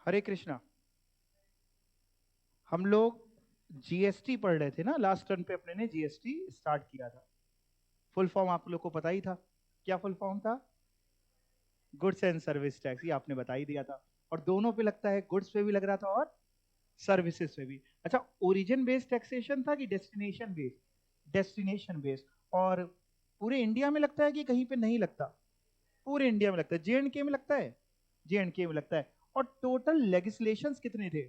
हरे कृष्णा। हम लोग जीएसटी पढ़ रहे थे ना, लास्ट टर्न पे अपने ने जीएसटी स्टार्ट किया था। फुल फॉर्म आप लोग को पता ही था। क्या फुल फॉर्म था? गुड्स एंड सर्विस टैक्स, ये आपने बता ही दिया था। और दोनों पे लगता है, गुड्स पे भी लग रहा था और सर्विसेज पे भी। अच्छा, ओरिजिन बेस्ड टैक्सेशन था कि डेस्टिनेशन बेस्ड? Destination based. और पूरे इंडिया में लगता है कि कहीं पे नहीं लगता? पूरे इंडिया में लगता है। जेएंडके में लगता है? जेएंडके में लगता है। और टोटल लेगिस्लेशंस कितने थे?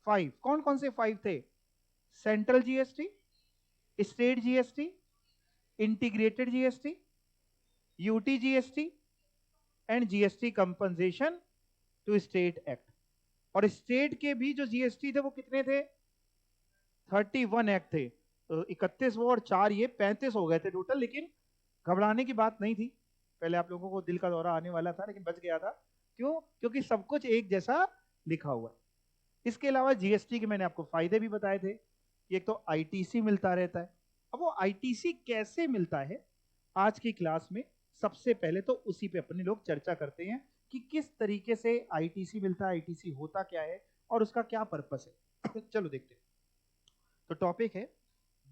5। कौन कौन से 5 थे? Central GST, state GST, integrated GST, UT GST and GST compensation to state act. और स्टेट के भी जो जीएसटी थे वो कितने थे? 31 एक्ट थे। 31 वो और 4 ये 35 हो गए थे टोटल। लेकिन घबराने की बात नहीं थी। पहले आप लोगों को दिल का दौरा आने वाला था, लेकिन बच गया था। क्यों? क्योंकि सब कुछ एक जैसा लिखा हुआ है। इसके अलावा जीएसटी के मैंने आपको फायदे भी बताए थे कि एक तो आईटीसी मिलता रहता है। अब वो आईटीसी कैसे मिलता है, आज की क्लास में सबसे पहले तो उसी पे अपने लोग चर्चा करते हैं कि किस तरीके से आईटीसी मिलता है, आईटीसी होता क्या है और उसका क्या पर्पस है। चलो देखते हैं। तो टॉपिक है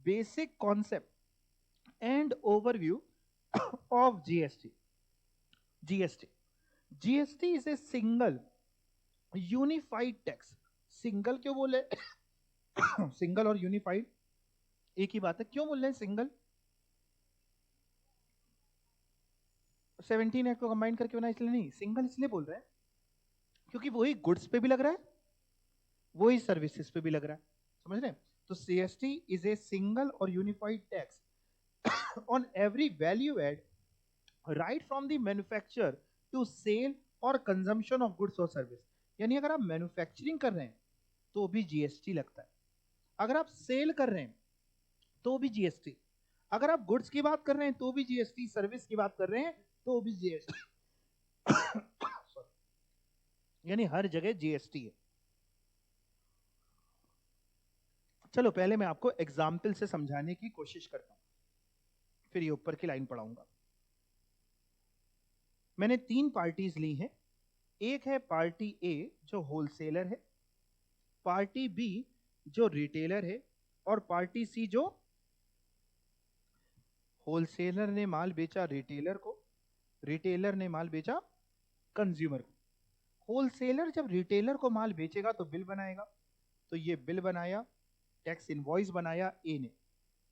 basic concept and overview of GST. GST GST is a single unified tax. Single क्यों बोले? सिंगल और यूनिफाइड एक ही बात है। क्यों बोल रहे हैं सिंगल? 17 एक्ट को कंबाइन करके बना, इसलिए नहीं। सिंगल इसलिए बोल रहे हैं क्योंकि वही गुड्स पे भी लग रहा है, वही सर्विसेज पे भी लग रहा है। समझ रहे हैं? तो सीएसटी इज ए सिंगल और unified tax on every value add right from the manufacture to sale और कंजम्पशन ऑफ गुड्स और सर्विस। यानी अगर आप मैन्युफैक्चरिंग कर रहे हैं तो भी जीएसटी लगता है, अगर आप सेल कर रहे हैं तो भी जीएसटी, अगर आप गुड्स की बात कर रहे हैं तो भी जीएसटी, सर्विस की बात कर रहे हैं तो भी जीएसटी। यानी हर जगह जीएसटी है। चलो पहले मैं आपको एग्जाम्पल से समझाने की कोशिश करता हूं, फिर ये ऊपर की लाइन पढ़ाऊंगा। मैंने 3 पार्टीज ली हैं। एक है पार्टी ए जो होलसेलर है, पार्टी बी जो रिटेलर है, और पार्टी सी जो होलसेलर ने माल बेचा रिटेलर को, रिटेलर ने माल बेचा कंज्यूमर को। होलसेलर जब रिटेलर को माल बेचेगा तो बिल बनाएगा। तो ये बिल बनाया, टैक्स इनवॉइस बनाया ए ने।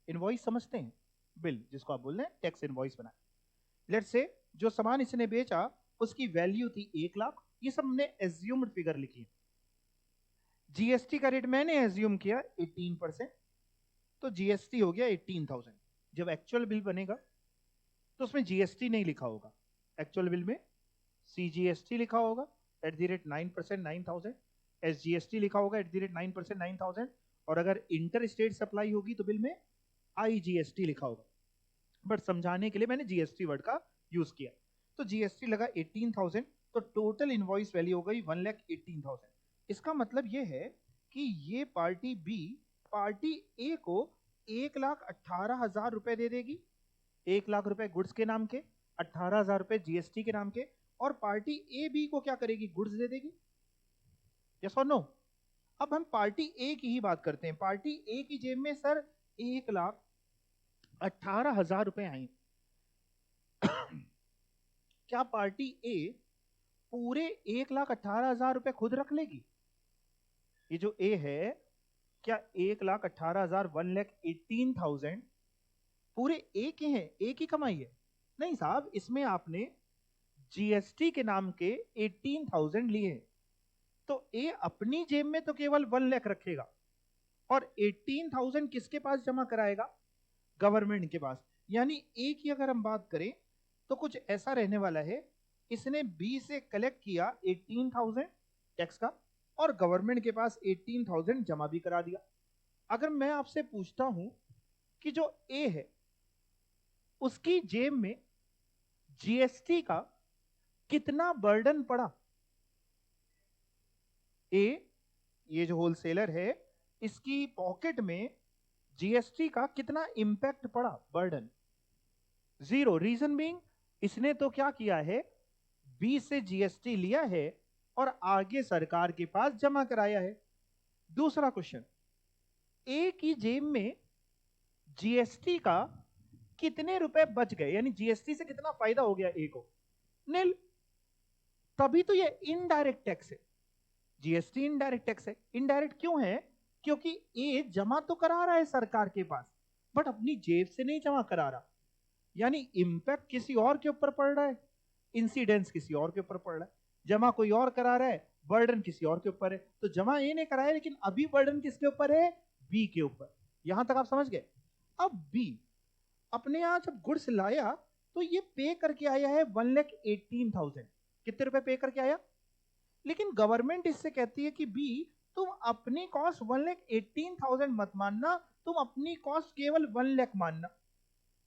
इनवॉइस समझते हैं? बिल जिसको आप बोल रहे हैं, टैक्स इनवॉइस बनाया। लेट्स से जो सामान इसने बेचा उसकी वैल्यू थी 1 लाख। ये सब हमने एज्यूम्ड फिगर लिखी है। जीएसटी का रेट मैंने एज्यूम किया 18%, तो जीएसटी हो गया 18,000। जब एक्चुअल बिल बनेगा तो उसमें जीएसटी नहीं लिखा होगा, एक्चुअल बिल में सीजीएसटी लिखा होगा @9%, 9,000। एसजीएसटी लिखा होगा @9%, 9,000। और अगर इंटर स्टेट सप्लाई होगी तो बिल में आईजीएसटी लिखा होगा। बट समझाने के लिए मैंने जीएसटी वर्ड का यूज किया। तो जीएसटी लगा 18,000, तो टोटल इनवॉइस वैल्यू हो गई 1,18,000। इसका मतलब यह है कि ये पार्टी बी पार्टी ए को 1,18,000 रुपए दे देगी। 1 लाख रुपए गुड्स के नाम के, 18,000 रुपए जीएसटी के नाम के। और पार्टी ए बी को क्या करेगी? गुड्स दे देगी। यस और नो? अब हम पार्टी ए की ही बात करते हैं। पार्टी ए की जेब में सर 1,18,000 रुपए आई। क्या पार्टी ए पूरे 1,18,000 रुपए खुद रख लेगी? ये जो ए है, क्या 1,18,000, 1,18,000 पूरे ए के हैं, ए की कमाई है? नहीं साहब, इसमें आपने जीएसटी के नाम के 18,000 लिए हैं। तो ए अपनी जेब में तो केवल 1 लाख रखेगा, और 18,000 किसके पास जमा कराएगा? गवर्नमेंट के पास। यानी ए की अगर हम बात करें तो कुछ ऐसा रहने वाला है, इसने बी से कलेक्ट किया 18,000 टैक्स का, और गवर्नमेंट के पास 18,000 जमा भी करा दिया। अगर मैं आपसे पूछता हूं कि जो ए है उसकी जेब में जीएसटी का कितना बर्डन पड़ा? ए, ये जो होलसेलर है, इसकी पॉकेट में जीएसटी का कितना इंपैक्ट पड़ा, बर्डन? 0। रीजन बीइंग, इसने तो क्या किया है, बी से जीएसटी लिया है और आगे सरकार के पास जमा कराया है। दूसरा क्वेश्चन, ए की जेब में जीएसटी का कितने रुपए बच गए, यानी जीएसटी से कितना फायदा हो गया ए को? नील। तभी तो ये इनडायरेक्ट टैक्स है। जीएसटी इनडायरेक्ट टैक्स है। इनडायरेक्ट क्यों है? क्योंकि ए जमा तो करा रहा है सरकार के पास, बट अपनी जेब से नहीं जमा करा रहा, यानी इंपैक्ट किसी और के ऊपर पड़ रहा है, इंसिडेंस किसी और के ऊपर पड़ रहा है। जमा कोई और करा रहा है, बर्डन किसी और के ऊपर है। तो जमा ए ने कराया, लेकिन अभी बर्डन किसके ऊपर है? बी के ऊपर। यहां तक आप समझ गए? अब बी अपने यहां जब गुड्स लाया तो ये पे करके आया है 1,18,000। कितने रुपए पे करके आया? लेकिन गवर्नमेंट इससे कहती है कि बी तुम अपनी कॉस्ट 1,18,000 मत मानना, तुम अपनी कॉस्ट केवल 1 लाख मानना।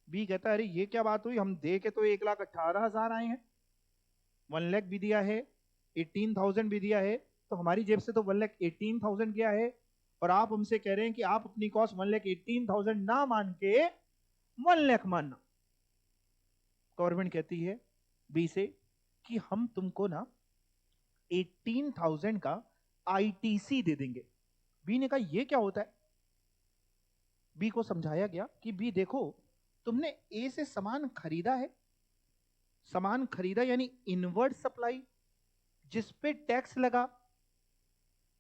बी कहता है अरे ये क्या बात हुई, हम दे के तो 1,18,000 आए हैं, 1 लाख भी दिया है, 18,000 भी दिया है, तो हमारी जेब से तो 1,18,000 गया है, और आप हमसे कह रहे हैं कि आप अपनी कॉस्ट 1,18,000 ना मान के 1 लाख मानना। गवर्नमेंट कहती है बी से कि हम तुमको ना 18,000 का आईटीसी दे देंगे। बी ने कहा ये क्या होता है? बी को समझाया गया कि बी देखो, तुमने ए से सामान खरीदा है, सामान खरीदा यानी इनवर्ड सप्लाई, जिस पे टैक्स लगा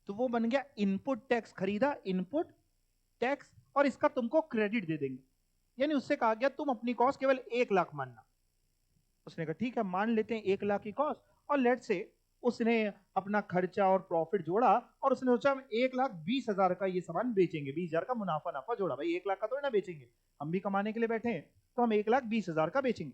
तो वो बन गया इनपुट टैक्स। खरीदा, इनपुट टैक्स, और इसका तुमको क्रेडिट दे देंगे, यानी उससे कहा गया तुम अपनी कॉस्ट केवल 1 लाख मानना। उसने कहा ठीक है मान लेते हैं 1 लाख की कॉस्ट, और लेट से उसने अपना खर्चा और प्रॉफिट जोड़ा और उसने सोचा हम 1,20,000 का ये सामान बेचेंगे, 20,000 का मुनाफा नाफा जोड़ा, भाई 1 लाख का तो ना बेचेंगे, हम भी कमाने के लिए बैठे हैं, तो हम 1,20,000 का बेचेंगे।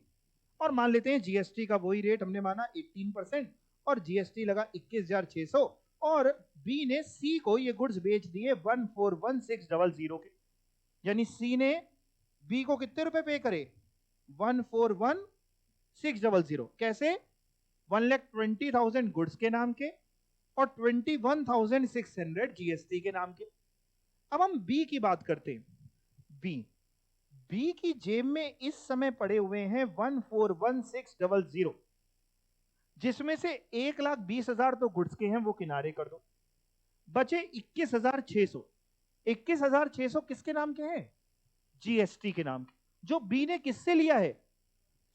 और मान लेते हैं जीएसटी का वही रेट हमने माना 18%, और जीएसटी लगा 21,600, और बी ने सी को ये गुड्स बेच दिए 141600 के, यानी सी ने बी को कितने रुपए पे करे? 141600। कैसे? 1,20,000 गुड्स के नाम के और 21,600 जीएसटी के नाम के। अब हम बी की बात करते हैं। बी की जेब में इस समय पड़े हुए हैं 141600, जिसमें से 1,20,000 तो गुड्स के हैं, वो किनारे कर दो, बचे 21,600। 21,600 किसके नाम के हैं? जीएसटी के नाम के, जो बी ने किससे लिया है?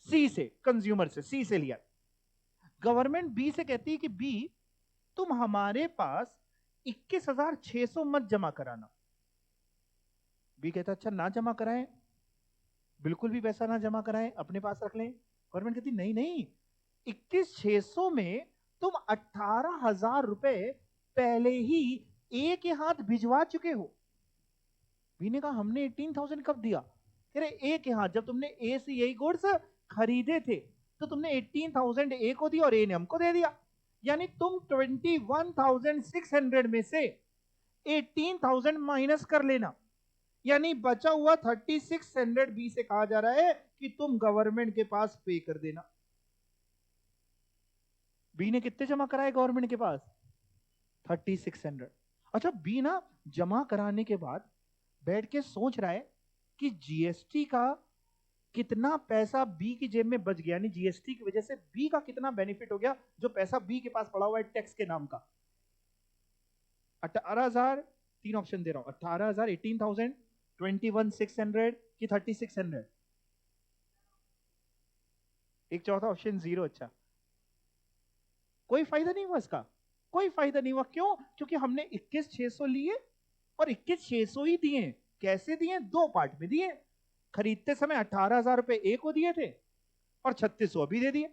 सी से, कंज्यूमर से, सी से लिया। गवर्नमेंट बी से कहती है कि बी तुम हमारे पास 21,600 मत जमा कराना। बी कहता अच्छा ना जमा कराएं, बिल्कुल भी पैसा ना जमा कराएं, अपने पास रख लें। गवर्नमेंट कहती नहीं नहीं, 21,600 में तुम 18,000 रुपए पहले ही ए के हाथ भिजवा चुके हो। बी ने कहा हमने 18,000 कब दिया? कह रहे ए के हाथ, जब तुमने ए से यही गुड्स खरीदे थे तो तुमने 18,000 ए को दिया और ए ने हमको दे दिया, यानी तुम 21,600 में से 18,000 माइनस कर लेना, यानी बचा हुआ 3,600 बी से कहा जा रहा है कि तुम गवर्नमेंट के पास पे कर देना। बी ने कितने जमा कराए गवर्नमेंट के पास? 3,600। अच्छा, बी ना जमा कराने के बाद बैठ के सोच रहा है कि जीएसटी का कितना पैसा बी की जेब में बच गया, यानी जीएसटी की वजह से बी का कितना बेनिफिट हो गया, जो पैसा बी के पास पड़ा हुआ है टैक्स के नाम का। 18,000, 3 ऑप्शन दे रहा हूं, 18,000, 18,000, 21,600 की 3,600, एक चौथा ऑप्शन 0। अच्छा, कोई फायदा नहीं हुआ इसका, कोई फायदा नहीं हुआ। क्यों? क्योंकि हमने 21,600 लिए और 21,600 ही दिए। कैसे दिए? 2 पार्ट में दिए। खरीदते समय 18,000 रुपए ए को दिए थे और 3,600 भी दे दिए।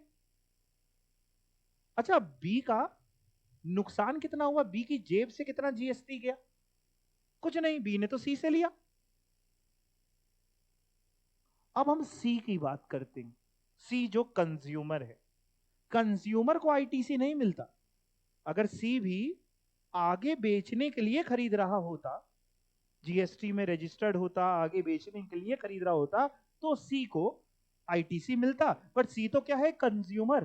अच्छा, बी का नुकसान कितना हुआ? बी की जेब से कितना जीएसटी गया? कुछ नहीं, बी ने तो सी से लिया। अब हम सी की बात करते हैं। सी जो कंज्यूमर है, कंज्यूमर को आईटीसी नहीं मिलता। अगर सी भी आगे बेचने के लिए खरीद रहा होता, जीएसटी में रजिस्टर्ड होता, आगे बेचने के लिए खरीद रहा होता, तो सी को आईटीसी मिलता। पर सी तो क्या है? कंज्यूमर।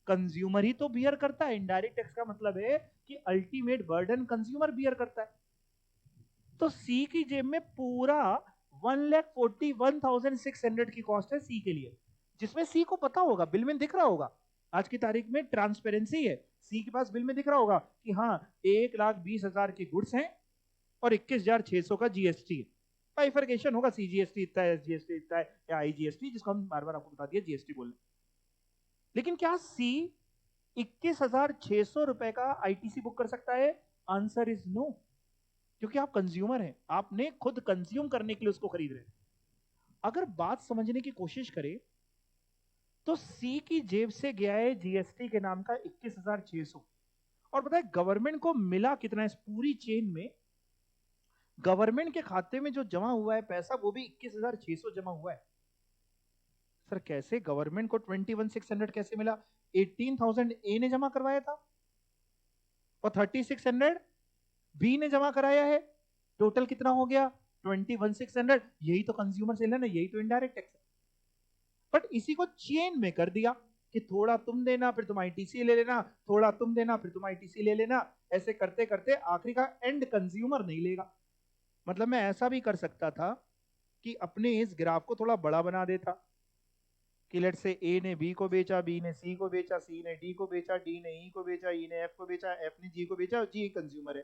कंज्यूमर ही तो बियर करता है। इनडायरेक्ट टैक्स का मतलब है कि अल्टीमेट बर्डन कंज्यूमर बियर करता है। तो सी की जेब में पूरा 1,41,600 की कॉस्ट है सी के लिए, जिसमें सी को पता होगा, बिल में दिख रहा होगा, आज की तारीख में ट्रांसपेरेंसी है, सी के पास बिल में दिख रहा होगा कि हाँ 1,20,000 के गुड्स हैं और 21,600 का जीएसटी है। बाइफरकेशन होगा, सीजीएसटी इतना है, एसजीएसटी इतना है, या आईजीएसटी, जिसको हम बार बार आपको बता दिया जीएसटी बोल। लेकिन क्या सी 21,600 रुपए का आईटीसी बुक कर सकता है? आंसर इज नो, क्योंकि आप कंज्यूमर हैं, आपने खुद कंज्यूम करने के लिए उसको खरीद रहे हैं। अगर बात समझने की कोशिश करें तो सी की जेब से गया है जीएसटी के नाम का 21,600, और पता है गवर्नमेंट को मिला कितना है? इस पूरी चेन में गवर्नमेंट के खाते में जो जमा हुआ है पैसा वो भी 21,600 जमा हुआ है। सर कैसे गवर्नमेंट को 21,600 कैसे मिला? 18,000 ए ने जमा करवाया था और 3,600 बी ने जमा कराया है। टोटल कितना हो गया? 21,600। यही तो कंज्यूमर सेल है ना, यही तो इनडायरेक्ट टैक्स है। बट इसी को चेन में कर दिया कि थोड़ा तुम देना फिर तुम आईटीसी ले लेना, थोड़ा तुम देना फिर तुम आईटीसी ले लेना। ऐसे करते करते आखिरी का एंड कंज्यूमर नहीं लेगा। मतलब मैं ऐसा भी कर सकता था कि अपने इस ग्राफ को थोड़ा बड़ा बना देता कि लेट से ए ने बी को बेचा, बी ने सी को बेचा, सी ने डी को बेचा, डी ने ई को बेचा, ई ने एफ को बेचा, एफ ने जी को बेचा और जी कंज्यूमर है।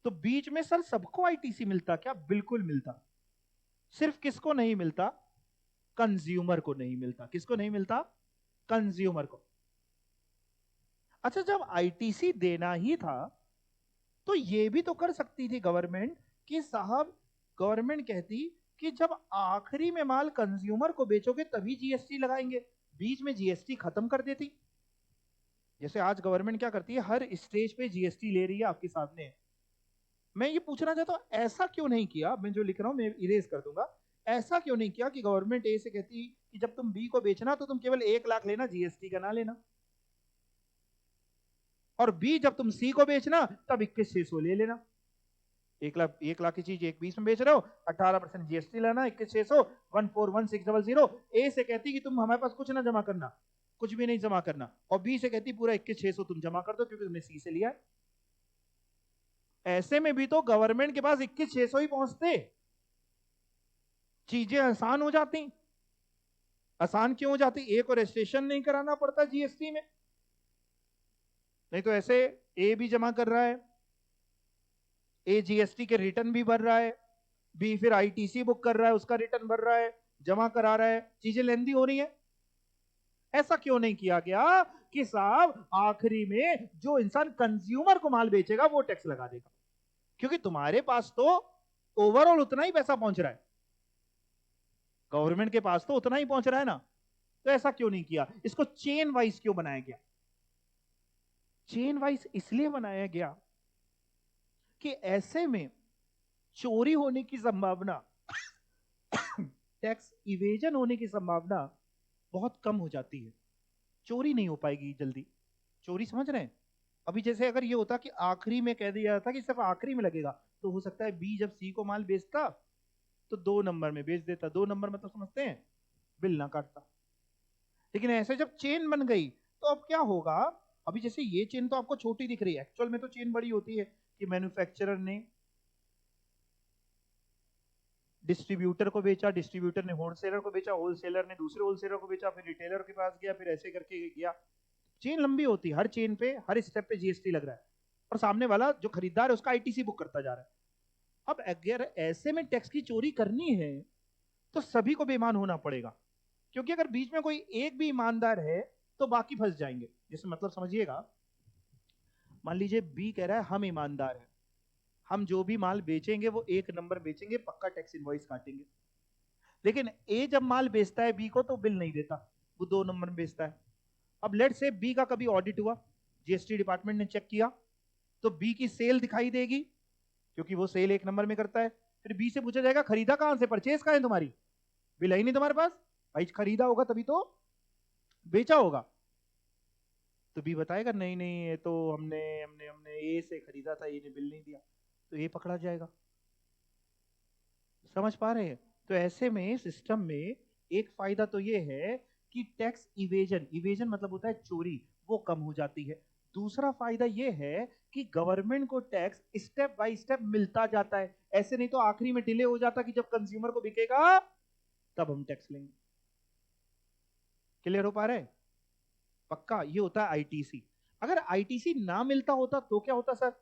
तो बीच में सर सबको आईटीसी मिलता क्या? बिल्कुल मिलता। सिर्फ किसको नहीं मिलता? कंज्यूमर को नहीं मिलता। किसको नहीं मिलता? कंज्यूमर को। अच्छा, जब आईटीसी देना ही था तो ये भी तो कर सकती थी गवर्नमेंट कि साहब, गवर्नमेंट कहती कि जब आखिरी में माल कंज्यूमर को बेचोगे तभी जीएसटी लगाएंगे, बीच में जीएसटी खत्म कर देती। जैसे आज गवर्नमेंट क्या करती है, हर स्टेज पे जीएसटी ले रही है, आपके सामने है। मैं ये पूछना चाहता हूं ऐसा क्यों नहीं किया? मैं जो लिख रहा हूं मैं इरेज कर दूंगा। ऐसा क्यों नहीं किया कि गवर्नमेंट ए से कहती कि जब तुम बी को बेचना तो तुम केवल 1 लाख लेना, जीएसटी का ना लेना, और बी जब तुम सी को बेचना तब 21,600 ले लेना। 1 लाख की चीज 1,20 में बेच रहे हो, 18% जीएसटी लेना, 21,600, 141,600। ए से कहती कि तुम हमारे पास कुछ ना जमा करना, कुछ भी नहीं जमा करना, और बी से कहती पूरा 21,600 तुम जमा कर दो क्योंकि तुमने सी से लिया है। ऐसे में भी तो गवर्नमेंट के पास 21,600 ही पहुंचते, चीजें आसान हो जाती। आसान क्यों हो जाती? ए को रजिस्ट्रेशन नहीं कराना पड़ता जीएसटी में, नहीं तो ऐसे ए भी जमा कर रहा है, ए जीएसटी के रिटर्न भी भर रहा है, बी फिर आईटीसी बुक कर रहा है, उसका रिटर्न भर रहा है, जमा करा रहा है, चीजें लेंदी हो रही है। ऐसा क्यों नहीं किया गया कि साहब आखिरी में जो इंसान कंज्यूमर को माल बेचेगा वो टैक्स लगा देगा, क्योंकि तुम्हारे पास तो ओवरऑल उतना ही पैसा पहुंच रहा है, गवर्नमेंट के पास तो उतना ही पहुंच रहा है ना। तो ऐसा क्यों नहीं किया? इसको चेन वाइज क्यों बनाया गया? चेन वाइज इसलिए बनाया गया कि ऐसे में चोरी होने की संभावना, टैक्स इवेजन होने की संभावना बहुत कम हो जाती है। चोरी नहीं हो पाएगी जल्दी। चोरी समझ रहे हैं? अभी जैसे अगर ये होता कि आखिरी में कह दिया था कि सिर्फ आखिरी में लगेगा, तो हो सकता है बी जब सी को माल बेचता तो 2 नंबर में बेच देता। 2 नंबर में तो समझते हैं, बिल ना काटता। लेकिन ऐसे जब चेन बन गई तो अब क्या होगा? अभी जैसे ये चेन तो आपको छोटी दिख रही है, एक्चुअल में तो चेन बड़ी होती है कि मैन्युफैक्चरर ने डिस्ट्रीब्यूटर को बेचा, डिस्ट्रीब्यूटर ने होलसेलर को बेचा, होलसेलर ने दूसरे होलसेलर को बेचा, फिर रिटेलर के पास गया, फिर ऐसे करके गया। चेन लंबी होती है, हर चेन पे हर स्टेप पे जीएसटी लग रहा है, और सामने वाला जो खरीदार है उसका आईटीसी बुक करता जा रहा है। अब अगर ऐसे में टैक्स की चोरी करनी है तो सभी को बेईमान होना पड़ेगा, क्योंकि अगर बीच में कोई एक भी ईमानदार है तो बाकी फंस जाएंगे। जैसे मतलब समझिएगा, मान लीजिए बी कह रहा है हम ईमानदार हैं, हम जो भी माल बेचेंगे वो 1 नंबर बेचेंगे, पक्का टैक्स इनवॉइस काटेंगे। लेकिन ए जब माल बेचता है बी को तो बिल नहीं देता, वो 2 नंबर में बेचता है। अब लेट से बी का कभी ऑडिट हुआ, जीएसटी डिपार्टमेंट ने चेक किया, तो बी की सेल दिखाई देगी क्योंकि वो सेल 1 नंबर में करता है। फिर बी से पूछा जाएगा खरीदा कहां से, परचेज कहां है तुम्हारी, बिल है नहीं तुम्हारे पास। भाई खरीदा होगा तभी तो बेचा होगा। तो बी बताएगा नहीं नहीं ये तो हमने हमने हमने ए से खरीदा था, ए ने बिल नहीं दिया, तो ए पकड़ा जाएगा। समझ पा रहे हैं? तो ऐसे में सिस्टम में एक फायदा तो ये है कि टैक्स इवेजन, इवेजन मतलब होता है चोरी, वो कम हो जाती है। दूसरा फायदा ये है कि गवर्नमेंट को टैक्स स्टेप बाय स्टेप मिलता जाता है। ऐसे नहीं तो आखिरी में डिले हो जाता कि जब कंज्यूमर को बिकेगा तब हम टैक्स लेंगे। क्लियर हो पा रहे हैं? पक्का ये होता है आईटीसी। अगर आईटीसी ना मिलता होता तो क्या होता सर?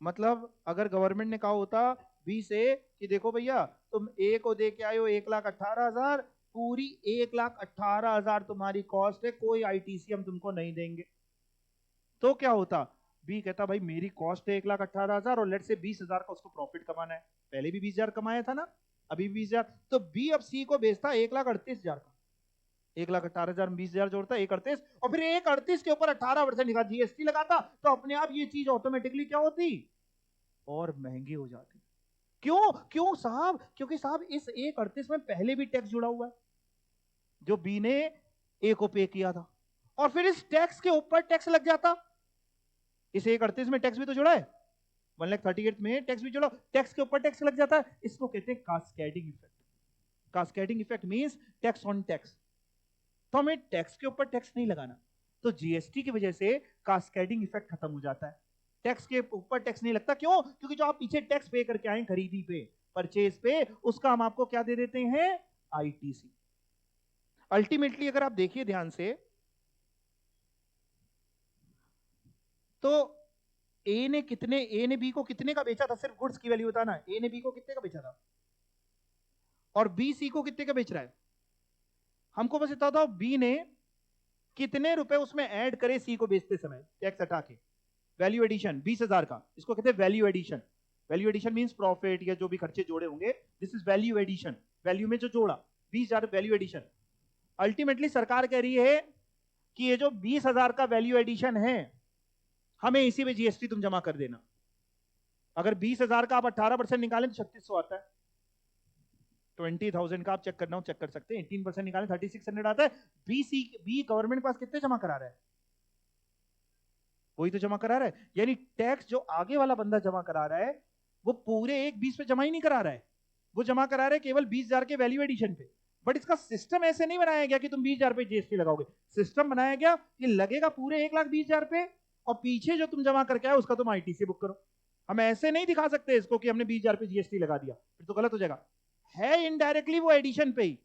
मतलब अगर गवर्नमेंट ने कहा होता बी से कि देखो भैया तुम ए को दे के आए हो 1,18,000, पूरी 1,18,000 तुम्हारी कॉस्ट है, कोई आईटीसी हम तुमको नहीं देंगे, तो क्या होता? बी कहता भाई मेरी कॉस्ट है 1,18,000 और लेट से 20,000 का उसको प्रॉफिट कमाना है, पहले भी 20,000 कमाया था ना, अभी 20,000, तो बी अब सी को बेचता 1,38,000 का, 1,18,000 में 20,000 जोड़ता 1,38, और फिर 1,38 के ऊपर 18% का जीएसटी लगाता, तो अपने आप ये चीज ऑटोमेटिकली क्या होती? और महंगी हो जाती। क्यों? क्यों साहब? क्योंकि साहब इस 1,38 में पहले भी टैक्स जुड़ा हुआ है जो बी ने ए को पे किया था, और फिर इस टैक्स के ऊपर टैक्स लग जाता। इस 1,38 में टैक्स भी तो जुड़ा है, 1,38 में टैक्स भी जुड़ा, टैक्स के ऊपर टैक्स लग जाता है। इसको कहते हैं cascading effect. Cascading effect means tax on tax. तो हमें टैक्स के ऊपर टैक्स नहीं लगाना, तो जीएसटी की वजह से कास्केडिंग इफेक्ट खत्म हो जाता है, टैक्स के ऊपर टैक्स नहीं लगता। क्यों? क्योंकि जो आप पीछे टैक्स पे करके आए खरीदी पे, परचेज पे, उसका हम आपको क्या दे देते हैं? आईटीसी। अल्टीमेटली अगर आप देखिए ध्यान से, तो ए ने बी को कितने का बेचा था? सिर्फ गुड्स की वैल्यू बताना, ए ने बी को कितने का बेचा था, और बी सी को कितने का बेच रहा है? हमको बस इतना था बी ने कितने रुपए उसमें ऐड करे सी को बेचते समय, टैक्स हटा के, वैल्यू एडिशन 20,000 का, इसको कहते हैं value addition. Value addition means profit या जो भी खर्चे जोड़े होंगे, this is value addition, value में जो जोड़ा 20,000 वैल्यू एडिशन। अल्टीमेटली सरकार कह रही है कि ये जो 20,000 का वैल्यू एडिशन है, हमें इसी में जीएसटी तुम जमा कर देना। अगर 20,000 का आप 18% निकालें तो 3600 आता है, 20,000 का आप चेक करना हो चेक कर सकते हैं, 18% निकालें 3600 आता है। बी गवर्नमेंट के पास कितने जमा करा रहा है? वही तो जमा करा रहा है, यानी टैक्स जो आगे वाला बंदा जमा करा रहा है वो पूरे 1,20 पे जमा ही नहीं करा रहा है, वो जमा करा रहा है केवल 20,000 के वैल्यू एडिशन पे। बट इसका सिस्टम ऐसे नहीं बनाया गया कि तुम 20,000 पे जीएसटी लगाओगे, सिस्टम बनाया गया कि लगेगा पूरे 1,20,000 पे, और पीछे जो तुम जमा करके आए उसका तुम आईटीसी बुक करो। हम ऐसे नहीं दिखा सकते इसको कि हमने 20,000 पे जीएसटी लगा दिया, फिर तो गलत हो जाएगा, है इनडायरेक्टली वो एडिशन पे ही,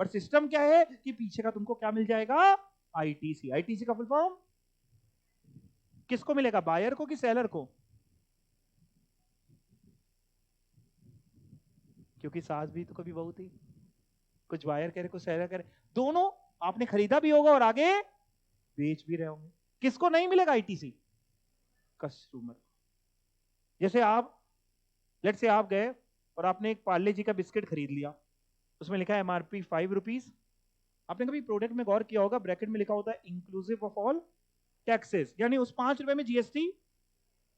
पर सिस्टम क्या है कि पीछे का तुमको क्या मिल जाएगा? आईटीसी। आईटीसी का फुल फॉर्म किसको मिलेगा, बायर को कि सेलर को? क्योंकि सास भी तो कभी बहू थी, कुछ बायर करे कुछ सेलर करे, दोनों आपने खरीदा भी होगा और आगे बेच भी रहे होंगे। किसको नहीं मिलेगा आईटीसी? कस्टमर। जैसे आप लेट से आप गए और आपने एक पार्ले जी का बिस्किट खरीद लिया, उसमें लिखा है एमआरपी 5 रुपीज। आपने कभी प्रोडक्ट में गौर किया होगा, ब्रैकेट में लिखा होता है इंक्लूसिव ऑफ ऑल टैक्सेस, यानी उस 5 रुपए में जीएसटी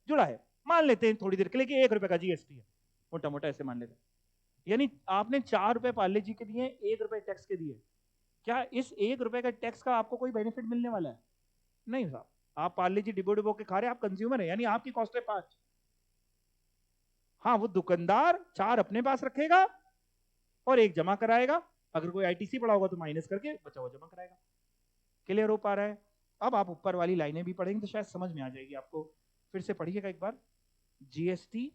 जुड़ा है। मान लेते हैं थोड़ी देर के लिए कि 1 रुपए का जीएसटी है, मोटा मोटा ऐसे मान लेते हैं, यानी आपने 4 रुपए पार्ले जी के दिए, 1 रुपए टैक्स के दिए। क्या इस 1 रुपए का टैक्स का आपको कोई बेनिफिट मिलने वाला है? नहीं साहब, आप पार्ले जी डिबो डिबो के खा रहे हैं, आप कंज्यूमर है, यानी आपकी कॉस्ट है 5। हाँ, वो दुकानदार 4 अपने पास रखेगा और 1 जमा कराएगा, अगर कोई आईटीसी पड़ा होगा तो माइनस करके बचा हुआ जमा कराएगा। क्लियर हो पा रहा है? अब आप ऊपर वाली लाइनें भी पढ़ेंगे तो शायद समझ में आ जाएगी आपको, फिर से पढ़िएगा एक बार। GST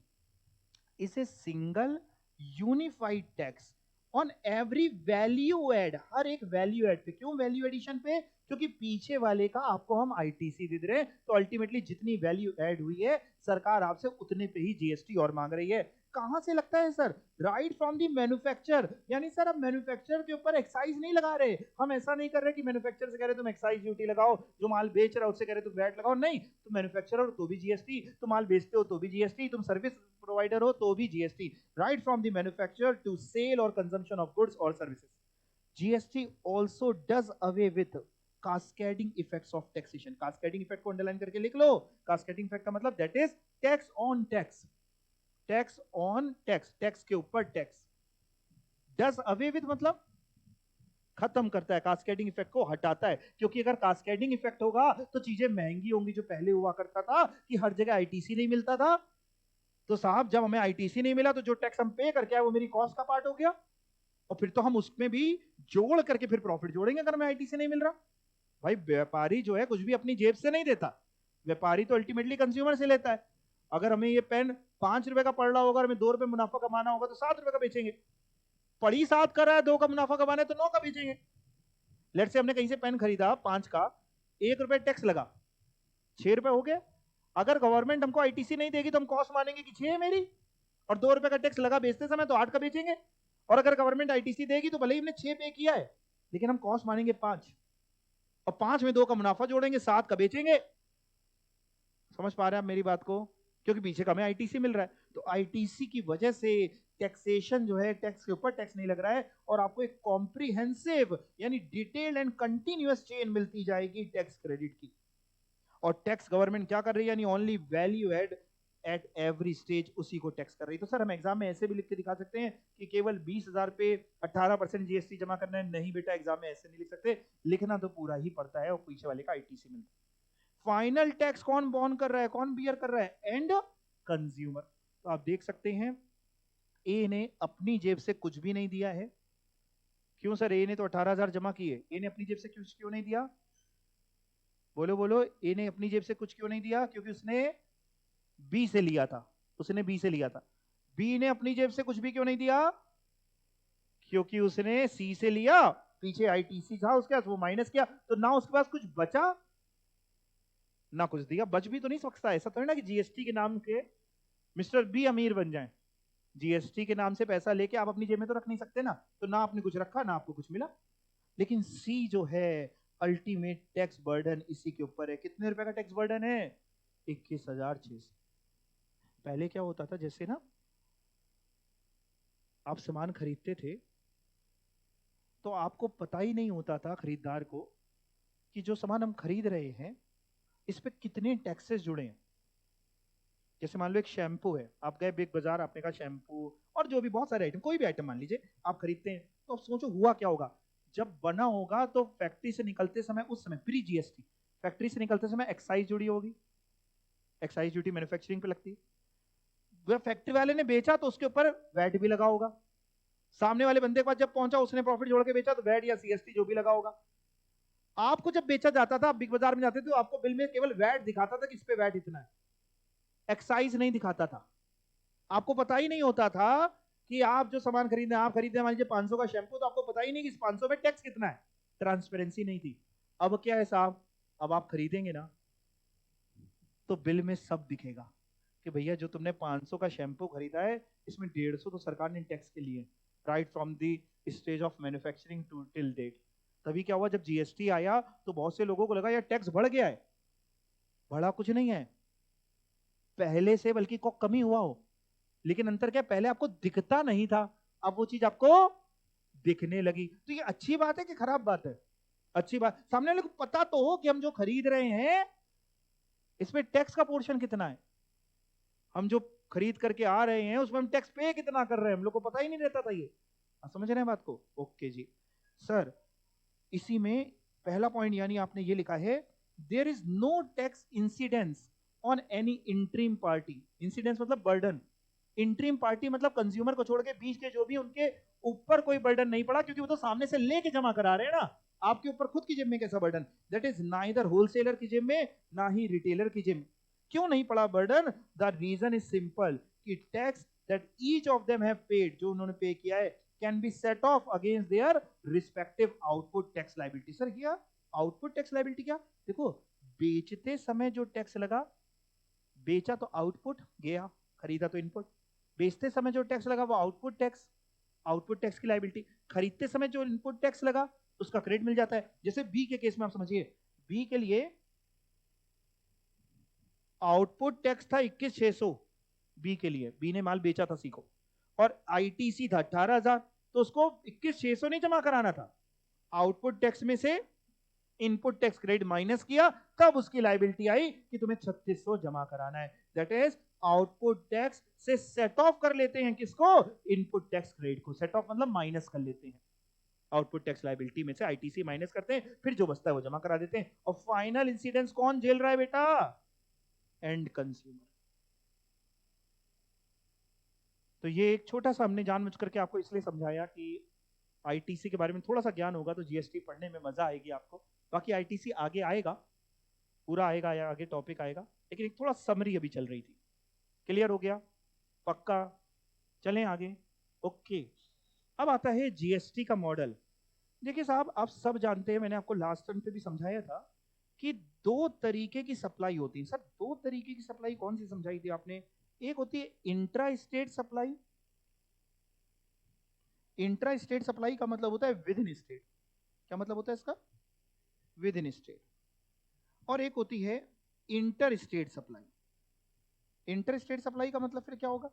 is a single unified tax on every value add, हर एक वैल्यू एड पे। क्यों वैल्यू एडिशन पे? क्योंकि पीछे वाले का आपको हम आईटीसी दे रहे हैं, तो अल्टीमेटली जितनी वैल्यू ऐड हुई है सरकार आपसे उतने पे ही जीएसटी और मांग रही है। कहां से लगता है sir? Right from the manufacture, यानी सर अब मैन्युफैक्चर के ऊपर एक्साइज नहीं लगा रहे, हम ऐसा नहीं कर रहे कि मैन्युफैक्चर से कह रहे तुम एक्साइज ड्यूटी लगाओ, जो माल बेच रहा है उससे कह रहे तुम वैट लगाओ, नहीं, तुम मैन्युफैक्चरर हो तो भी जीएसटी, तुम माल बेचते हो तो भी जीएसटी, तुम सर्विस प्रोवाइडर हो तो भी GST, right from the manufacture to sale और कंजम्पशन ऑफ गुड्स और services. GST also does away with cascading effects of taxation. Cascading effect को अंडरलाइन करके लिख लो। कास्केडिंग इफेक्ट का मतलब that is tax on tax, tax on tax, tax के ऊपर टैक्स। डज अवे विथ मतलब खत्म करता है, कास्केडिंग इफेक्ट को हटाता है, क्योंकि अगर कास्केडिंग इफेक्ट होगा तो चीजें महंगी होंगी। जो पहले हुआ करता था कि हर जगह आईटीसी नहीं मिलता था, तो साहब जब हमें आईटीसी नहीं मिला तो जो टैक्स हम पे करके आए वो मेरी कॉस्ट का पार्ट हो गया, और फिर तो हम उसमें भी जोड़ करके फिर प्रॉफिट जोड़ेंगे अगर हमें आईटीसी नहीं मिल रहा। भाई व्यापारी जो है कुछ भी अपनी जेब से नहीं देता, व्यापारी तो अल्टीमेटली कंज्यूमर से लेता है। अगर हमें ये पेन 5 रुपए का पड़ रहा होगा, हमें 2 रुपए मुनाफा कमाना होगा तो 7 रुपए का बेचेंगे। पड़ी 7 कर रहा है, 2 का मुनाफा कमाना है तो 9 का बेचेंगे। लेट से हमने कहीं से पेन खरीदा 5 का, 1 रुपए टैक्स लगा, 6 रुपए हो गए। अगर गवर्नमेंट हमको आईटीसी नहीं देगी तो हम कॉस्ट मानेंगे कि 6 है मेरी, और 2 रुपए का टैक्स लगा बेचते समय तो 8 का बेचेंगे। और अगर गवर्नमेंट आईटीसी देगी तो भले ही हमने 6 पे किया है, लेकिन हम कॉस्ट मानेंगे 5, और 5 में 2 का मुनाफा जोड़ेंगे, 7 का बेचेंगे। समझ पा रहे हैं आप मेरी बात को? क्योंकि पीछे का हमें आईटीसी मिल रहा है। तो आईटीसी की वजह से टैक्सेशन जो है, टैक्स के ऊपर टैक्स नहीं लग रहा है, और आपको एक कॉम्प्रिहेंसिव यानी डिटेल्ड एंड कंटिन्यूअस चेन मिलती जाएगी टैक्स क्रेडिट की। और टैक्स गवर्नमेंट क्या कर रही है, यानी only value add at every stage, उसी को टैक्स कर रही है। तो सर हम एग्जाम में ऐसे भी लिख के दिखा सकते हैं कि केवल 20,000 पे 18% जीएसटी जमा करना है? नहीं बेटा, एग्जाम में ऐसे नहीं लिख सकते, लिखना तो पूरा ही पड़ता है, और पीछे वाले का आईटीसी मिलता है। फाइनल टैक्स कौन बॉर्न कर रहा है, कौन बियर कर रहा है? And consumer. तो आप देख सकते हैं ए ने अपनी जेब से कुछ भी नहीं दिया है। क्यों सर? ए ने तो 18,000 जमा किए, ए ने अपनी जेब से कुछ क्यों नहीं दिया? बोलो बोलो, ए ने अपनी जेब से कुछ क्यों नहीं दिया? क्योंकि उसने बी से लिया था, उसने बी से लिया था। बी ने अपनी जेब से कुछ भी क्यों नहीं दिया? क्योंकि उसने सी से लिया, पीछे आईटीसी था उसके पास, वो माइनस किया, तो ना उसके पास कुछ बचा ना कुछ दिया। बच भी तो नहीं सकता, ऐसा तो है ना कि जीएसटी के नाम के मिस्टर बी अमीर बन जाए। जीएसटी के नाम से पैसा लेके आप अपनी जेब में तो रख नहीं सकते ना, तो ना आपने कुछ रखा ना आपको कुछ मिला। लेकिन सी जो है, अल्टीमेट टैक्स बर्डन इसी के ऊपर है। कितने रुपए का टैक्स बर्डन है? 21,600। पहले क्या होता था, जैसे ना आप सामान खरीदते थे तो आपको पता ही नहीं होता था खरीदार को कि जो सामान हम खरीद रहे हैं इस पे कितने टैक्सेस जुड़े हैं। जैसे मान लो एक शैम्पू है, आप गए बिग बाजार, आपने कहा शैम्पू और जो भी बहुत सारे आइटम, कोई भी आइटम मान लीजिए आप खरीदते हैं, तो आप सोचो हुआ क्या होगा। जब बना होगा तो फैक्ट्री से निकलते समय, उस समय प्री जीएसटी, फैक्ट्री से निकलते समय एक्साइज जुड़ी होगी, एक्साइज ड्यूटी मैन्युफैक्चरिंग पे लगती है। वह फैक्ट्री वाले ने बेचा तो उसके ऊपर वैट भी लगा होगा। सामने वाले बंदे के पास जब पहुंचा उसने प्रॉफिट जोड़ के बेचा तो वैट या सीएसटी जो भी लगा होगा। आपको जब बेचा जाता था, बिग बाजार में जाते थे तो आपको बिल में केवल वैट दिखाता था कि इस पे वैट इतना है, एक्साइज नहीं दिखाता था। आपको पता ही नहीं होता था कि आप जो सामान खरीदे, आप खरीदे मान लीजिए 500 का शैम्पू, तो आपको पता ही नहीं कि इस 500 में टैक्स कितना है। ट्रांसपेरेंसी नहीं थी। अब क्या है साहब, अब आप खरीदेंगे ना तो बिल में सब दिखेगा कि भैया जो तुमने 500 का शैम्पू खरीदा है इसमें 150 तो सरकार ने टैक्स के लिए, right from the stage of manufacturing to till date. तभी क्या हुआ, जब जीएसटी आया तो बहुत से लोगों को लगा यार टैक्स बढ़ गया है। बढ़ा कुछ नहीं है, पहले से बल्कि को कमी हुआ हो। लेकिन अंतर क्या, पहले आपको दिखता नहीं था, अब वो चीज आपको दिखने लगी। तो ये अच्छी बात है कि खराब बात है? अच्छी बात। सामने वाले को पता तो हो कि हम जो खरीद रहे हैं इसमें टैक्स का पोर्शन कितना है, हम जो खरीद करके आ रहे हैं उसमें हम टैक्स पे कितना कर रहे हैं, हम लोग को पता ही नहीं रहता था ये। समझ रहे हैं बात को? ओके जी सर। इसी में पहला पॉइंट यानी आपने ये लिखा है, there is no tax incidence on any interim party. Incidence मतलब बर्डन, इंट्रीम पार्टी मतलब कंज्यूमर को छोड़ के बीच के जो भी, उनके ऊपर कोई बर्डन नहीं पड़ा, क्योंकि वो तो सामने से लेके जमा करा रहे हैं ना। आपके ऊपर खुद की जेब में कैसा burden? That is neither wholesaler की जेब में ना ही रिटेलर की जेब में। क्यों नहीं पड़ा burden? The reason is simple कि tax that each of them have paid, जो उन्होंने पे किया है, can be set off against their respective output tax liability. Sir क्या आउटपुट टैक्स लायबिलिटी? क्या देखो, बेचते समय जो टैक्स लगा, बेचा तो आउटपुट गया, खरीदा तो इनपुट। बेचते समय जो टैक्स लगा वो आउटपुट टैक्स, आउटपुट टैक्स की लायबिलिटी। खरीदते समय जो इनपुट टैक्स लगा उसका क्रेडिट मिल जाता है। जैसे बी के केस में आप समझिए, बी के लिए आउटपुट टैक्स था 21,600 बी के लिए, बी ने माल बेचा था सी को, और आईटीसी था 18,000, तो उसको 21,600 नहीं जमा कराना था। आउटपुट टैक्स में से इनपुट टैक्स क्रेडिट माइनस किया, तब उसकी लायबिलिटी आई कि तुम्हें 3600 जमा कराना है। दैट इज आउटपुट टैक्स से सेट ऑफ कर लेते हैं किसको? इनपुट टैक्स क्रेडिट को। सेट ऑफ मतलब माइनस कर लेते हैं, आउटपुट टैक्स लायबिलिटी में से आईटीसी माइनस करते हैं, फिर जो बचता है वो जमा करा देते हैं। और फाइनल इंसिडेंस कौन झेल रहा है बेटा? And consumer. तो ये एक छोटा सा हमने जानबूझ करके आपको इसलिए समझाया कि आईटीसी के बारे में थोड़ा सा ज्ञान होगा तो जीएसटी पढ़ने में मजा आएगी आपको। बाकी आईटीसी आगे आएगा, पूरा आएगा या आगे टॉपिक आएगा, लेकिन एक थोड़ा समरी अभी चल रही थी। क्लियर हो गया? पक्का? चलें आगे। ओके, अब आता है जीएसटी का मॉडल। देखिए साहब, आप सब जानते हैं, मैंने आपको लास्ट टर्म पे भी समझाया था कि दो तरीके की सप्लाई होती है। सर दो तरीके की सप्लाई कौन सी समझाई थी आपने? एक होती है intra state supply. Intra state supply का मतलब होता है विद इन स्टेट। क्या मतलब होता है इसका? With in state. और एक होती है inter state supply. Inter state supply का मतलब फिर क्या होगा?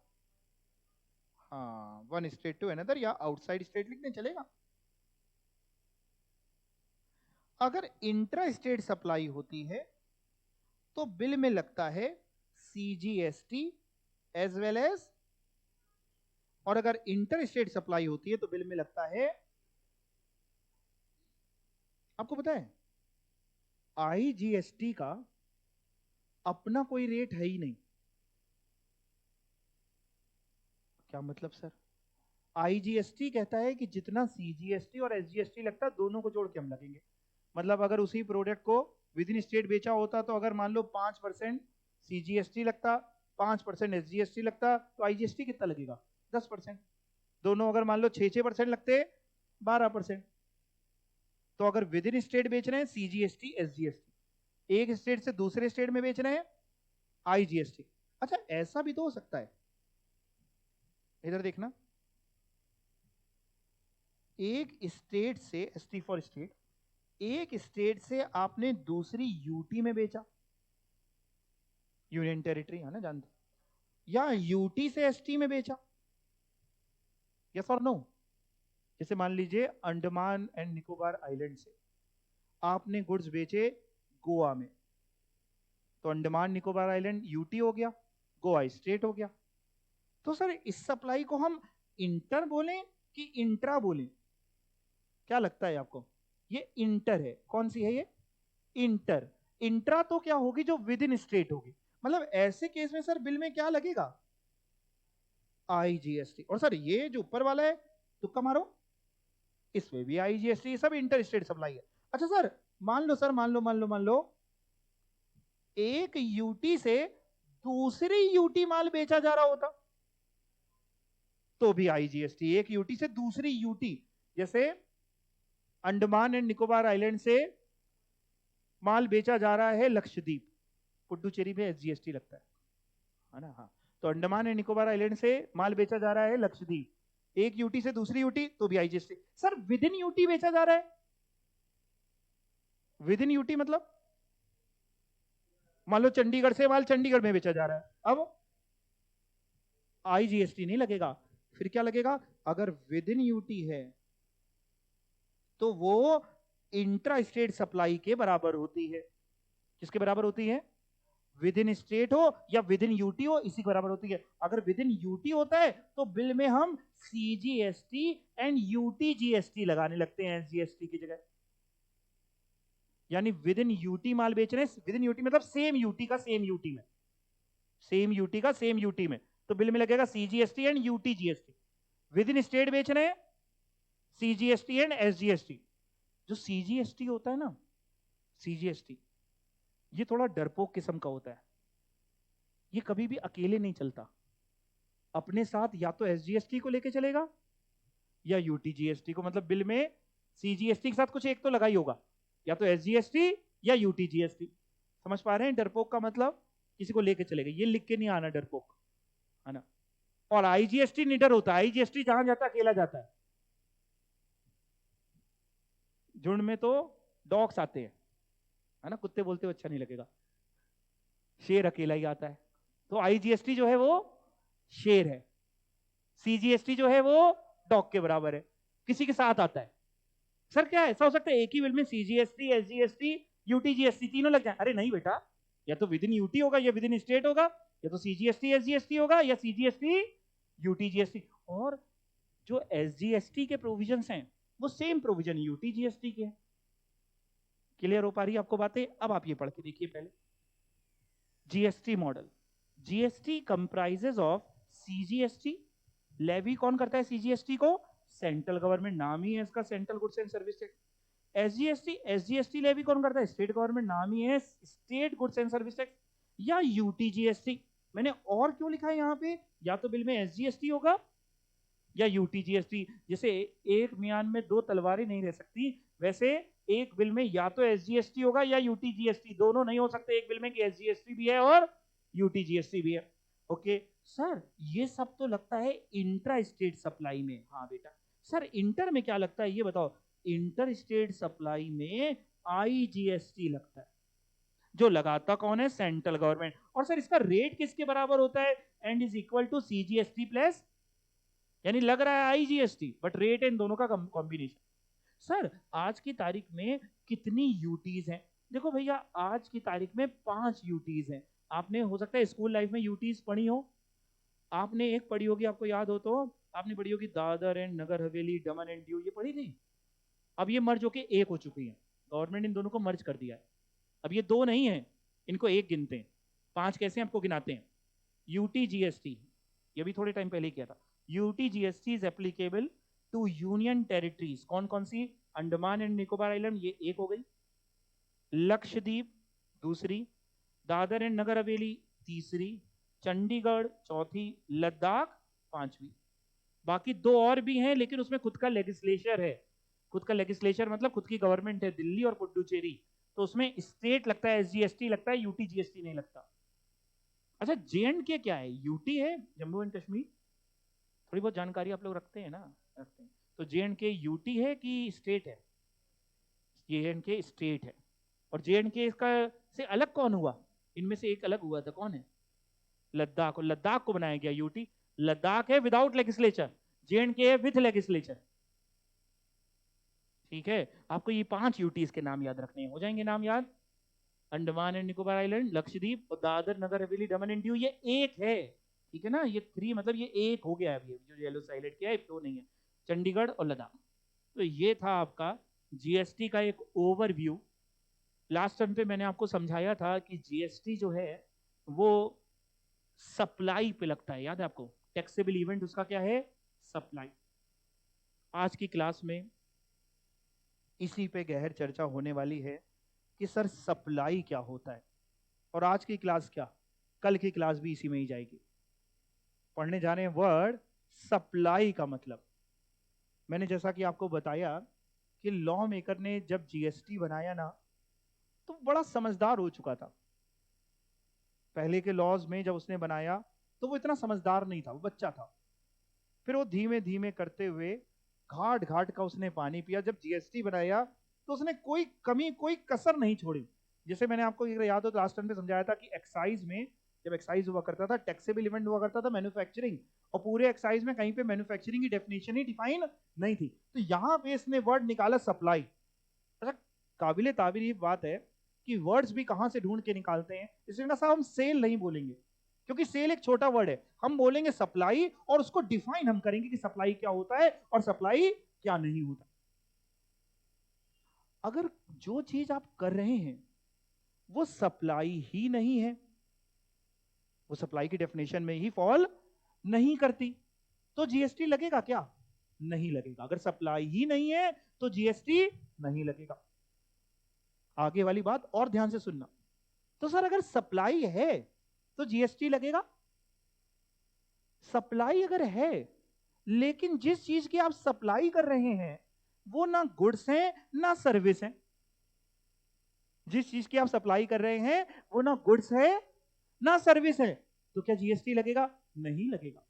हाँ, वन स्टेट टू अनदर या आउटसाइड स्टेट लिखने चलेगा। अगर इंट्रा स्टेट सप्लाई होती है तो बिल में लगता है CGST एज वेल एज, और अगर इंटर स्टेट सप्लाई होती है तो बिल में लगता है, आपको पता है IGST का अपना कोई रेट है ही नहीं। क्या मतलब सर? IGST कहता है कि जितना CGST और SGST लगता है दोनों को जोड़ के हम लगेंगे। मतलब अगर उसी प्रोडक्ट को विद इन स्टेट बेचा होता तो अगर मान लो 5% CGST लगता, 5% SGST लगता, तो IGST कितना लगेगा? 10%। दोनों अगर मान लो 6% लगते, 12%। तो अगर विद इन स्टेट बेच रहे हैं CGST SGST, एक स्टेट से दूसरे स्टेट में बेच रहे हैं IGST। अच्छा ऐसा भी तो हो सकता है, इधर देखना, एक स्टेट से, ST फॉर स्टेट, एक स्टेट से आपने दूसरी यूटी में बेचा, यूनियन टेरिटरी है ना, जानते, या यूटी से एसटी में बेचा, यस और नो? जैसे मान लीजिए अंडमान एंड निकोबार आइलैंड से आपने गुड्स बेचे गोवा में, तो अंडमान निकोबार आइलैंड यूटी हो गया, गोवा स्टेट हो गया। तो सर इस सप्लाई को हम इंटर बोलें कि इंट्रा बोलें? क्या लगता है आपको? ये इंटर है। कौन सी है ये? इंटर। इंट्रा तो क्या होगी? जो विद इन स्टेट होगी। मतलब ऐसे केस में सर बिल में क्या लगेगा? IGST। और सर ये जो ऊपर वाला है, तुक्का मारो, इसमें भी IGST, सब इंटर स्टेट सप्लाई है। अच्छा सर मान लो, सर मान लो एक यूटी से दूसरी यूटी माल बेचा जा रहा होता तो भी IGST। एक यूटी से दूसरी यूटी, जैसे अंडमान एंड निकोबार आइलैंड से माल बेचा जा रहा है लक्षद्वीप, पुडुचेरी में SGST लगता है ना? हाँ, तो अंडमान एंड निकोबार आइलैंड से माल बेचा जा रहा है लक्षद्वीप, एक यूटी से दूसरी यूटी, तो भी IGST। Sir with in UT बेचा जा रहा है, विद इन यूटी मतलब मान लो चंडीगढ़ से माल चंडीगढ़ में बेचा जा रहा है, अब IGST नहीं लगेगा। फिर क्या लगेगा? अगर विद इन यूटी है तो वो इंट्रा स्टेट सप्लाई के बराबर होती है। किसके बराबर होती है? विद इन स्टेट हो या विद इन यूटी हो, इसी के बराबर होती है। अगर विद इन यूटी होता है तो बिल में हम CGST एंड UTGST लगाने लगते हैं SGST की जगह। यानी विद इन यूटी माल बेच रहे हैं, विद इन यूटी मतलब सेम यूटी का सेम यूटी में, सेम यूटी का सेम यूटी में, तो बिल में लगेगा CGST and UTGST। With in state बेच रहे हैं CGST एंड SGST। जो CGST होता है ना, CGST ये थोड़ा डरपोक किस्म का होता है। ये कभी भी अकेले नहीं चलता, अपने साथ या तो SGST को लेके चलेगा या UTGST को। मतलब बिल में CGST के साथ कुछ एक तो लगा ही होगा, या तो SGST या UTGST। समझ पा रहे हैं? डरपोक का मतलब किसी को लेके चलेगा, ये लिख के नहीं आना डरपोक, है ना? और IGST निडर होता है, IGST जहां जाता है अकेला जाता है। झुंड में तो डॉग्स आते हैं, है ना, कुत्ते बोलते हुए अच्छा नहीं लगेगा, शेर अकेला ही आता है। तो IGST जो है वो शेर है, CGST जो है वो डॉग के बराबर है, किसी के साथ आता है। सर क्या ऐसा हो सकता है एक ही बिल में CGST SGST UTGST तीनों लग जाए? अरे नहीं बेटा, या तो विद इन यूटी होगा या विद इन स्टेट होगा, या तो CGST SGST होगा या CGST UTGST। और जो SGST के प्रोविजंस हैं वो सेम प्रोविजन UTGST के हैं। क्लियर हो पा रही है आपको बातें? अब आप ये पढ़ के देखिए पहले। GST model. GST comprises of CGST, levy कौन करता है CGST को? सेंट्रल गवर्नमेंट, नाम ही है इसका central goods and service tax. SGST levy कौन करता है? स्टेट गवर्नमेंट, नाम ही है state goods and service tax. या UTGST, मैंने और क्यों लिखा है यहाँ पे? या तो बिल में SGST होगा या UTGST। जैसे एक म्यान में दो तलवारें नहीं रह सकती, वैसे एक बिल में या तो एसजीएसटी होगा या यूटीजीएसटी, दोनों नहीं हो सकते एक बिल में कि एसजीएसटी भी है और यूटीजीएसटी भी है। ओके सर, ये सब तो लगता है इंट्रा स्टेट सप्लाई में। हाँ बेटा, सर इंटर में क्या लगता है ये बताओ। इंटर स्टेट सप्लाई में आईजीएसटी लगता है, जो लगाता कौन है, सेंट्रल गवर्नमेंट। और सर इसका रेट किसके बराबर होता है, and is equal to CGST plus, यानी लग रहा है आईजीएसटी बट रेट इन दोनों का कॉम्बिनेशन। सर आज की तारीख में कितनी यूटीज हैं, देखो भैया आज की तारीख में 5 यूटीज हैं। आपने हो सकता है स्कूल लाइफ में यूटीज पढ़ी हो, आपने एक पढ़ी होगी, आपको याद हो तो आपने पढ़ी होगी Dadar and Nagar Haveli, Daman and Diu, ये पढ़ी थी। अब ये मर्ज होके एक हो चुकी है, गवर्नमेंट इन दोनों को मर्ज कर दिया है। अब ये दो नहीं है, इनको एक गिनते हैं। 5 कैसे आपको गिनाते हैं। यूटीजीएसटी, ये भी थोड़े टाइम पहले ही किया था। UTGST is applicable to union territories, कौन कौन सी, अंडमान एंड निकोबार आइलैंड, ये एक हो गई, लक्षद्वीप दूसरी, दादर एंड नगर हवेली तीसरी, चंडीगढ़ चौथी, लद्दाख पांचवी। बाकी 2 और भी हैं लेकिन उसमें खुद का लेजिस्लेचर है, खुद का लेजिस्लेचर मतलब खुद की गवर्नमेंट है, दिल्ली और पुडुचेरी, तो उसमें स्टेट लगता है, एसजीएसटी लगता है, यूटीजीएसटी नहीं लगता। अच्छा जेएंडके क्या है, यूटी है, जम्मू एंड कश्मीर, थोड़ी बहुत जानकारी आप लोग रखते हैं ना, रखते हैं। तो जेएंडके यूटी है कि स्टेट है, जेएंडके स्टेट है। और जेएंडके इसका से अलग कौन हुआ, इनमें से एक अलग हुआ था, कौन है, लद्दाख, और लद्दाख को बनाया गया यूटी। लद्दाख है विदाउट लेजिस्लेचर, जेएंडके है विद लेजिस्लेचर। ठीक है, आपको ये 5 यूटीज के नाम याद रखने हैं, हो जाएंगे नाम याद, अंडमान एंड निकोबार आइलैंड, लक्षद्वीप और दादर नगर हवेली दमन एंड दीव, ये एक है। ठीक है ना, ये 3 मतलब ये एक हो गया है अभी, जो येलो हाईलाइट किया है, 2 नहीं है, चंडीगढ़ और लद्दाख। तो ये था आपका जीएसटी का एक ओवरव्यू। लास्ट टाइम पे मैंने आपको समझाया था कि जीएसटी जो है वो सप्लाई पे लगता है, याद है आपको, टैक्सेबल इवेंट उसका क्या है, सप्लाई। आज की क्लास में इसी पे गहर चर्चा होने वाली है कि सर सप्लाई क्या होता है। और आज की क्लास क्या, कल की क्लास भी इसी में ही जाएगी। पढ़ने जा रहे हैं वर्ड सप्लाई का मतलब। मैंने जैसा कि आपको बताया कि लॉ मेकर ने जब जीएसटी बनाया ना, तो बड़ा समझदार हो चुका था। पहले के लॉज में जब उसने बनाया तो वो इतना समझदार नहीं था, वो बच्चा था। फिर वो धीमे धीमे करते हुए घाट घाट का उसने पानी पिया। जब जीएसटी बनाया तो उसने कोई कमी कोई कसर नहीं छोड़ी। जैसे मैंने आपको याद हो तो लास्ट टाइम पे समझाया था कि एक्साइज में, जब एक्साइज हुआ करता था, टैक्सेबल इवेंट हुआ करता था मैन्युफैक्चरिंग, और पूरे एक्साइज में कहीं पे मैन्युफैक्चरिंग की डेफिनेशन ही डिफाइन नहीं थी। तो यहां पे इसने वर्ड निकाला सप्लाई। अच्छा, काबिले तारीफ बात है कि वर्ड्स भी कहां से ढूंढ के निकालते हैं। इसलिए ना साहब हम सेल नहीं बोलेंगे, क्योंकि सेल एक छोटा वर्ड है। हम बोलेंगे सप्लाई, और उसको डिफाइन हम करेंगे कि सप्लाई क्या होता है और सप्लाई क्या नहीं होता। अगर जो चीज आप कर रहे हैं वो सप्लाई ही नहीं है, वो सप्लाई की डेफिनेशन में ही फॉल नहीं करती, तो जीएसटी लगेगा क्या, नहीं लगेगा। अगर सप्लाई ही नहीं है तो जीएसटी नहीं लगेगा। आगे वाली बात और ध्यान से सुनना। तो सर अगर सप्लाई है तो जीएसटी लगेगा। सप्लाई अगर है, लेकिन जिस चीज की आप सप्लाई कर रहे हैं वो ना गुड्स है ना सर्विस है, जिस चीज की आप सप्लाई कर रहे हैं वो ना गुड्स है ना सर्विस है, तो क्या जीएसटी लगेगा, नहीं लगेगा।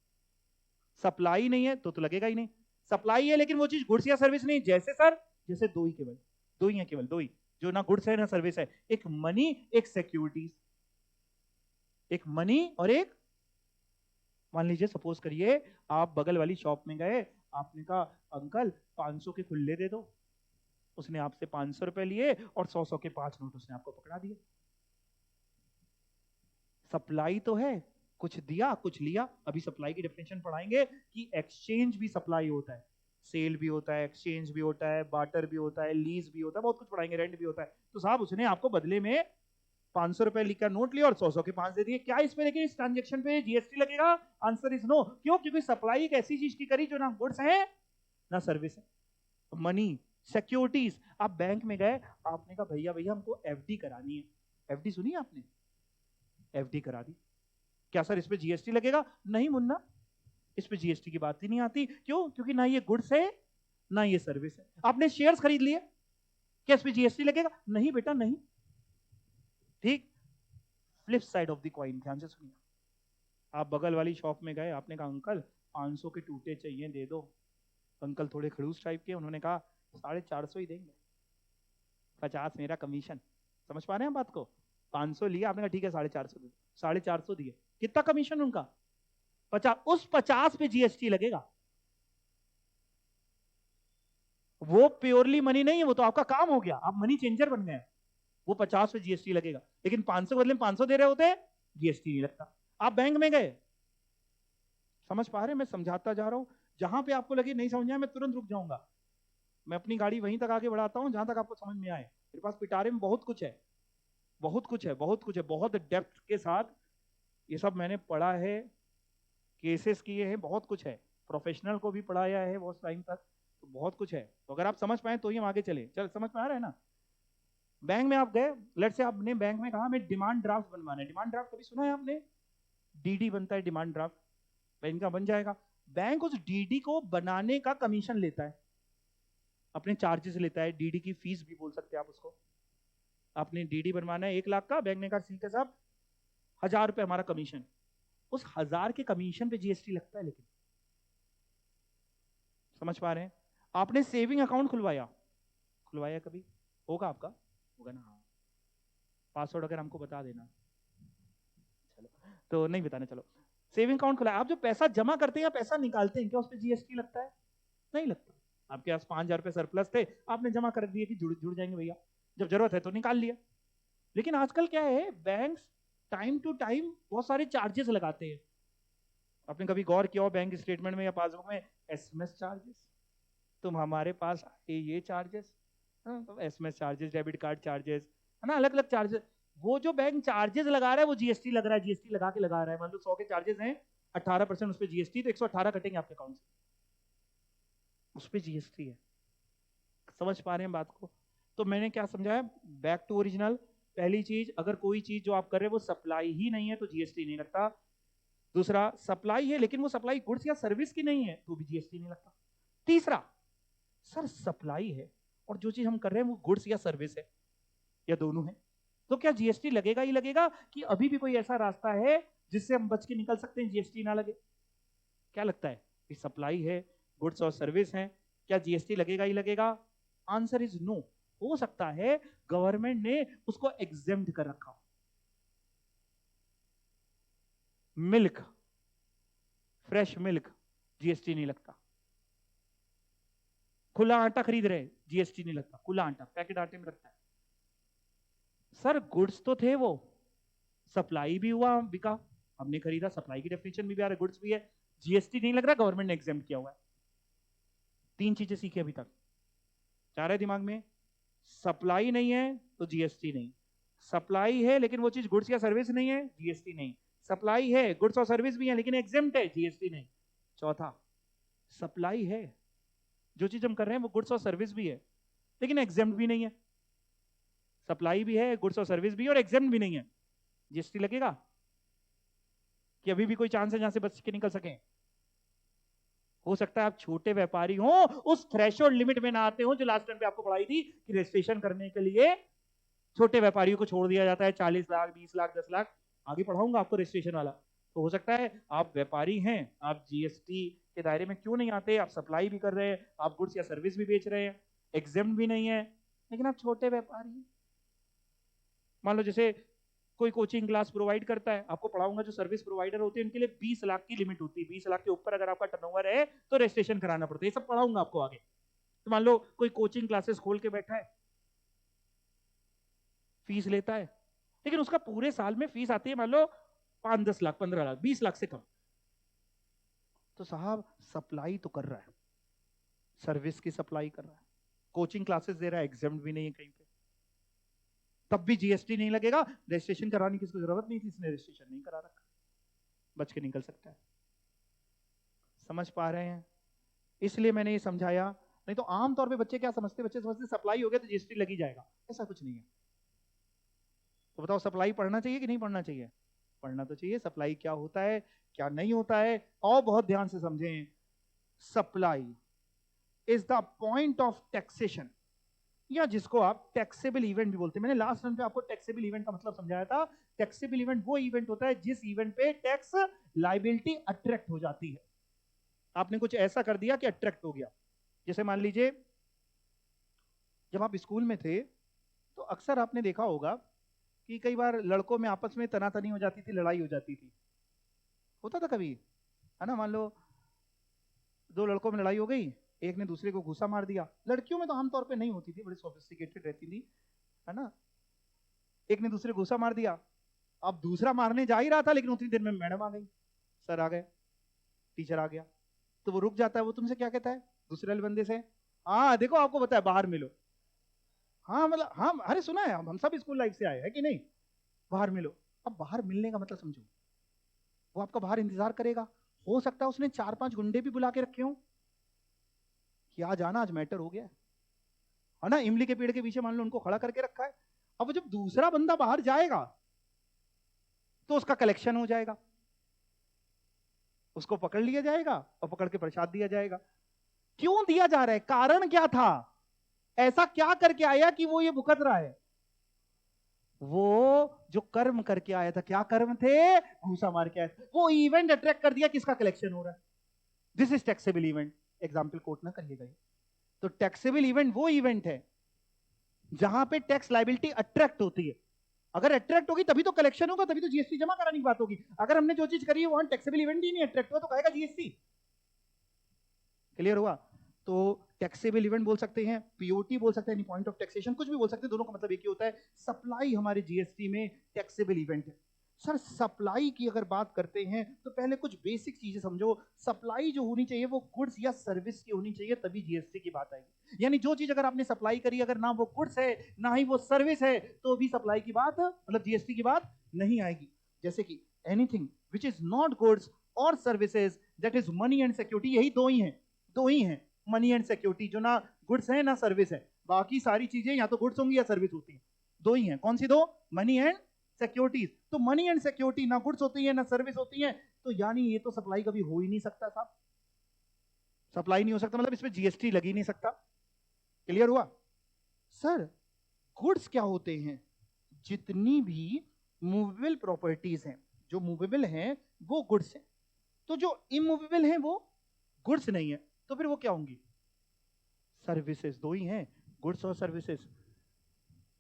सप्लाई नहीं है तो लगेगा ही नहीं। सप्लाई है लेकिन वो चीज गुड्स या सर्विस नहीं, जैसे सर, जैसे दो ही हैं, केवल दो ही, जो ना गुड्स है ना सर्विस है, एक मनी एक सिक्योरिटीज। एक मनी और एक, मान लीजिए सपोज करिए आप बगल वाली शॉप में गए, आपने कहा अंकल 500 के खुले दे दो, उसने आपसे 500 रुपए लिए और 100 के 5 नोट उसने आपको पकड़ा दिए। सप्लाई तो है, कुछ दिया कुछ लिया। अभी सप्लाई की डेफिनेशन पढ़ाएंगे कि एक्सचेंज भी सप्लाई होता है, सेल भी होता है, एक्सचेंज भी होता है, बार्टर भी होता है, लीज भी होता है, बहुत कुछ पढ़ाएंगे, रेंट भी होता है। तो साहब उसने आपको बदले में 500 रुपए लिखकर नोट लिया और 100 के 5 दे दिए, क्या इस पे लेकिन इस ट्रांजेक्शन पे जीएसटी लगेगा? Answer is no. क्यों? क्योंकि सप्लाई एक ऐसी चीज की करी जो ना गुड्स है ना सर्विस है। मनी, सिक्योरिटीज, आप बैंक में गए, आपने कहा भैया भैया हमको एफडी करानी है। एफडी सुनी आपने? एफडी करा दी, क्या सर इस पे जीएसटी लगेगा? नहीं मुन्ना, इस पे जीएसटी की बात ही नहीं आती। क्यों? क्योंकि ना ये गुड्स है ना ये सर्विस है। आपने शेयर्स खरीद लिए, क्या इस पे जीएसटी लगेगा? नहीं बेटा नहीं। ठीक, flip side of the coin, ध्यान से सुनिए। आप बगल वाली शॉप में गए, आपने कहा अंकल 500 के टूटे चाहिए, दे दो। अंकल थोड़े खड़ूस टाइप के, उन्होंने कहा 450 ही देंगे, 50 मेरा कमीशन। समझ पा रहे हैं बात को? 500 लिया, आपने कहा ठीक है 450 दे, 450 दिए, कितना कमीशन उनका? 50। उस 50 पे जीएसटी लगेगा। वो प्योरली मनी नहीं है, वो तो आपका काम हो गया, आप मनी चेंजर बन गए। वो 50 पे जीएसटी लगेगा, लेकिन 500 के बदले में 500 दे रहे होते, जीएसटी नहीं लगता। आप बैंक में गए, समझ पा रहे हैं? मैं समझाता जा रहा हूं, जहां पे आपको लगे नहीं समझ आए मैं तुरंत रुक जाऊंगा। मैं अपनी गाड़ी वहीं तक आगे बढ़ाता हूं जहां तक आपको समझ में आए। मेरे पास पिटारे में बहुत कुछ है, बहुत कुछ है, बहुत कुछ है, बहुत डेप्थ के साथ ये सब मैंने पढ़ा है, केसेस किए हैं, बहुत कुछ है, प्रोफेशनल को भी पढ़ाया है बहुत टाइम तक, तो बहुत कुछ है। तो अगर आप समझ पाए तो ही हम आगे चले। चल, समझ में आ रहा है ना? बैंक में आप गए, लेट से आपने बैंक में कहा हमें डिमांड ड्राफ्ट बनवाना है। डिमांड ड्राफ्ट कभी सुना है आपने? डीडी बनता है डिमांड ड्राफ्ट, बैंक का बन जाएगा। बैंक उस डीडी को बनाने का कमीशन लेता है, अपने चार्जेस लेता है, डीडी की फीस भी बोल सकते हैं आप उसको। आपने डीडी बनवाना है 1 लाख का, बैंक ने कहा ठीक है साहब 1000 रुपए हमारा कमीशन। उस 1000 के कमीशन पे जीएसटी लगता है। लेकिन समझ पा रहे हैं? आपने सेविंग अकाउंट खुलवाया, खुलवाया कभी? होगा आपका, होगा ना? हाँ, पासवर्ड अगर हमको बता देना। चलो, तो नहीं बताना, चलो। सेविंग अकाउंट खुला, आप जो पैसा जमा करते हैं या पैसा निकालते हैं, क्या उस पर जीएसटी लगता है? नहीं लगता। आपके पास 5000 रुपए सरप्लस थे, आपने जमा कर दिए कि जुड़ जुड़ जाएंगे भैया, जब जरूरत है तो निकाल लिया। लेकिन आजकल क्या है, बैंक्स टाइम टू टाइम बहुत सारे चार्जेस लगाते हैं। आपने कभी गौर किया हो बैंक स्टेटमेंट में या पासबुक में एसएमएस चार्जेस? तुम हमारे पास आए ये चार्जेस, तो SMS charges, debit card charges, है ना, अलग अलग चार्जेस। वो जो बैंक चार्जेस लगा रहा है वो जीएसटी लग रहा है, जीएसटी लगा के लगा रहा है। मान लो 100 के चार्जेस हैं, 18% उस पर जीएसटी, तो 118 कटेंगे आपके अकाउंट से, उस पर जीएसटी है। समझ पा रहे हैं बात को? तो मैंने क्या समझाया, बैक टू ओरिजिनल। पहली चीज, अगर कोई चीज जो आप कर रहे हैं वो सप्लाई ही नहीं है तो जीएसटी नहीं लगता। दूसरा, सप्लाई है लेकिन वो सप्लाई गुड्स या सर्विस की नहीं है तो भी जीएसटी नहीं लगता। तीसरा, सर सप्लाई है और जो चीज हम कर रहे हैं वो गुड्स या सर्विस है या दोनों है, तो क्या जीएसटी लगेगा ही लगेगा? कि अभी भी कोई ऐसा रास्ता है जिससे हम बच के निकल सकते हैं, जीएसटी ना लगे? क्या लगता है कि सप्लाई है, गुड्स और सर्विस है, क्या जीएसटी लगेगा ही लगेगा? Answer is no. हो सकता है गवर्नमेंट ने उसको एग्जेम्प्ट कर रखा। मिल्क, फ्रेश मिल्क, जीएसटी नहीं लगता। खुला आटा खरीद रहे, जीएसटी नहीं लगता। खुला आटा पैकेट आटे में लगता है। सर गुड्स तो थे वो, सप्लाई भी हुआ, बिका, हमने खरीदा, सप्लाई की डेफिनेशन भी आ रहा है, गुड्स भी है, जीएसटी नहीं लग रहा, गवर्नमेंट ने एग्जाम किया हुआ है। 3 चीजें सीखी अभी तक, चाह रहे दिमाग में? सप्लाई नहीं है तो जीएसटी नहीं, सप्लाई है लेकिन वो चीज गुड्स या सर्विस नहीं है, जीएसटी नहीं। सप्लाई है, गुड्स और सर्विस भी है लेकिन एग्जेम्प्ट है, जीएसटी नहीं। चौथा, सप्लाई है, जो चीज हम कर रहे हैं वो गुड्स और सर्विस भी है लेकिन एग्जेम्प्ट भी नहीं है। सप्लाई भी है, गुड्स और सर्विस भी है और एग्जेम्प्ट भी नहीं है, जीएसटी लगेगा? कि अभी भी कोई चांस है जहां से बच के निकल सके? हो सकता है आप छोटे व्यापारी हो, उस थ्रेशोल्ड लिमिट में ना आते हो जो लास्ट टाइम पे आपको पढ़ाई थी कि रजिस्ट्रेशन करने के लिए छोटे व्यापारियों को छोड़ दिया जाता है, 40 लाख, 20 लाख, 10 लाख। आगे पढ़ाऊंगा आपको रजिस्ट्रेशन वाला। तो हो सकता है आप व्यापारी हैं, आप जीएसटी के दायरे में क्यों नहीं आते, आप सप्लाई भी कर रहे हैं, आप गुड्स या सर्विस भी बेच रहे हैं, एग्जेम्प्ट भी नहीं है, लेकिन आप छोटे व्यापारी हैं। मान लो जैसे कोई कोचिंग क्लास प्रोवाइड करता है, आपको पढ़ाऊंगा, जो सर्विस प्रोवाइडर होते हैं उनके लिए 20 लाख की लिमिट होती है, 20 लाख के ऊपर अगर आपका टर्नओवर है तो रजिस्ट्रेशन कराना पड़ता है। ये सब पढ़ाऊंगा आपको आगे। तो मान लो कोई कोचिंग क्लासेस खोल के बैठा है, फीस लेता है, लेकिन उसका पूरे साल में फीस आती है मान लो 5-10 लाख, 15 लाख, 20 लाख से कम। तो साहब सप्लाई तो कर रहा है, सर्विस की सप्लाई कर रहा है, कोचिंग क्लासेस दे रहा है, एग्जाम भी नहीं है कहीं पे, तब भी जीएसटी नहीं लगेगा। रजिस्ट्रेशन कराने की इसको जरूरत नहीं थी, इसने रजिस्ट्रेशन नहीं करा रखा, बच के निकल सकता है। समझ पा रहे हैं? इसलिए मैंने ये समझाया। नहीं तो आमतौर पे बच्चे क्या समझते, बच्चे समझते सप्लाई हो गया तो जीएसटी लगी जाएगा, ऐसा कुछ नहीं है। तो बताओ सप्लाई पढ़ना चाहिए कि नहीं पढ़ना चाहिए? पढ़ना तो चाहिए। सप्लाई क्या होता है, क्या नहीं होता है, और बहुत ध्यान से समझें। Supply is the point of taxation या जिसको आप टैक्सेबल इवेंट भी बोलते हैं। मैंने लास्ट रन पे आपको टैक्सेबल इवेंट का मतलब समझाया था। टैक्सेबल इवेंट वो इवेंट होता है जिस इवेंट पे टैक्स लाइबिलिटी अट्रैक्ट हो जाती है। आपने कुछ ऐसा कर दिया कि अट्रैक्ट हो गया। जैसे मान लीजिए जब आप स्कूल में थे तो अक्सर आपने देखा होगा कि कई बार लड़कों में आपस में तनातनी हो जाती थी, लड़ाई हो जाती थी। होता था कभी, है ना? मान लो दो लड़कों में लड़ाई हो गई, एक ने दूसरे को घूसा मार दिया। लड़कियों में तो आमतौर पे नहीं होती थी, बड़ी सोफिस्टिकेटेड रहती थी, है ना? एक ने दूसरे को घूसा मार दिया। अब दूसरा मारने जा ही रहा था, लेकिन उतनी देर में मैडम आ गई, सर आ गए, टीचर आ गया, तो वो रुक जाता है। वो तुमसे क्या कहता है दूसरे वाले बंदे से? हाँ देखो आपको बताया बाहर मिलो। हाँ मतलब हाँ, अरे सुना है, हम सब स्कूल लाइफ से आए हैं कि नहीं? बाहर मिलो। अब बाहर मिलने का मतलब समझो, वो आपका बाहर इंतजार करेगा। हो सकता है उसने 4-5 गुंडे भी बुला के रखे हों कि आज आना, आज मैटर हो गया है ना? इमली के पेड़ के पीछे मान लो उनको खड़ा करके रखा है। अब वो जब दूसरा बंदा बाहर जाएगा तो उसका कलेक्शन हो जाएगा, उसको पकड़ लिया जाएगा और पकड़ के प्रसाद दिया जाएगा। क्यों दिया जा रहा है? कारण क्या था? ऐसा क्या करके आया कि वो ये भुगत रहा है? वो जो कर्म करके आया था, क्या कर्म थे? घूसा मार के आया था। वो इवेंट अट्रैक्ट कर दिया, किसका कलेक्शन हो रहा है? This is taxable event. Example coat ना करिएगा। तो टैक्सेबल इवेंट वो इवेंट है जहां पे टैक्स लाइबिलिटी अट्रैक्ट होती है। अगर अट्रैक्ट होगी तभी तो कलेक्शन होगा, तभी तो जीएसटी जमा कराने की बात होगी। अगर हमने जो चीज करी है वहां टैक्सेबल इवेंट ही नहीं अट्रैक्ट हुआ तो कहेगा जीएसटी। क्लियर हुआ? तो टैक्सेबल इवेंट बोल सकते हैं, पीओटी बोल सकते हैं, पॉइंट ऑफ टैक्सेशन, कुछ भी बोल सकते हैं। दोनों का मतलब एक ही होता है। सप्लाई हमारे जीएसटी में टैक्सेबल इवेंट है। सर सप्लाई की अगर बात करते हैं तो पहले कुछ बेसिक चीजें समझो। सप्लाई जो होनी चाहिए वो गुड्स या सर्विस की होनी चाहिए, तभी जीएसटी की बात आएगी। यानी जो चीज अगर आपने सप्लाई करी, अगर ना वो गुड्स है ना ही वो सर्विस है, तो भी सप्लाई की बात मतलब जीएसटी की बात नहीं आएगी। जैसे कि anything which is not goods और services that is money and security, यही दो ही हैं, मनी एंड सिक्योरिटी, जो ना गुड्स है ना सर्विस है। बाकी सारी चीजें या तो गुड्स होंगी या सर्विस होती है। दो ही हैं, कौन सी दो? Money and securities. तो मनी एंड सिक्योरिटी ना गुड्स होती है ना सर्विस होती है, तो यानी ये तो सप्लाई कभी हो ही नहीं सकता साहब। सप्लाई नहीं हो सकता मतलब इसमें जीएसटी लग ही नहीं सकता। क्लियर हुआ? सर गुड्स क्या होते हैं? जितनी भी मूवेबल प्रॉपर्टीज हैं, जो मूवेबल हैं वो गुड्स हैं, तो जो इमूवेबल हैं वो गुड्स नहीं है, तो फिर वो क्या होंगी? सर्विसेज। दो ही हैं, गुड्स और सर्विसेज।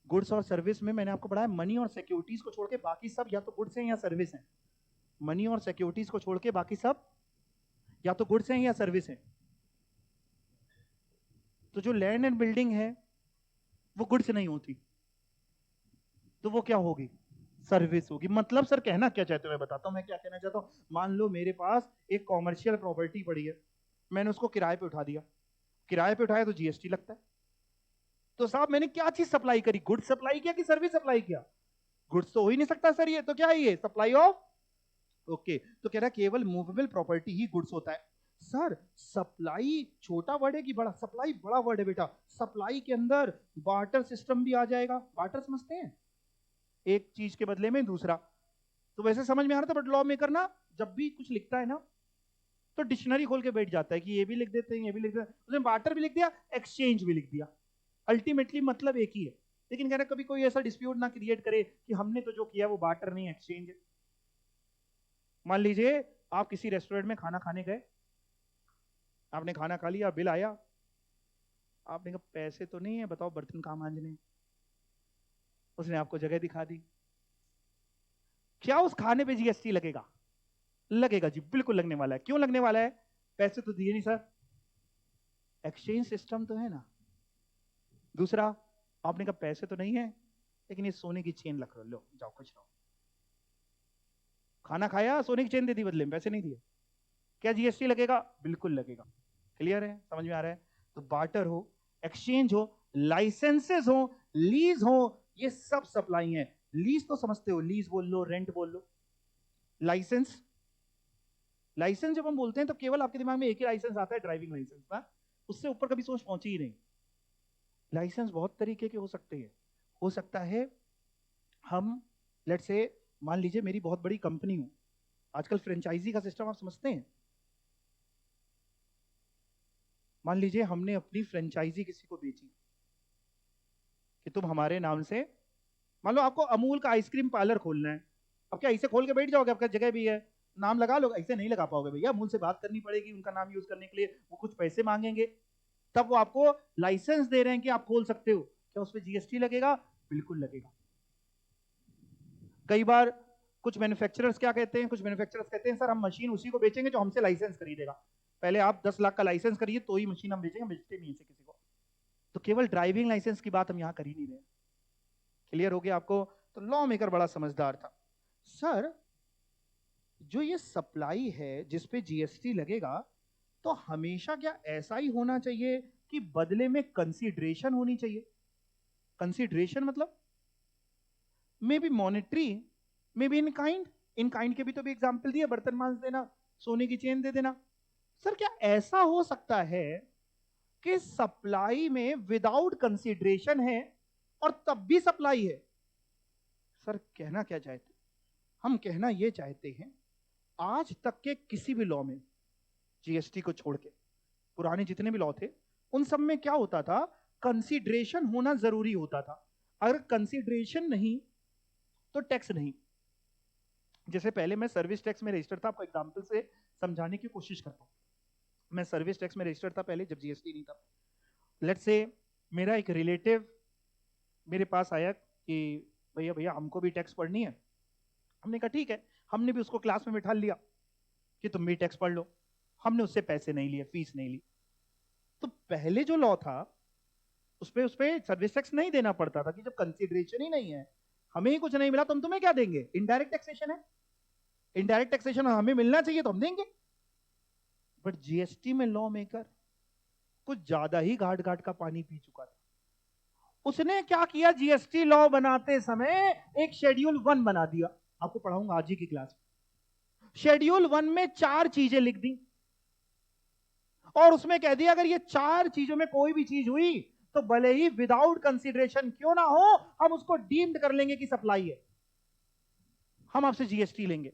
गुड्स और सर्विस में मैंने आपको पढ़ाया मनी और सिक्योरिटीज को छोड़ के बाकी सब या तो गुड्स हैं या सर्विस हैं। मनी और सिक्योरिटीज को छोड़ के बाकी सब या तो गुड्स हैं या सर्विस हैं। तो जो लैंड एंड बिल्डिंग है वो गुड्स नहीं होती, तो वो क्या होगी? सर्विस होगी। मतलब सर कहना क्या चाहते हो मैं बताता हूं मैं क्या कहना चाहता हूं। मान लो मेरे पास एक कॉमर्शियल प्रॉपर्टी पड़ी है, मैंने उसको किराए पे उठा दिया। किराए पे उठाया तो जीएसटी लगता है। तो साहब मैंने क्या चीज सप्लाई करी? गुड्स सप्लाई किया कि सर्विस सप्लाई किया? गुड्स तो हो ही नहीं सकता सर, ये तो क्या है? ये सप्लाई ऑफ ओके। तो कह रहा है केवल मूवेबल प्रॉपर्टी ही गुड्स होता है। सर सप्लाई छोटा वर्ड है कि बड़ा? सप्लाई बड़ा वर्ड है बेटा। सप्लाई के अंदर बार्टर सिस्टम भी आ जाएगा। बार्टर समझते हैं? एक चीज के बदले में दूसरा। तो वैसे समझ में आ रहा था, बट लॉ मेकर ना जब भी कुछ लिखता है ना तो डिक्शनरी खोल के बैठ जाता है कि ये भी लिख देते हैं, ये भी लिख देते हैं। उसने बार्टर भी लिख दिया, एक्सचेंज भी लिख दिया। अल्टीमेटली मतलब एक ही है। लेकिन कह रहा कभी कोई ऐसा डिस्प्यूट ना क्रिएट करे कि हमने तो जो किया वो बार्टर नहीं एक्सचेंज है। मान लीजिए आप किसी रेस्टोरेंट में खाना खाने गए, आपने खाना खा लिया, बिल आया, आपने कहा पैसे तो नहीं है, बताओ बर्तन कहाँ मांजने। उसने आपको जगह दिखा दी। क्या उस खाने पे जीएसटी लगेगा? लगेगा जी, बिल्कुल लगने वाला है। क्यों लगने वाला है? पैसे तो दिए नहीं सर, एक्सचेंज सिस्टम तो है ना। दूसरा, आपने कहा पैसे तो नहीं है, लेकिन ये सोने की चेन रख लो, जाओ खुश रहो। खाना खाया, सोने की चेन दे दी बदले में, पैसे नहीं दिए। क्या जीएसटी लगेगा? बिल्कुल लगेगा। क्लियर है? समझ में आ रहा है? तो बार्टर हो, एक्सचेंज हो, लाइसेंसेस हो, लीज हो, ये सब सप्लाई है। लीज तो समझते हो, लीज बोल लो, रेंट बोल लो। लाइसेंस, लाइसेंस जब हम बोलते हैं तो केवल आपके दिमाग में एक ही लाइसेंस आता है, ड्राइविंग लाइसेंस ना। उससे ऊपर कभी सोच पहुंची ही नहीं। लाइसेंस बहुत तरीके के हो सकते हैं। हो सकता है हम लेट्स से मान लीजिए मेरी बहुत बड़ी कंपनी हो, आजकल फ्रेंचाइजी का सिस्टम आप समझते हैं। मान लीजिए हमने अपनी फ्रेंचाइजी किसी को बेची, कि तुम हमारे नाम से, मान लो आपको अमूल का आइसक्रीम पार्लर खोलना है, अब क्या ऐसे खोल के बैठ जाओगे? आपका जगह भी है, नाम लगा लो, ऐसे नहीं लगा पाओगे भैया, अमूल से बात करनी पड़ेगी, उनका नाम यूज करने के लिए वो कुछ पैसे मांगेंगे, तब वो आपको लाइसेंस दे रहे हैं कि आप खोल सकते हो। क्या उस पर जीएसटी लगेगा? बिल्कुल लगेगा। कई बार कुछ मैन्युफैक्चरर्स क्या कहते हैं, कुछ मैन्युफैक्चरर्स कहते हैं सर हम मशीन उसी को बेचेंगे जो हमसे लाइसेंस खरीदेगा, पहले आप 10 लाख का लाइसेंस करिए तो ही मशीन हम बेचेंगे, बेचते नहीं से किसी को। तो केवल ड्राइविंग लाइसेंस की बात हम यहां कर ही नहीं रहे। क्लियर हो गया आपको? तो लॉ मेकर बड़ा समझदार था। सर जो ये सप्लाई है जिस पे जीएसटी लगेगा, तो हमेशा क्या ऐसा ही होना चाहिए कि बदले में कंसीडरेशन होनी चाहिए? कंसीडरेशन मतलब may be monetary, may be in kind. In kind के भी तो भी एग्जाम्पल दिए, बर्तन मांज देना, सोने की चेन दे देना। सर क्या ऐसा हो सकता है कि सप्लाई में विदाउट कंसीडरेशन है और तब भी सप्लाई है? सर कहना क्या चाहते, हम कहना यह चाहते हैं आज तक के किसी भी लॉ में, जीएसटी को छोड़ के पुराने जितने भी लॉ थे उन सब में क्या होता था, कंसीडरेशन होना जरूरी होता था। अगर कंसीडरेशन नहीं तो टैक्स नहीं। जैसे पहले मैं सर्विस टैक्स में रजिस्टर था, आपको एग्जांपल से समझाने की कोशिश करता हूं। मैं सर्विस टैक्स में रजिस्टर था पहले जब जीएसटी नहीं था। लेट्स से मेरा एक रिलेटिव मेरे पास आया कि भैया भैया हमको भी टैक्स पढ़नी है। हमने कहा ठीक है, हमने भी उसको क्लास में बिठा लिया कि तुम भी टैक्स पढ़ लो। हमने उससे पैसे नहीं लिए, फीस नहीं ली। तो पहले जो लॉ था उस पे सर्विस टैक्स नहीं देना पड़ता था कि जब कंसीडरेशन ही नहीं है, हमें ही कुछ नहीं मिला तो हम तुम्हें क्या देंगे? इनडायरेक्ट टैक्सेशन है, इनडायरेक्ट टैक्सेशन हमें मिलना चाहिए तो हम देंगे। बट जीएसटी में लॉ मेकर कुछ ज्यादा ही घाट घाट का पानी पी चुका था। उसने क्या किया, जीएसटी लॉ बनाते समय एक शेड्यूल 1 बना दिया। आपको पढ़ाऊंगा आज ही की क्लास में। शेड्यूल 1 में 4 चीजें लिख दी और उसमें कह दिया अगर ये 4 चीजों में कोई भी चीज हुई तो भले ही विदाउट कंसीडरेशन क्यों ना हो, हम उसको डीम्ड कर लेंगे कि सप्लाई है, हम आपसे जीएसटी लेंगे,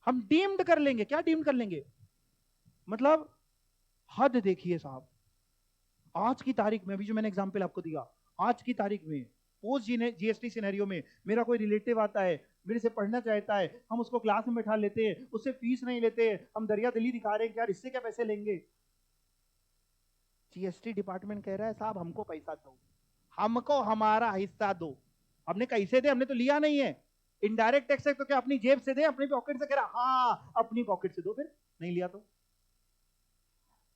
हम डीम्ड कर लेंगे। क्या डीम्ड कर लेंगे मतलब? हद देखिए साहब, आज की तारीख में, अभी जो मैंने एग्जांपल आपको दिया, आज की तारीख में पोस्ट जीएसटी सिनेरियो में मेरा कोई रिलेटिव आता है, मेरे से पढ़ना चाहता है, हम उसको क्लास में बैठा लेते हैं, उससे फीस नहीं लेते, हम दरिया दिली दिखा रहे हैं कि यार इससे क्या पैसे लेंगे। जीएसटी डिपार्टमेंट कह रहा है साहब हमको पैसा दो, हमको हमारा हिस्सा दो। हमने कैसे दे? हमने तो लिया नहीं है। इनडायरेक्ट टैक्स है तो क्या अपनी जेब से दे, अपनी पॉकेट से? कह रहा हाँ अपनी पॉकेट से दो, फिर नहीं लिया तो।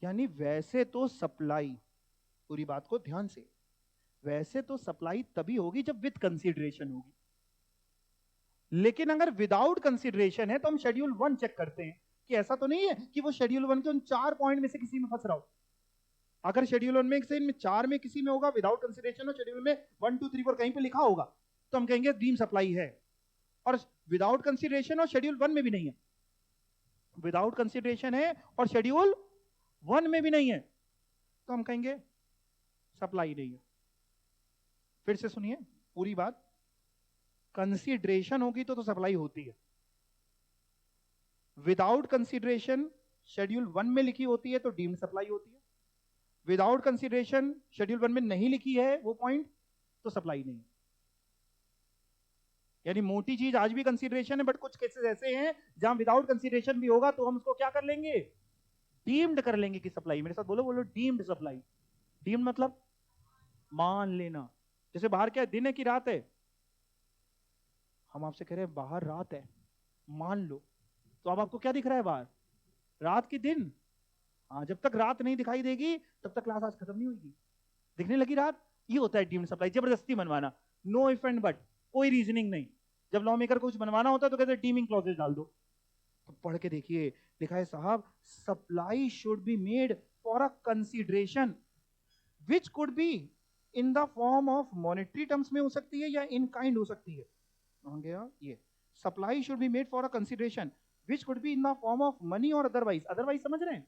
यानी वैसे तो सप्लाई, पूरी बात को ध्यान से, वैसे तो सप्लाई तभी होगी जब विद कंसीडरेशन होगी, लेकिन अगर विदाउट कंसीडरेशन है तो हम शेड्यूल 1 चेक करते हैं कि ऐसा तो नहीं है कि वो शेड्यूल 1 के उन 4 पॉइंट में से किसी में फंस रहा हो। अगर शेड्यूल 1 में से इनमें 4 में किसी में होगा विदाउट कंसीडरेशन और शेड्यूल में 1 2 3 4 कहीं पे लिखा होगा तो हम कहेंगे डीम सप्लाई है। और विदाउट कंसीडरेशन और शेड्यूल 1 में भी नहीं है, विदाउट कंसीडरेशन है और शेड्यूल 1 में भी नहीं है, तो हम कहेंगे सप्लाई नहीं है। फिर से सुनिए पूरी बात, कंसीडरेशन होगी तो सप्लाई होती है। विदाउट कंसीडरेशन शेड्यूल 1 में लिखी होती है तो डीम्ड सप्लाई होती है। विदाउट कंसीडरेशन शेड्यूल 1 में नहीं लिखी है वो पॉइंट तो सप्लाई नहीं। यानी मोटी चीज आज भी कंसीडरेशन है, बट कुछ केसेस ऐसे हैं जहां विदाउट कंसीडरेशन भी होगा तो हम उसको क्या कर लेंगे? डीम्ड कर लेंगे कि सप्लाई। मेरे साथ बोलो बोलो, डीम्ड सप्लाई। डीम्ड मतलब मान लेना। जैसे बाहर क्या है, दिन है कि रात है? हम आपसे कह रहे हैं बाहर रात है, मान लो, तो अब आपको क्या दिख रहा है बाहर? रात की दिन? हाँ, जब तक रात नहीं दिखाई देगी तब तक क्लास आज खत्म नहीं होगी। दिखने लगी रात, ये होता है डीम्ड सप्लाई। जबरदस्ती मनवाना, नो इफ एंड बट, कोई रीजनिंग नहीं। जब लॉ मेकर को कुछ बनवाना होता है तो कहते हैं डीमिंग क्लॉजेज डाल दो। तो पढ़ के देखिए, लिखा है साहब supply should be made for a consideration which could be in the form of monetary terms में हो सकती है या इन काइंड हो सकती है। गया ये, supply should be made for a consideration which could be in the form of money और अदरवाइज। अदरवाइज समझ रहे हैं?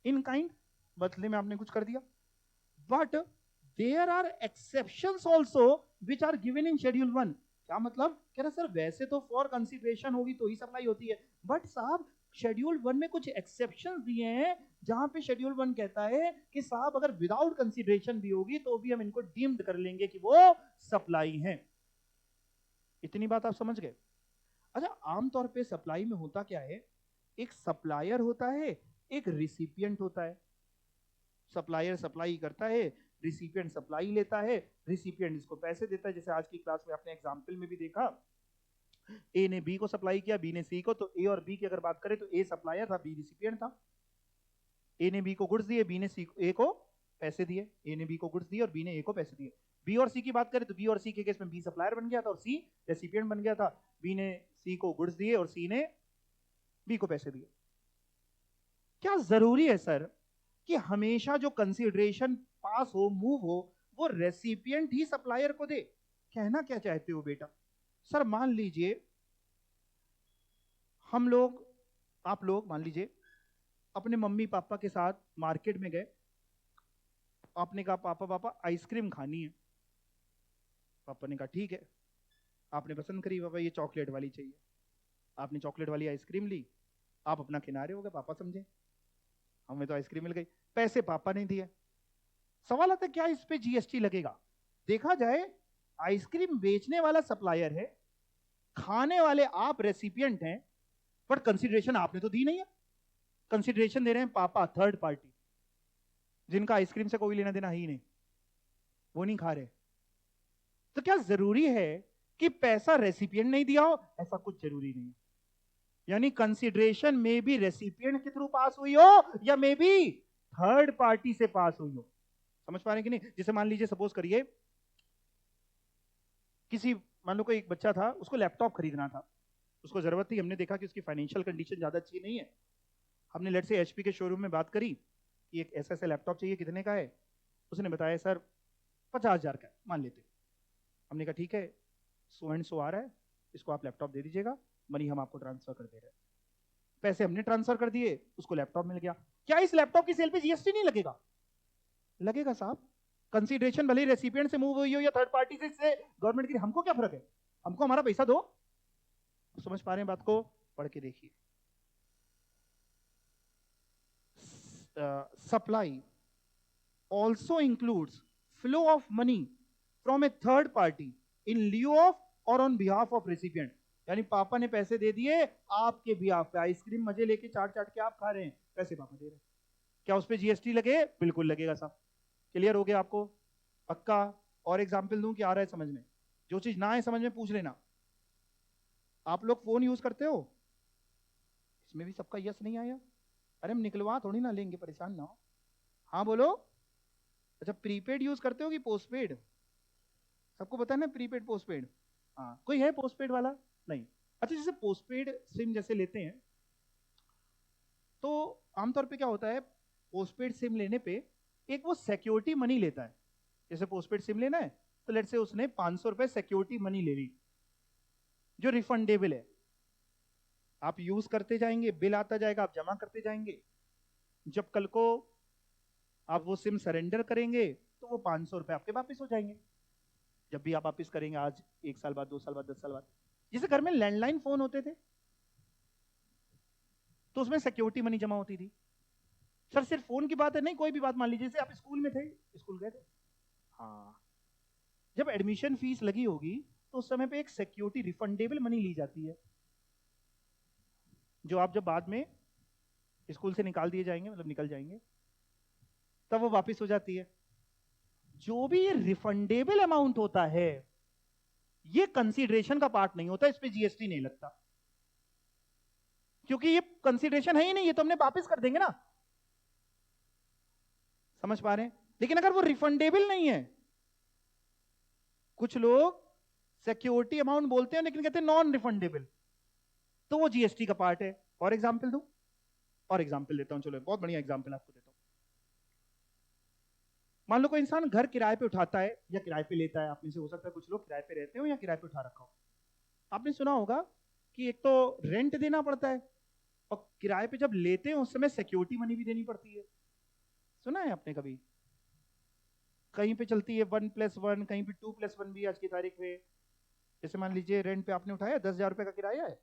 इन काइंड बदले में आपने कुछ कर दिया। But there are exceptions also which are given in schedule 1। क्या मतलब? कह रहा सर वैसे तो फॉर कंसिडरेशन होगी तो ही सप्लाई होती है, बट साहब शेड्यूल 1 में कुछ एक्सेप्शन दिए हैं जहां पे शेड्यूल 1 कहता है कि साहब अगर विदाउट कंसिडरेशन भी होगी तो भी हम इनको डीम्ड कर लेंगे कि वो सप्लाई है। इतनी बात आप समझ गए? अच्छा, आमतौर पे सप्लाई में होता क्या है, एक सप्लायर होता है, एक रिसिपिएंट होता है। सप्लायर सप्लाई करता है, रिसिपिएंट सप्लाई लेता है, रिसिपिएंट इसको पैसे देता है। जैसे आज की क्लास में आपने एग्जाम्पल में भी देखा, ए ने बी को सप्लाई किया, बी ने सी को, तो ए और बी की अगर बात करें तो ए सप्लायर था, बी रिसिपिएंट था। ए ने बी को गुड्स दिए, बी ने सी ए को पैसे दिए। ए ने बी को गुड्स दिए और बी ने ए को पैसे दिए। बी और सी की बात करें तो बी और सी के केस में बी सप्लायर बन गया था और सी रेसिपिएंट बन गया था। बी ने सी को गुड्स दिए और सी ने बी को पैसे दिए। क्या जरूरी है सर कि हमेशा जो कंसिडरेशन पास हो, मूव हो, वो रेसिपिएंट ही सप्लायर को दे? कहना क्या चाहते हो बेटा? सर मान लीजिए हम लोग, आप लोग मान लीजिए अपने मम्मी पापा के साथ मार्केट में गए। आपने कहा पापा पापा आइसक्रीम खानी है। पापा ने कहा ठीक है। आपने पसंद करी, पापा ये चॉकलेट वाली चाहिए। आपने चॉकलेट वाली आइसक्रीम ली। आप अपना किनारे हो गए, पापा समझे हमें तो आइसक्रीम मिल गई, पैसे पापा ने दिए। सवाल आता है क्या इस पे जीएसटी लगेगा? देखा जाए आइसक्रीम बेचने वाला सप्लायर है, खाने वाले आप रेसिपिएंट हैं, बट कंसिडरेशन आपने तो दी नहीं है। कंसिडरेशन दे रहे हैं पापा, थर्ड पार्टी, जिनका आइसक्रीम से कोई लेना देना ही नहीं, वो नहीं खा रहे। तो क्या जरूरी है कि पैसा रेसिपिएंट नहीं दिया हो? ऐसा कुछ जरूरी नहीं है। यानी कंसिडरेशन में भी रेसिपिएंट के थ्रू पास हुई हो या मे बी थर्ड पार्टी से पास हुई हो। समझ पा रहे हैं कि नहीं? जैसे मान लीजिए सपोज करिए किसी, मान लो कोई एक बच्चा था, उसको लैपटॉप खरीदना था, उसको जरूरत थी। हमने देखा कि उसकी फाइनेंशियल कंडीशन ज्यादा अच्छी नहीं है। हमने लेट से एचपी के शोरूम में बात करी कि एक ऐसा ऐसा लैपटॉप चाहिए, कितने का है? उसने बताया सर 50,000 का है, मान लेते। हमने कहा ठीक है, सो एंड सो आ रहा है, इसको आप लैपटॉप दे दीजिएगा, मनी हम आपको ट्रांसफर कर दे रहे हैं। पैसे हमने ट्रांसफर कर दिए, उसको लैपटॉप मिल गया। क्या इस लैपटॉप की सेल पे जीएसटी नहीं लगेगा? लगेगा साहब। कंसीडरेशन भले रेसिपिएंट से मूव हुई हो या थर्ड पार्टी से गवर्नमेंट की, हमको क्या फर्क है? हमको हमारा पैसा दो। समझ पा रहे हैं बात को? पढ़ के देखिए। Supply also includes flow of money from a third party in lieu of or on behalf of recipient। यानी पापा ने पैसे दे दिए आपके बिहाफ पे, आइसक्रीम मजे लेके चाट चाट के आप खा रहे हैं, पैसे पापा दे रहे हैं। क्या उस पे जीएसटी लगे? बिल्कुल लगेगा साहब। क्लियर हो गया आपको? पक्का? और एग्जाम्पल दूं कि आ रहा है समझ में? जो चीज ना है समझ में पूछ लेना। आप लोग फोन यूज करते हो? इसमें भी सबका यस नहीं आया? अरे हम निकलवा थोड़ी ना लेंगे, परेशान ना हो। हाँ बोलो। अच्छा, प्रीपेड यूज करते हो कि पोस्टपेड? सबको पता है ना प्रीपेड पोस्टपेड? हाँ, कोई है पोस्टपेड वाला? नहीं। अच्छा, जैसे पोस्टपेड सिम जैसे लेते हैं तो आमतौर पे क्या होता है, पोस्टपेड सिम लेने पे एक वो सिक्योरिटी मनी लेता है। जैसे पोस्टपेड सिम लेना है तो लेट से उसने 500 रुपए सिक्योरिटी मनी ले ली, जो रिफंडेबल है। आप यूज करते जाएंगे, बिल आता जाएगा, आप जमा करते जाएंगे। जब कल को आप वो सिम सरेंडर करेंगे तो वो 500 रुपए आपके वापस हो जाएंगे। जब भी आप वापस करेंगे, आज 1 साल बाद, 2 साल बाद, 10 साल बाद। जैसे घर में लैंडलाइन फोन होते थे तो उसमें सिक्योरिटी मनी जमा होती थी। सर सिर्फ फोन की बात है? नहीं, कोई भी बात मान लीजिए। जैसे आप स्कूल में थे, स्कूल गए थे, हाँ, जब एडमिशन फीस लगी होगी तो उस समय पे एक सिक्योरिटी रिफंडेबल मनी ली जाती है, जो आप जब बाद में स्कूल से निकाल दिए जाएंगे, मतलब निकल जाएंगे, तब वो वापस हो जाती है। जो भी ये रिफंडेबल अमाउंट होता है ये कंसीडरेशन का पार्ट नहीं होता, इस पे जीएसटी नहीं लगता, क्योंकि ये कंसीडरेशन है ही नहीं, ये तो हमने वापस कर देंगे ना। समझ पा रहे हैं? लेकिन अगर वो रिफंडेबल नहीं है, कुछ लोग सिक्योरिटी अमाउंट बोलते हैं लेकिन कहते हैं नॉन रिफंडेबल, तो वो जीएसटी का पार्ट है। और एग्जाम्पल दूं? और एग्जाम्पल देता हूं, चलो बहुत बढ़िया एग्जाम्पल आपको देता हूं। मान लो कोई इंसान घर किराए पे उठाता है या किराए पे लेता है। आप में से हो सकता है कुछ लोग किराए पे रहते हो या किराए पे उठा रखा हो। आपने सुना होगा कि एक तो रेंट देना पड़ता है, और किराए पे जब लेते हैं उस समय सिक्योरिटी मनी भी देनी पड़ती है। सुना है आपने कभी? कहीं पे चलती है 1+1, कहीं पे 2+1 भी आज की तारीख में। जैसे मान लीजिए रेंट पे आपने उठाया 10,000 रुपये का किराया है,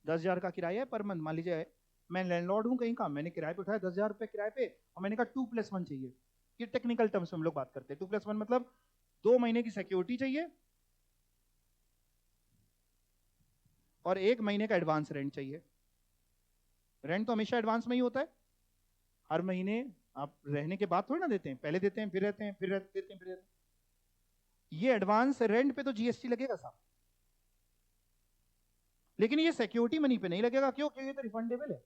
10,000 का किराया है पर मंथ। मान लीजिए मैं लैंडलॉर्ड हूँ कहीं का, मैंने किराए पे उठाया 10,000 रुपये किराए पे, और मैंने कहा 2+1 चाहिए। ये टेक्निकल टर्म्स में हम लोग बात करते हैं। 2+1 मतलब 2 महीने की सिक्योरिटी चाहिए और 1 महीने का एडवांस रेंट चाहिए। रेंट तो हमेशा एडवांस में ही होता है, हर महीने आप रहने के बाद थोड़ी ना देते हैं, पहले देते हैं फिर रहते हैं, फिर देते हैं फिर रहते हैं। ये एडवांस रेंट पे तो जीएसटी लगेगा साहब, लेकिन ये सिक्योरिटी मनी पे नहीं लगेगा। क्यों? क्योंकि ये तो रिफंडेबल है,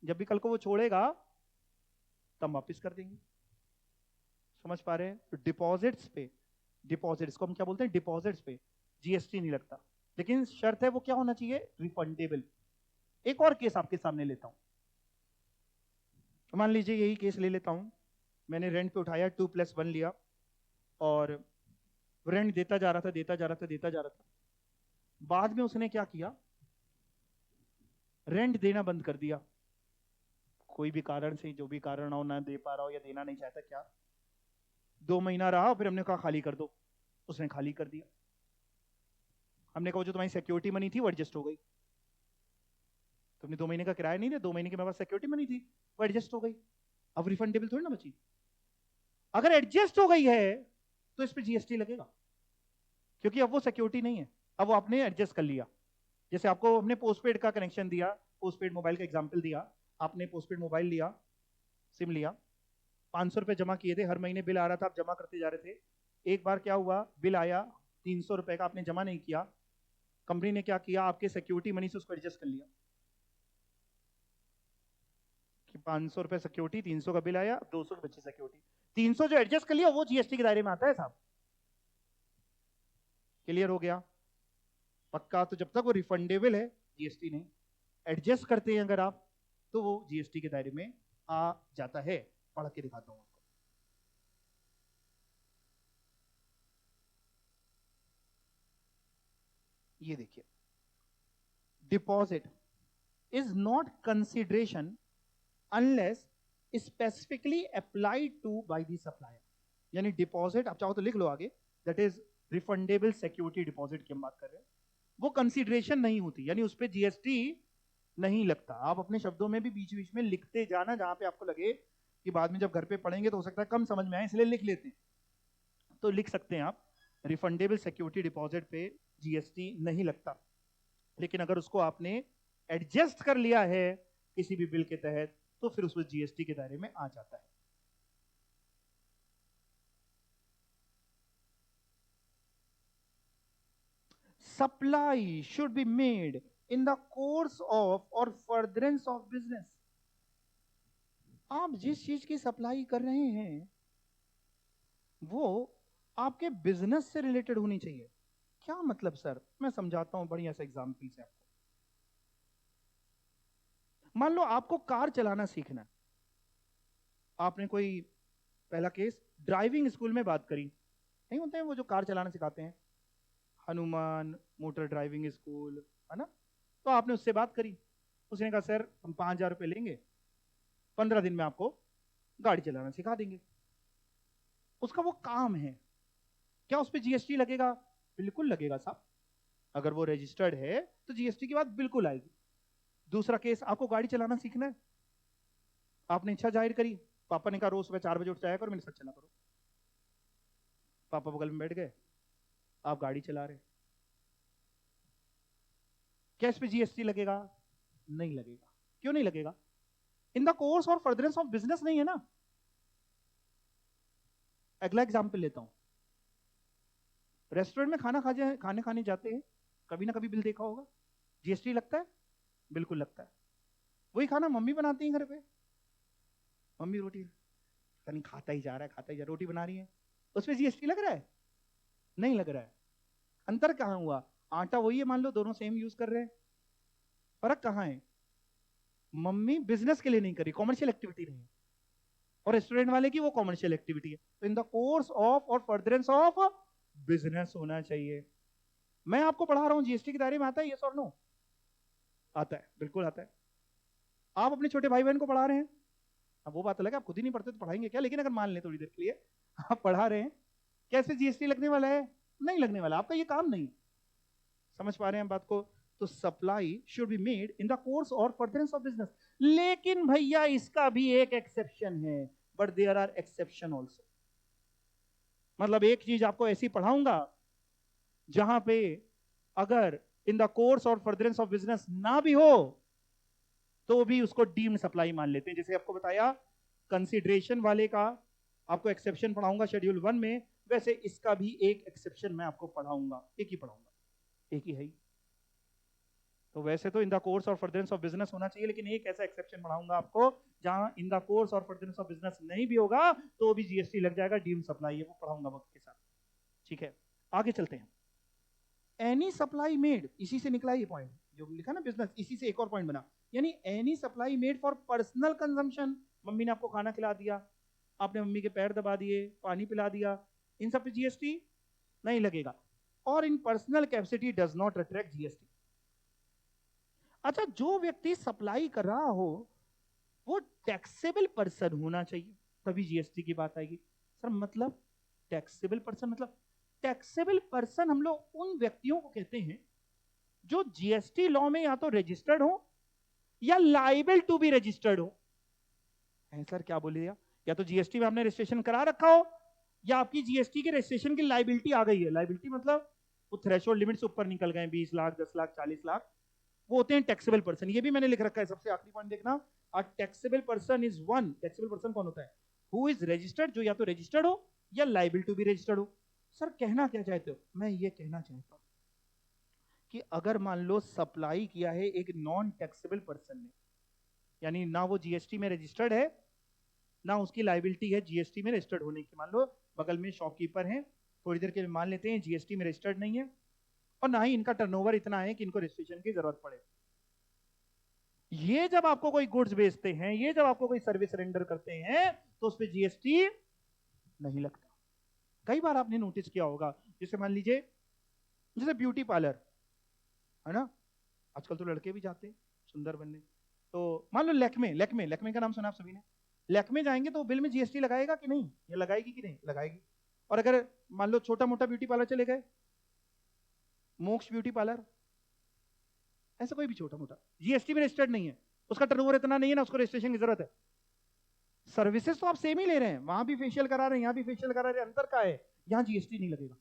जब भी कल को वो छोड़ेगा तब वापिस कर देंगे। समझ पा रहे हैं? तो डिपॉजिट्स पे, डिपॉजिट्स को हम क्या बोलते हैं, डिपॉजिट्स पे जीएसटी नहीं लगता, लेकिन शर्त है वो क्या होना चाहिए, रिफंडेबल। एक और केस आपके सामने लेता हूं, मान लीजिए यही केस ले लेता हूं, मैंने रेंट पे उठाया 2+1 लिया और रेंट देता जा रहा था देता जा रहा था देता जा रहा था। बाद में उसने क्या किया, रेंट देना बंद कर दिया, कोई भी कारण से, जो भी कारण हो, ना दे पा रहा हो या देना नहीं चाहता क्या। 2 महीना रहा, फिर हमने कहा खाली कर दो, उसने खाली कर दिया। हमने कहा जो तुम्हारी सिक्योरिटी मनी थी वो एडजस्ट हो गई, तुमने 2 महीने का किराया नहीं दिया, 2 महीने के मेरे पास सिक्योरिटी मनी थी वो एडजस्ट हो गई, अब रिफंडेबल थोड़ी ना बची। अगर एडजस्ट हो गई है तो इस पर जीएसटी लगेगा, क्योंकि अब वो सिक्योरिटी नहीं है, अब वो आपने एडजस्ट कर लिया। जैसे आपको हमने पोस्टपेड का कनेक्शन दिया, पोस्टपेड मोबाइल का एग्जाम्पल दिया, आपने पोस्टपेड मोबाइल लिया, सिम लिया, 500 रुपए जमा किए थे, हर महीने बिल आ रहा था, आप जमा करते जा रहे थे। एक बार क्या हुआ, बिल आया 300 रुपए का, आपने जमा नहीं किया, कंपनी ने क्या किया, आपके सिक्योरिटी मनी से उसको एडजस्ट कर लिया कि 500 रुपए सिक्योरिटी, 300 का बिल आया, 200 की बची सिक्योरिटी, 300 जो एडजस्ट कर लिया वो जीएसटी के दायरे में आता है साहब। क्लियर हो गया? पक्का? तो जब तक वो रिफंडेबल है जीएसटी नहीं, एडजस्ट करते हैं अगर आप तो वो जीएसटी के दायरे में आ जाता है। पढ़ के दिखाता हूं आपको। ये देखिए, deposit is not consideration unless specifically applied to by the supplier. यानी डिपॉजिट आप चाहो तो लिख लो आगे, that is refundable security deposit की हम बात कर रहे हैं, वो कंसिडरेशन नहीं होती, यानी उस पर जीएसटी नहीं लगता। आप अपने शब्दों में भी बीच बीच में लिखते जाना, जहां पे आपको लगे कि बाद में जब घर पे पढ़ेंगे तो हो सकता है कम समझ में आए, इसलिए लिख लेते हैं, तो लिख सकते हैं आप, रिफंडेबल सिक्योरिटी डिपॉजिट पे जीएसटी नहीं लगता। लेकिन अगर उसको आपने एडजस्ट कर लिया है किसी भी बिल के तहत तो फिर उसमें जीएसटी के दायरे में आ जाता है। Supply should be made in the course of और फर्दरेंस ऑफ बिजनेस। आप जिस चीज की सप्लाई कर रहे हैं वो आपके बिजनेस से रिलेटेड होनी चाहिए। क्या मतलब सर? मैं समझाता हूं बढ़िया सा एग्जाम्पल से आपको। मान लो आपको कार चलाना सीखना है, आपने कोई, पहला केस, ड्राइविंग स्कूल में बात करी, नहीं होते हैं वो जो कार चलाना सिखाते हैं, हनुमान मोटर ड्राइविंग स्कूल, है ना? तो आपने उससे बात करी, उसने कहा सर हम 5,000 रुपये लेंगे, 15 दिन में आपको गाड़ी चलाना सिखा देंगे। उसका वो काम है, क्या उस पर जीएसटी लगेगा? बिल्कुल लगेगा साहब, अगर वो रजिस्टर्ड है तो जीएसटी की बात बिल्कुल आएगी। दूसरा केस, आपको गाड़ी चलाना सीखना है, आपने इच्छा जाहिर करी, पापा ने कहा रोज सुबह 4 बजे उठ जाया करो, मेरे साथ चला करो। पापा बगल में बैठ गए, आप गाड़ी चला रहे, क्या इस पे जीएसटी लगेगा? नहीं लगेगा। क्यों नहीं लगेगा? इन द कोर्स और फर्दरेंस ऑफ बिजनेस नहीं है ना। अगला एग्जाम्पल लेता हूं, रेस्टोरेंट में खाने खाने जाते हैं, कभी ना कभी बिल देखा होगा, जीएसटी लगता है? बिल्कुल लगता है। वही खाना मम्मी बनाती है घर पे, मम्मी रोटी नहीं खाता ही जा रहा है, खाता ही जा रहा है, रोटी बना रही है, उसमें जीएसटी लग रहा है? नहीं लग रहा है। अंतर कहां हुआ? आटा वही है, मान लो दोनों सेम यूज कर रहे हैं, फर्क कहां है? मम्मी बिजनेस के लिए नहीं करी, कॉमर्शियल एक्टिविटी नहीं है, और रेस्टोरेंट वाले की वो कॉमर्शियल एक्टिविटी है। तो इन द कोर्स ऑफ और फर्दरेंस ऑफ बिजनेस होना चाहिए। मैं आपको पढ़ा रहा हूं, जीएसटी के दायरे में आता है यस और नो? आता है, बिल्कुल आता है। आप अपने छोटे भाई बहन को पढ़ा रहे हैं, अब वो बात अलग है, आप खुद ही नहीं पढ़ते तो पढ़ाएंगे क्या, लेकिन अगर मान लें थोड़ी देर के लिए आप पढ़ा रहे हैं, कैसे जीएसटी लगने वाला है? नहीं लगने वाला, आपका ये काम नहीं है। समझ पा रहे हैं बात को? तो supply should be made in the course और फर्दरेंस ऑफ बिजनेस। लेकिन भैया इसका भी एक एक्सेप्शन है, but there are exception also. मतलब एक चीज आपको ऐसी पढ़ाऊंगा जहां पे अगर इन द कोर्स और फर्दरेंस ऑफ बिजनेस ना भी हो तो भी उसको डीम्ड सप्लाई मान लेते हैं। जैसे आपको बताया कंसिडरेशन वाले का आपको एक्सेप्शन पढ़ाऊंगा शेड्यूल 1 में, वैसे इसका भी एक एक्सेप्शन मैं आपको पढ़ाऊंगा, एक ही पढ़ाऊंगा, एक ही है। तो वैसे तो इन द कोर्स और फर्दरेंस ऑफ बिजनेस होना चाहिए, लेकिन एक ऐसा एक्सेप्शन पढ़ाऊंगा आपको जहां इन द कोर्स और फर्दरेंस ऑफ बिजनेस नहीं भी होगा तो भी जीएसटी लग जाएगा, डीम्ड सप्लाई है, वो पढ़ाऊंगा वक्त के साथ। ठीक है, आगे चलते हैं। एनी सप्लाई मेड, इसी से निकला ये पॉइंट जो लिखा ना बिजनेस, इसी से एक और पॉइंट बना, यानी any supply made for personal consumption. Mummy ने आपको खाना खिला दिया, आपने मम्मी के पैर दबा दिए, पानी पिला दिया, इन सब पे जीएसटी नहीं लगेगा। और in personal capacity does not attract GST. अच्छा, जो व्यक्ति सप्लाई कर रहा हो वो टैक्सेबल पर्सन होना चाहिए, तभी जीएसटी की बात आएगी। सर मतलब टैक्सेबल पर्सन मतलब, टैक्सेबल पर्सन हम लोग उन व्यक्तियों को कहते हैं जो जीएसटी लॉ में या तो रजिस्टर्ड हो या लाइबल टू बी रजिस्टर्ड हो। सर क्या बोल दिया? या तो जीएसटी में आपने रजिस्ट्रेशन करा रखा हो या आपकी जीएसटी के रजिस्ट्रेशन की लाइबिलिटी आ गई है। लाइबिलिटी मतलब वो थ्रेशोल्ड लिमिट से ऊपर निकल गए, 20 लाख, 10 लाख, 40 लाख, वो होते हैं टैक्सेबल पर्सन। ये भी मैंने लिख रखा है, सबसे आखिरी पॉइंट देखना, a taxable person is one, taxable person कौन होता है? हु इज रजिस्टर्ड, जो या तो रजिस्टर्ड हो या लाइबल टू बी रजिस्टर्ड हो। सर कहना क्या चाहते हो? मैं ये कहना चाहता हूं कि अगर मान लो सप्लाई किया है एक नॉन टैक्सेबल पर्सन ने, यानी ना वो जीएसटी में रजिस्टर्ड है ना उसकी लाइबिलिटी है जीएसटी में रजिस्टर्ड होने की। मान लो बगल में शॉपकीपर हैं, थोड़ी देर के लिए मान लेते हैं जीएसटी में रजिस्टर्ड नहीं है और ना ही इनका टर्नओवर इतना है कि इनको रजिस्ट्रेशन की जरूरत पड़े। ये जब आपको कोई गुड्स बेचते हैं, ये जब आपको कोई सर्विस रेंडर करते हैं तो उस पर जीएसटी नहीं लगता। कई बार आपने नोटिस किया होगा, जैसे मान लीजिए जैसे ब्यूटी पार्लर है ना, आजकल तो लड़के भी जाते हैं सुंदर बनने, तो मान लो लैक्मे, लैक्मे का नाम सुना आप सभी ने। लैक्मे जाएंगे तो बिल में जीएसटी लगाएगा कि नहीं? ये लगाएगी कि नहीं? लगाएगी। और अगर मान लो छोटा मोटा ब्यूटी पार्लर चले गए, मोक्ष ब्यूटी पार्लर, ऐसा कोई भी छोटा मोटा, जीएसटी में रजिस्टर्ड नहीं है, उसका टर्नओवर इतना नहीं है ना उसको रजिस्ट्रेशन की जरूरत है। सर्विसेज तो आप सेम ही ले रहे हैं, वहां भी फेशियल करा रहे हैं, यहाँ भी फेशियल करा रहे हैं, अंतर का है, यहाँ जीएसटी नहीं लगेगा।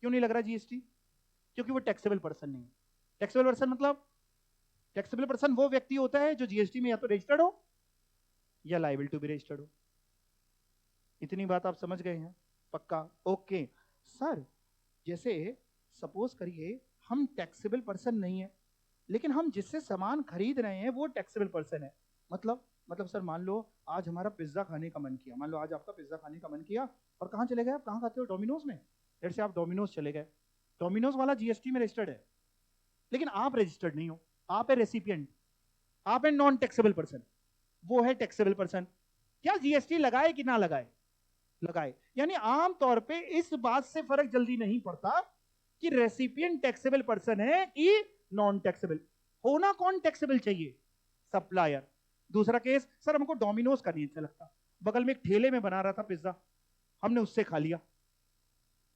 क्यों नहीं लग रहा जीएसटी? क्योंकि वो टैक्सेबल पर्सन नहीं है। टैक्सेबल पर्सन मतलब, टैक्सेबल पर्सन वो व्यक्ति होता है जो जीएसटी में या तो रजिस्टर्ड हो या लाइबल टू बी रजिस्टर्ड हो। इतनी बात आप समझ गए हैं? पक्का? ओके। सर जैसे सपोज करिए हम टैक्सेबल पर्सन नहीं है, लेकिन हम जिससे सामान खरीद रहे हैं वो टैक्सेबल पर्सन है। मतलब सर मान लो आज हमारा पिज्जा खाने का मन किया, मान लो आज आपका पिज्जा खाने का मन किया, और कहाँ चले गए आप? कहाँ खाते हो? डोमिनोज में। फिर से आप डोमिनोज चले गए, डोमिनोज वाला जीएसटी में रजिस्टर्ड है, लेकिन आप रजिस्टर्ड नहीं हो, आप है रेसिपिएंट, आप है नॉन टैक्सेबल पर्सन, वो है टैक्सेबल पर्सन। क्या जीएसटी लगाए कि ना लगाए? लगाए। यानी आमतौर पे इस बात से फर्क जल्दी नहीं पड़ता कि रेसिपिएंट टैक्सेबल पर्सन है कि नॉन टैक्सेबल। होना कौन टैक्सेबल चाहिए? सप्लायर। दूसरा केस, सर हमको डोमिनोज का नहीं अच्छा लगता, बगल में एक ठेले में बना रहा था पिज्जा, हमने उससे खा लिया,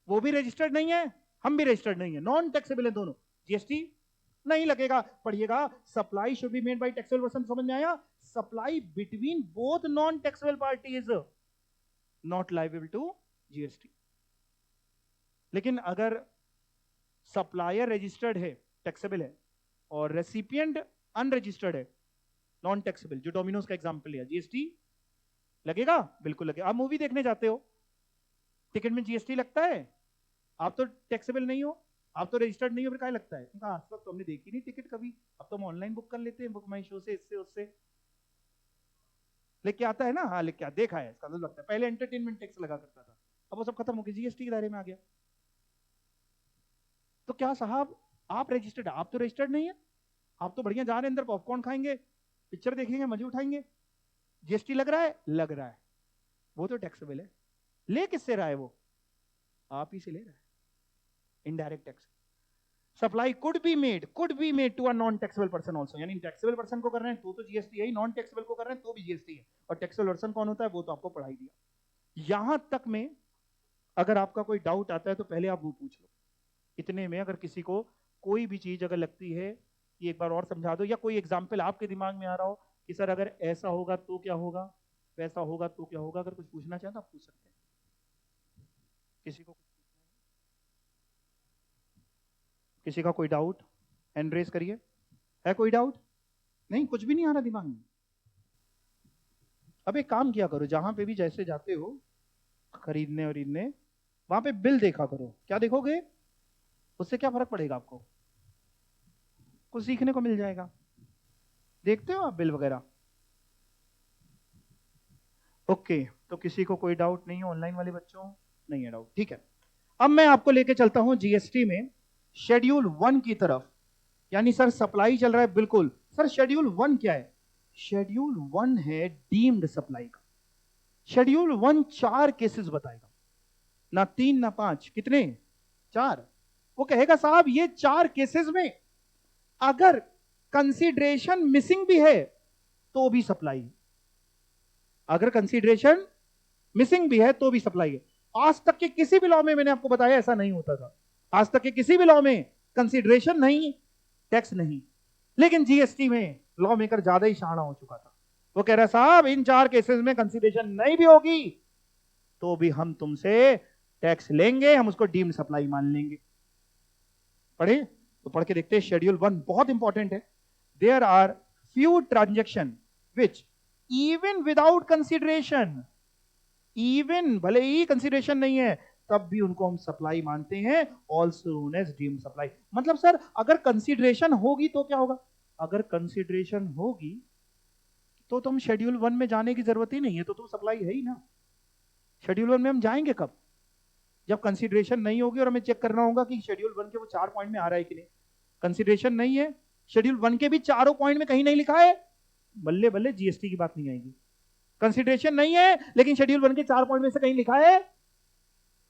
वो भी रजिस्टर्ड नहीं है, हम भी रजिस्टर्ड नहीं है, नॉन टैक्सेबल है दोनों, जीएसटी नहीं लगेगा। पढ़िएगा, supply should be made by taxable person, समझ में आया? Supply between both non taxable parties, not liable to GST. लेकिन अगर सप्लायर रजिस्टर्ड है, टैक्सेबल है, और रेसिपिएंट अनरजिस्टर्ड है, नॉन टैक्सेबल, जो डोमिनोज का एग्जांपल लिया, जीएसटी लगेगा? बिल्कुल लगेगा। आप मूवी देखने जाते हो, टिकट में जीएसटी लगता है, आप तो टैक्सेबल नहीं हो, आप तो रजिस्टर्ड नहीं हो, फिर क्या लगता है? आज तक तो हमने देखी नहीं टिकट कभी, अब तो हम ऑनलाइन बुक कर लेते हैं, बुक माई शो से, इससे उससे लेके आता है ना, हाँ लेके देखा है, इसका लगता है। पहले एंटरटेनमेंट टैक्स लगा करता था, अब वो सब खत्म हो गया, जीएसटी के दायरे में आ गया। तो क्या साहब आप रजिस्टर्ड? आप तो रजिस्टर्ड नहीं है, आप तो बढ़िया जा रहे हैं अंदर, पॉपकॉर्न खाएंगे, पिक्चर देखेंगे, मजे उठाएंगे, जीएसटी लग रहा है? लग रहा है, वो तो टैक्सेबल है। ले किससे रहा है वो? आप ही से ले रहा है, indirect tax. Supply could be made to a non taxable person also, यानी टैक्सेबल पर्सन को कर रहे हैं तो जीएसटी है, नॉन टैक्सेबल को कर रहे हैं तो भी जीएसटी है। और टैक्सेबल पर्सन कौन होता है वो तो आपको पढ़ाई दिया। यहां तक में अगर आपका कोई डाउट आता है तो पहले आप वो पूछ लो, इतने में अगर किसी को कोई भी चीज अगर लगती है कि एक बार और समझा दो, या कोई एग्जाम्पल आपके दिमाग में आ रहा हो कि सर अगर ऐसा होगा तो क्या होगा, वैसा होगा तो क्या होगा, अगर कुछ पूछना चाहे तो आप पूछ सकते हैं। किसी को किसी का कोई डाउट, हैंड रेज करिए। है कोई डाउट? नहीं, कुछ भी नहीं आ रहा दिमाग में? अब एक काम किया करो, जहां पे भी जैसे जाते हो खरीदने वरीदने, वहां पे बिल देखा करो। क्या देखोगे? उससे क्या फर्क पड़ेगा आपको? कुछ सीखने को मिल जाएगा। देखते हो आप बिल वगैरह? ओके, तो किसी को कोई डाउट नहीं है? ऑनलाइन वाले बच्चों नहीं है डाउट, ठीक है। अब मैं आपको लेके चलता हूं जीएसटी में शेड्यूल 1 की तरफ। यानी सर सप्लाई चल रहा है, बिल्कुल सर। शेड्यूल 1 क्या है? शेड्यूल 1 है डीम्ड सप्लाई का। शेड्यूल 1 4 केसेस बताएगा, ना 3 ना 5, कितने? 4। वो कहेगा साहब ये 4 केसेस में अगर कंसीडरेशन मिसिंग भी है तो भी सप्लाई है। अगर कंसीडरेशन मिसिंग भी है तो भी सप्लाई है। आज तक के किसी भी लॉ में मैंने आपको बताया ऐसा नहीं होता था। आज तक के किसी भी लॉ में कंसीडरेशन नहीं, टैक्स नहीं। लेकिन जीएसटी में लॉ मेकर ज्यादा ही शाना हो चुका था। वो कह रहा साहब इन 4 केसेस में कंसीडरेशन नहीं भी होगी तो भी हम तुमसे टैक्स लेंगे, हम उसको डीम्ड सप्लाई मान लेंगे। पढ़े तो पढ़ के देखते हैं। शेड्यूल 1 बहुत इंपॉर्टेंट है। There are few transaction which even without consideration, even भले ही कंसीडरेशन नहीं है तब भी उनको हम सप्लाई मानते हैं, also known as deemed supply. मतलब सर अगर कंसीडरेशन होगी तो क्या होगा? अगर कंसीडरेशन होगी तो तुम शेड्यूल 1 में जाने की जरूरत ही नहीं है, तो तुम सप्लाई है ही ना। शेड्यूल 1 में हम जाएंगे कब? जब कंसीडरेशन नहीं होगी और हमें चेक करना होगा कि शेड्यूल 1 के वो 4 पॉइंट में आ रहा है कि नहीं। कंसीडरेशन नहीं है, शेड्यूल 1 के भी चारों पॉइंट में कहीं नहीं लिखा है, बल्ले बल्ले जीएसटी की बात नहीं आएगी। कंसीडरेशन नहीं है लेकिन शेड्यूल 1 के 4 पॉइंट में से कहीं लिखा है,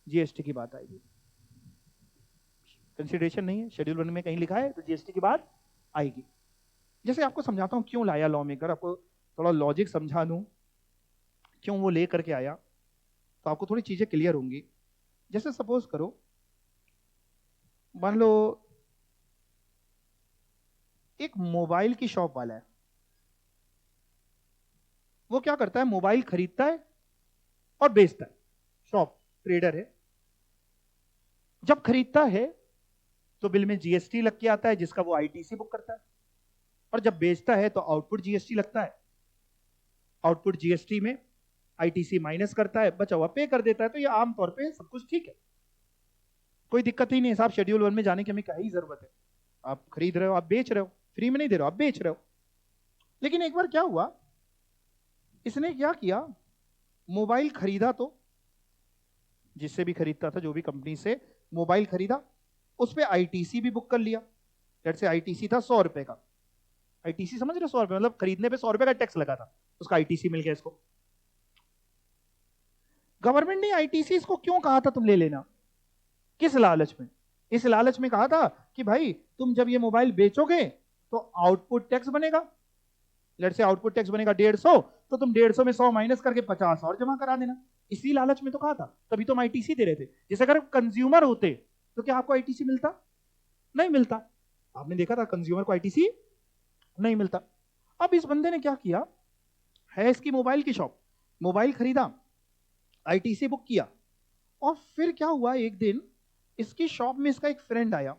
जीएसटी की बात आएगी। कंसीडरेशन नहीं है, शेड्यूल 1 में कहीं लिखा है, तो जीएसटी की बात आएगी। जैसे आपको समझाता हूं क्यों लाया लॉ मेकर, आपको थोड़ा लॉजिक समझा दूं क्यों वो ले करके आया, तो आपको थोड़ी चीजें क्लियर होंगी। जैसे सपोज करो, मान लो एक मोबाइल की शॉप वाला है। वो क्या करता है? मोबाइल खरीदता है और बेचता है। शॉप ट्रेडर है। जब खरीदता है तो बिल में जीएसटी लग के आता है जिसका वो आईटीसी बुक करता है, और जब बेचता है तो आउटपुट जीएसटी लगता है। आउटपुट जीएसटी में आईटीसी माइनस करता है, बचा हुआ पे कर देता है। तो ये आमतौर पे सब कुछ ठीक है, कोई दिक्कत ही नहीं है साहब। शेड्यूल 1 में जाने की हमें क्या ही जरूरत है? आप खरीद रहे हो, आप बेच रहे हो, फ्री में नहीं दे रहे हो, आप बेच रहे हो। लेकिन एक बार क्या हुआ, इसने क्या किया, मोबाइल खरीदा, तो जिससे भी खरीदता था, जो भी कंपनी से मोबाइल खरीदा, उस पर आईटीसी भी बुक कर लिया। जैसे आईटीसी था 100 रुपए का। आईटीसी समझ रहे हो? 100 रुपए मतलब खरीदने पे 100 रुपए का टैक्स लगा था, उसका आईटीसी मिल गया इसको। गवर्नमेंट ने आईटीसी इसको क्यों कहा था तुम ले लेना? किस लालच में? इस लालच में कहा था कि भाई तुम जब ये मोबाइल बेचोगे तो आउटपुट टैक्स बनेगा। लेट से आउटपुट टैक्स बनेगा 150, तो तुम 150 में 100 माइनस करके 50 और जमा करा देना। इसी लालच में तो कहा था, तभी तुम आईटीसी दे रहे थे। जैसे अगर कंज्यूमर होते तो क्या आपको आईटीसी मिलता? नहीं मिलता। आपने देखा था कंज्यूमर को आईटीसी नहीं मिलता। अब इस बंदे ने क्या किया, है इसकी मोबाइल की शॉप, मोबाइल खरीदा, आईटीसी बुक किया, और फिर क्या हुआ, एक दिन इसकी शॉप में इसका एक फ्रेंड आया,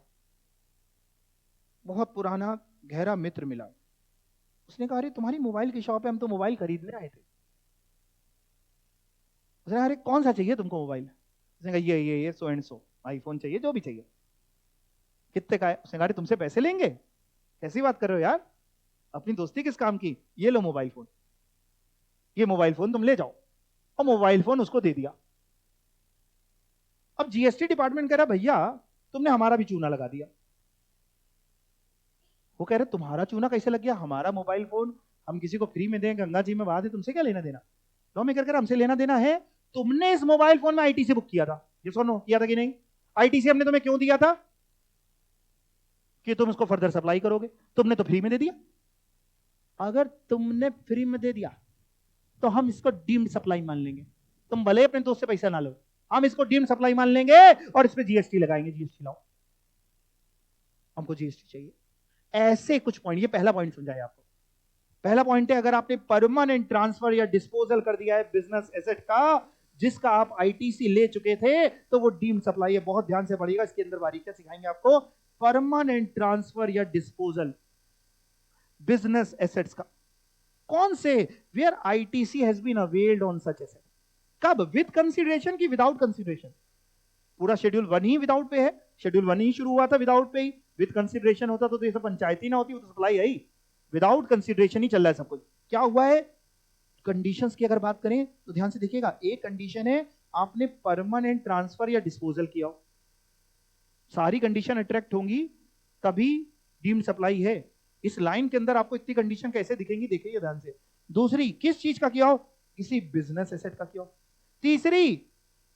बहुत पुराना गहरा मित्र मिला। उसने कहा अरे तुम्हारी मोबाइल की शॉप है, हम तो मोबाइल खरीदने आए थे। उसने कहा अरे कौन सा चाहिए तुमको मोबाइल? उसने कहा ये सो एंड सो आईफोन चाहिए, जो भी चाहिए। कितने का है? उसने कहा अरे तुमसे पैसे लेंगे? कैसी बात कर रहे हो यार, अपनी दोस्ती किस काम की, ये लो मोबाइल फोन, ये मोबाइल फोन तुम ले जाओ। और मोबाइल फोन उसको दे दिया। अब जीएसटी डिपार्टमेंट कह रहा भैया तुमने हमारा भी चूना लगा दिया। वो कह रहे तुम्हारा चूना कैसे लग गया? हमारा मोबाइल फोन हम किसी को फ्री में दें, गंगा जी में बहा दे, तुमसे क्या लेना देना? लॉ मेकर कह रहा हमसे लेना देना है, तुमने इस मोबाइल फोन में आईटीसी बुक किया था, ये सुनो किया था कि नहीं? आईटीसी हमने तुम्हें क्यों दिया था? कि तुम इसको फर्दर सप्लाई करोगे। तुमने तो फ्री में दे दिया। अगर तुमने फ्री में दे दिया तो हम इसको डीम्ड सप्लाई मान लेंगे। तुम भले अपने दोस्त से पैसा ना लो, हम इसको डीम्ड सप्लाई मान लेंगे और इस पे जीएसटी लगाएंगे। जीएसटी लाओ। हमको जीएसटी चाहिए। ऐसे कुछ पॉइंट, ये पहला पॉइंट समझाया आपको। पहला पॉइंट है, अगर आपने परमानेंट ट्रांसफर या डिस्पोजल कर दिया है बिजनेस एसेट का जिसका आप आईटीसी ले चुके थे, तो वो डीम्ड सप्लाई है। बहुत ध्यान से पढ़िएगा, इसके अंदर बारीकियां सिखाएंगे आपको। परमानेंट ट्रांसफर या डिस्पोजल बिजनेस एसेट्स का, कौन से, where ITC has been availed on such asset, कब, विद कंसीडरेशन की विदाउट कंसीडरेशन। पूरा शेड्यूल 1 ही विदाउट पे है, शेड्यूल 1 ही शुरू हुआ था without pay he. With consideration होता तो ये सब पंचायती ना होती, वो तो सप्लाई है ही। विदाउट कंसीडरेशन ही चल रहा है सब कुछ। क्या हुआ है, कंडीशंस की अगर बात करें तो ध्यान से देखिएगा। एक कंडीशन है, आपने परमानेंट ट्रांसफर या डिस्पोजल किया हो, सारी कंडीशन अट्रैक्ट होंगी तभी डीम्ड सप्लाई है। इस लाइन के अंदर आपको इतनी कंडीशन कैसे दिखेंगी, देखिए ध्यान से। दूसरी, किस चीज का किया हो, किसी बिजनेस एसेट का किया हो। तीसरी,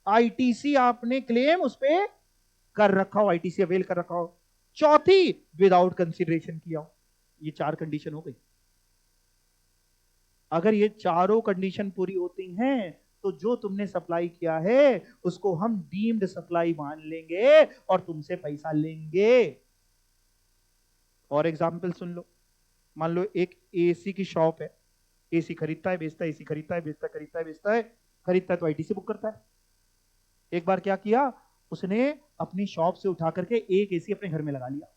आईटीसी आपने क्लेम उस पे कर रखा हो, आईटीसी अवेल कर रखा हो। चौथी, विदाउट कंसीडरेशन किया हो। ये 4 कंडीशन हो गई। अगर ये चारों कंडीशन पूरी होती हैं तो जो तुमने सप्लाई किया है उसको हम डीम्ड सप्लाई मान लेंगे और तुमसे पैसा लेंगे। और एग्जाम्पल सुन लो। मान लो एक एसी की शॉप है, एसी खरीदता है बेचता है, एसी खरीदता है बेचता है, खरीदता है बेचता है, खरीदता है तो आईटीसी बुक करता है। एक बार क्या किया उसने, अपनी शॉप से उठा करके एक एसी अपने घर में लगा लिया।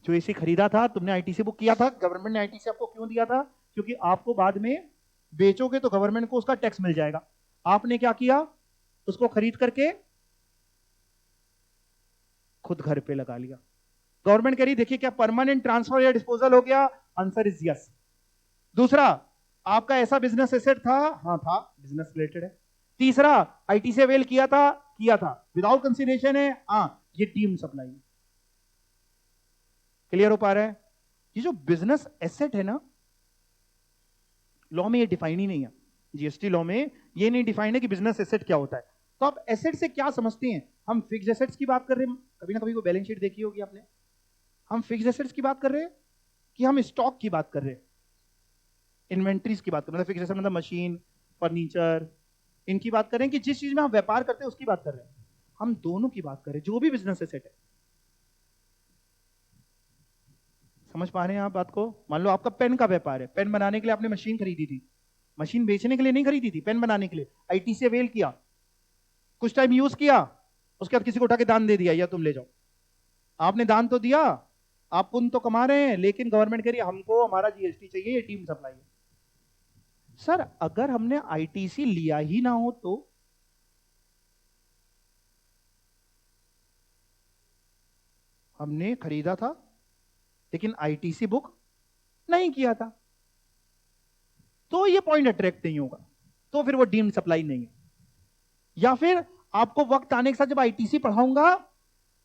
जो एसी खरीदा था, तुमने आईटीसी बुक किया था, गवर्नमेंट ने आईटीसी आपको क्यों दिया था, क्योंकि आपको बाद में बेचोगे तो गवर्नमेंट को उसका टैक्स मिल जाएगा। आपने क्या किया, उसको खरीद करके खुद घर पे लगा लिया। गवर्नमेंट कह रही देखिए क्या परमानेंट ट्रांसफर या डिस्पोजल हो गया, आंसर इज यस। दूसरा, आपका ऐसा बिजनेस एसेट था, हाँ था, बिजनेस रिलेटेड है। तीसरा, आईटीसी अवेल किया था, विदाउट कंसीडरेशन है, हाँ, ये डीम्ड सप्लाई है। क्लियर हो पा रहा है। ये जो बिजनेस एसेट है ना, लॉ में ये डिफाइन ही नहीं है, जीएसटी लॉ में ये नहीं डिफाइन है कि बिजनेस एसेट क्या होता है। तो आप एसेट से क्या समझते हैं, हम फिक्स्ड एसेट्स की बात कर रहे हैं, कभी ना कभी वो बैलेंस शीट देखी होगी आपने। हम फिक्स्ड एसेट्स की बात कर रहे हैं कि हम स्टॉक की बात कर रहे हैं, इन्वेंट्रीज की बात कर रहे हैं। फिक्स्ड एसेट मतलब मशीन, फर्नीचर, इनकी बात कर रहे हैं कि जिस चीज में हम व्यापार करते हैं उसकी बात कर रहे हैं। हम दोनों की बात कर रहे हैं, जो भी बिजनेस एसेट है। समझ पा रहे हैं आप बात को। मान लो आपका पेन का व्यापार है, पेन बनाने के लिए आपने मशीन खरीदी थी, मशीन बेचने के लिए नहीं खरीदी थी, पेन बनाने के लिए। आईटीसी अवेल किया, कुछ टाइम यूज किया, उसके बाद किसी को उठा के दान दे दिया, या तुम ले जाओ। आपने दान तो दिया, आप पुण्य तो कमा रहे हैं, लेकिन गवर्नमेंट कह रही है हमको हमारा जीएसटी चाहिए, ये टीम सप्लाई है। सर अगर हमने आईटीसी लिया ही ना हो तो, हमने खरीदा था लेकिन आईटीसी बुक नहीं किया था, तो ये पॉइंट अट्रैक्ट नहीं होगा, तो फिर वो डीम्ड सप्लाई नहीं है। या फिर आपको वक्त आने के साथ जब आईटीसी पढ़ाऊंगा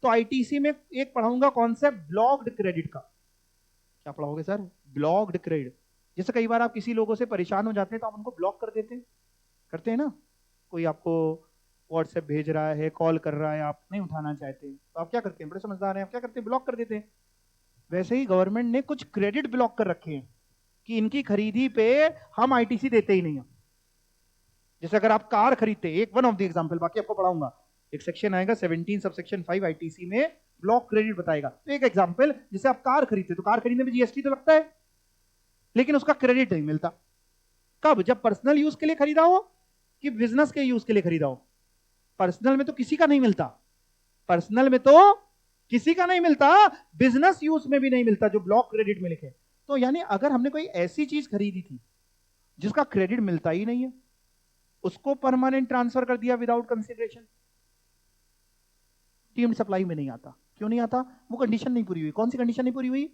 तो आईटीसी में एक पढ़ाऊंगा कॉन्सेप्ट ब्लॉक्ड क्रेडिट का। क्या पढ़ाओगे सर, ब्लॉक्ड क्रेडिट। जैसे कई बार आप किसी लोगों से परेशान हो जाते हैं तो आप उनको ब्लॉक कर देते हैं, करते हैं ना। कोई आपको व्हाट्सएप भेज रहा है, कॉल कर रहा है, आप नहीं उठाना चाहते तो आप क्या करते हैं, बड़े समझदार हैं, आप क्या करते हैं, ब्लॉक कर देते हैं। वैसे ही गवर्नमेंट ने कुछ क्रेडिट ब्लॉक कर रखे हैं कि इनकी खरीदी पे हम आईटीसी देते ही नहीं है। जैसे अगर आप कार खरीदते, एक वन ऑफ द एग्जांपल, बाकी आपको पढ़ाऊंगा, एक सेक्शन आएगा 17 सबसेक्शन 5 आईटीसी में, ब्लॉक क्रेडिट बताएगा। तो एक एग्जांपल, जैसे आप कार खरीदते तो कार खरीदने में जीएसटी तो लगता है, लेकिन उसका क्रेडिट नहीं मिलता। कब, जब पर्सनल यूज के लिए खरीदा हो कि बिजनेस के यूज के लिए खरीदा हो। पर्सनल में तो किसी का नहीं मिलता, पर्सनल में तो किसी का नहीं मिलता, बिजनेस यूज में भी नहीं मिलता जो ब्लॉक क्रेडिट में लिखे। तो यानी अगर हमने कोई ऐसी चीज खरीदी थी जिसका क्रेडिट मिलता ही नहीं है, उसको परमानेंट ट्रांसफर कर दिया विदाउट कंसीडरेशन, टीम सप्लाई में नहीं आता। क्यों नहीं आता, वो कंडीशन नहीं पूरी हुई। कौन सी कंडीशन नहीं पूरी हुई,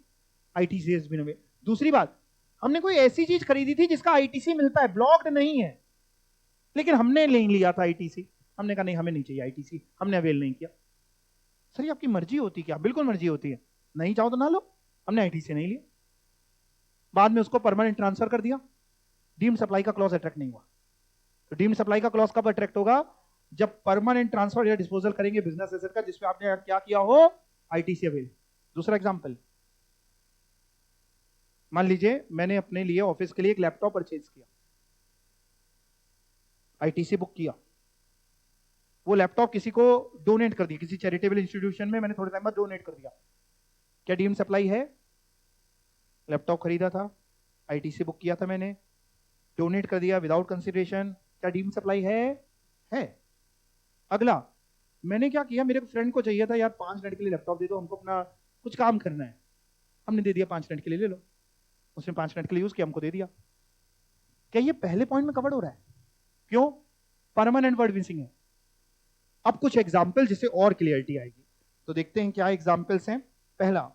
आईटीसी हैज बीन अवेल्ड। दूसरी बात, हमने कोई ऐसी चीज खरीदी थी जिसका आईटीसी मिलता है, ब्लॉक्ड नहीं है, लेकिन हमने नहीं लिया था आईटीसी, हमने कहा नहीं हमें नहीं चाहिए आईटीसी, हमने अवेल नहीं किया। सर ये आपकी मर्जी होती है क्या, बिल्कुल मर्जी होती है, नहीं चाहो तो ना लो, हमने आईटीसी नहीं लिया, बाद में उसको परमानेंट ट्रांसफर कर दिया, डीम्ड सप्लाई का क्लॉज अट्रैक्ट नहीं हुआ। तो डीम्ड सप्लाई का क्लॉज कब अट्रैक्ट होगा, जब परमानेंट ट्रांसफर या डिस्पोजल करेंगे बिजनेस एसेट का जिसमें आपने क्या किया हो, आईटीसी अवेल। दूसरा एग्जांपल, मान लीजिए मैंने अपने लिए ऑफिस के लिए एक लैपटॉप परचेज किया, आईटीसी बुक किया, वो लैपटॉप किसी को डोनेट कर दिया, किसी चैरिटेबल इंस्टीट्यूशन में मैंने थोड़े टाइम बाद डोनेट कर दिया, क्या डीम्ड सप्लाई है? लैपटॉप खरीदा था, आईटीसी बुक किया था मैंने, डोनेट कर दिया विदाउट कंसिडरेशन, क्या डीम्ड सप्लाई है? अगला, मैंने क्या किया, मेरे फ्रेंड को चाहिए था यार 5 मिनट के लिए लैपटॉप दे दो, हमको अपना कुछ काम करना है, हमने दे दिया 5 मिनट के लिए, ले लो। उसने 5 मिनट के लिए यूज किया, हमको दे दिया। क्या ये पहले पॉइंट में कवर्ड हो रहा है? क्यों? परमानेंट वर्ड मिसिंग है। अब कुछ एग्जाम्पल जिससे और क्लियरिटी आएगी, तो देखते हैं क्या एग्जाम्पल्स हैं। पहला,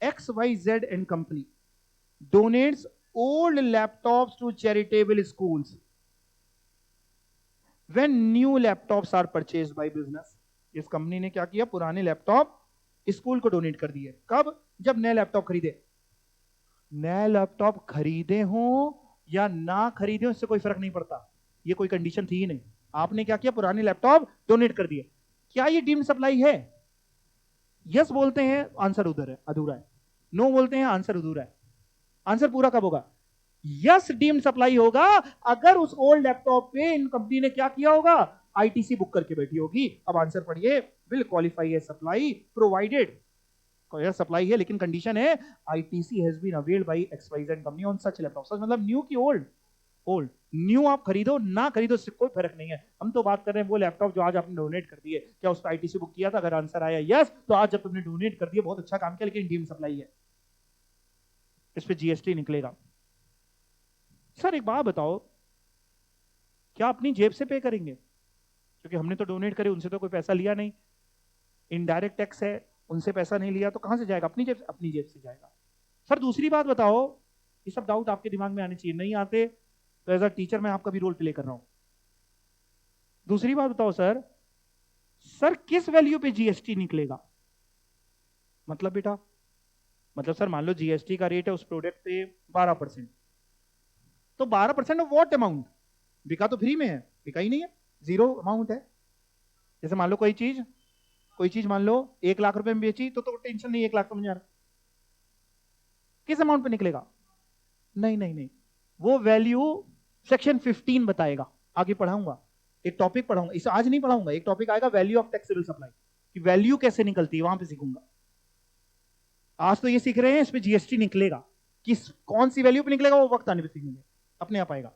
XYZ and company donates old laptops to charitable schools when new laptops are purchased by business. इस कंपनी ने क्या किया, पुराने लैपटॉप स्कूल को डोनेट कर दिए। कब? जब नए लैपटॉप खरीदे। नए लैपटॉप खरीदे हो या ना खरीदे हो, इससे कोई फर्क नहीं पड़ता, ये कोई कंडीशन थी ही नहीं। आपने क्या किया, पुराने लैपटॉप डोनेट कर दिए। क्या ये डीम्ड सप्लाई है? यस बोलते हैं, आंसर उधर है, अधूरा है। नो बोलते हैं, आंसर अधूरा है। आंसर पूरा कब होगा? यस, डीम्ड सप्लाई होगा अगर उस ओल्ड लैपटॉप पे इन कंपनी ने क्या किया होगा, आईटीसी बुक करके बैठी होगी। अब आंसर पढ़िए, will qualify a supply provided, supply है लेकिन कंडीशन है ITC has been availed by XYZ company on such laptop. Such मतलब न्यू की ओल्ड? ओल्ड। न्यू आप खरीदो ना खरीदो इससे कोई फर्क नहीं है, हम तो बात कर रहे हैं वो लैपटॉप जो आज आपने डोनेट कर दिए, क्या उस पर आईटीसी बुक किया था? अगर आंसर आया यस, तो आज जब तुमने डोनेट कर दिया बहुत अच्छा काम किया, लेकिन डीम्ड सप्लाई है, इस पे जीएसटी निकलेगा। सर एक बात बताओ, क्या अपनी जेब से पे करेंगे? क्योंकि हमने तो डोनेट करे, उनसे तो कोई पैसा लिया नहीं, इनडायरेक्ट टैक्स है, उनसे पैसा नहीं लिया, तो कहां से जाएगा? अपनी जेब से, अपनी जेब से जाएगा। सर दूसरी बात बताओ, ये सब डाउट आपके दिमाग में आने चाहिए, नहीं आते तो एज अ टीचर मैं आपका भी रोल प्ले कर रहा हूं। दूसरी बात बताओ सर, सर किस वैल्यू पे जीएसटी निकलेगा? मतलब बेटा, मतलब सर मान लो जीएसटी का रेट है उस प्रोडक्ट पे 12%, तो 12% ऑफ व्हाट अमाउंट? बिका तो फ्री में है, बिका ही नहीं है, जीरो अमाउंट है। जैसे मान लो कोई चीज मान लो 1 लाख रुपए में बेची, तो टेंशन नहीं, 1 लाख समझ आ रहा, किस अमाउंट पे निकलेगा? नहीं नहीं नहीं, वो वैल्यू सेक्शन 15 बताएगा, आगे पढ़ाऊंगा, एक टॉपिक पढ़ाऊंगा, इसे आज नहीं पढ़ाऊंगा, एक टॉपिक आएगा वैल्यू ऑफ टैक्सेबल सप्लाई, कि वैल्यू कैसे निकलती है, वहां पे सीखूंगा। आज तो ये सीख रहे हैं, इस पे जीएसटी निकलेगा, किस कौन सी वैल्यू पे निकलेगा वो वक्त आने पे सीखेंगे, अपने आप आएगा।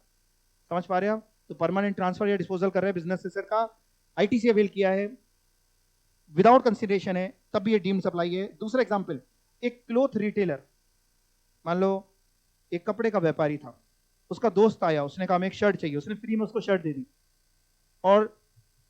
समझ पा रहे हैं आप? तो परमानेंट ट्रांसफर या डिस्पोजल कर रहे हैं बिजनेस से का, आईटीसी अवेल किया है, विदाउट कंसिडरेशन है, तब भी ये डीम्ड सप्लाई है। दूसरा एग्जांपल, एक क्लोथ रिटेलर, मान लो एक कपड़े का व्यापारी था, उसका दोस्त आया, उसने कहा हमें एक शर्ट चाहिए, उसने फ्री में उसको शर्ट दे दी, और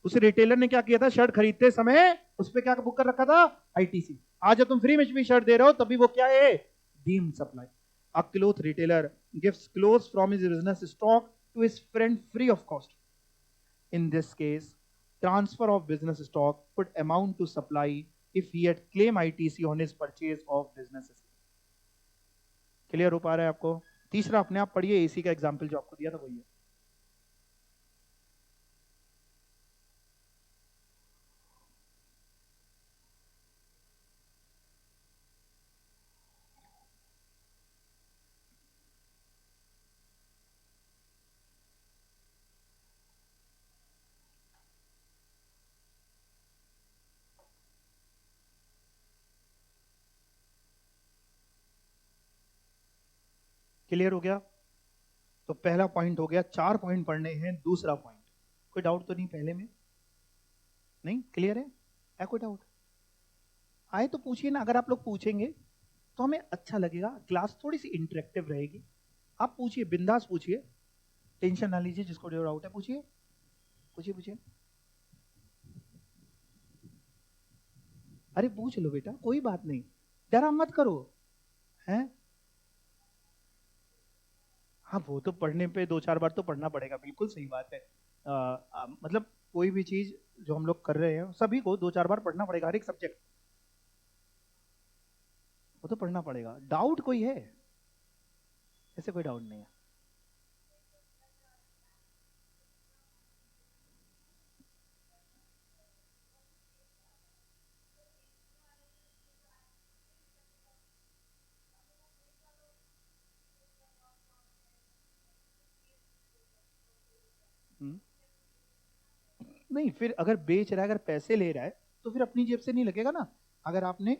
उस रिटेलर ने क्या किया था, शर्ट खरीदते समय उस पर क्या बुक कर रखा था, आईटीसी। आज जब तुम फ्री में भी शर्ट दे रहे हो तभी वो क्या है, deemed supply. A cloth retailer gives clothes from his business stock to his friend free of cost. In this case, transfer of business stock could amount to supply if he had claimed ITC on his purchase of businesses. Clear हो पा रहा है आपको? तीसरा अपने आप पढ़िए, AC का एग्जांपल जो आपको दिया था वही है। क्लियर हो गया? तो पहला पॉइंट हो गया, 4 पॉइंट पढ़ने हैं। दूसरा पॉइंट, कोई डाउट तो नहीं पहले में? नहीं, क्लियर है कोई डाउट? आए तो पूछिए ना, अगर आप लोग पूछेंगे तो हमें अच्छा लगेगा, क्लास थोड़ी सी इंटरेक्टिव रहेगी। आप पूछिए, बिंदास पूछिए, टेंशन ना लीजिए, जिसको जो डाउट है पूछिए, पूछिए पूछिए। अरे पूछ लो बेटा, कोई बात नहीं, डरा मत करो, हैं? हाँ, वो तो पढ़ने पे 2-4 बार तो पढ़ना पड़ेगा, बिल्कुल सही बात है। मतलब कोई भी चीज जो हम लोग कर रहे हैं सभी को 2-4 बार पढ़ना पड़ेगा, हर एक सब्जेक्ट वो तो पढ़ना पड़ेगा। डाउट कोई है? ऐसे कोई डाउट नहीं है। हम्म। नहीं, फिर अगर बेच रहा है, अगर पैसे ले रहा है तो फिर अपनी जेब से नहीं लगेगा ना। अगर आपने,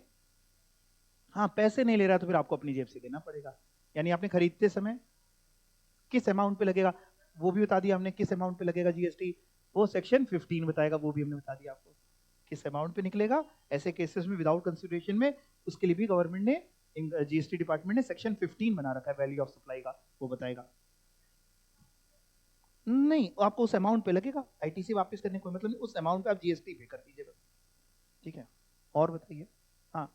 हाँ पैसे नहीं ले रहा तो फिर आपको अपनी जेब से देना पड़ेगा। यानी आपने खरीदते समय किस अमाउंट पे लगेगा वो भी बता दिया हमने, किस अमाउंट पे लगेगा जीएसटी, वो सेक्शन 15 बताएगा, वो भी हमने बता दिया आपको किस अमाउंट पे निकलेगा। ऐसे केसेस में विदाउट कंसिडरेशन में उसके लिए भी गवर्नमेंट ने, जीएसटी डिपार्टमेंट ने सेक्शन 15 बना रखा है वैल्यू ऑफ सप्लाई का, वो बताएगा। नहीं, आपको उस अमाउंट पे लगेगा, आईटीसी वापस करने कोई मतलब नहीं, उस अमाउंट पे आप जीएसटी पे कर दीजिए बस, ठीक है। और बताइए। हाँ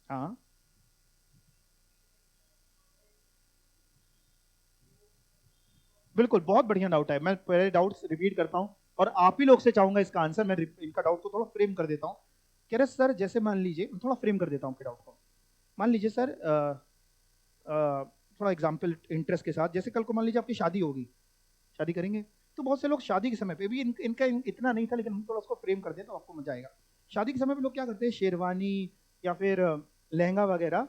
हाँ बिल्कुल, बहुत बढ़िया डाउट है। मैं पहले डाउट्स रिपीट करता हूँ और आप ही लोग से चाहूंगा इसका आंसर। मैं इनका डाउट को थोड़ा फ्रेम कर देता हूँ। कह रहे सर, जैसे मान लीजिए, थोड़ा फ्रेम कर देता हूँ आपके डाउट को। मान लीजिए सर, थोड़ा एग्जाम्पल इंटरेस्ट के साथ, जैसे कल को मान लीजिए आपकी शादी होगी, शादी करेंगे, तो बहुत से लोग शादी के समय पे भी इनका इतना नहीं था, लेकिन हम थोड़ा उसको फ्रेम कर दें तो आपको मजा आएगा। शादी के समय पे लोग क्या करते हैं, शेरवानी या फिर लहंगा वगैरह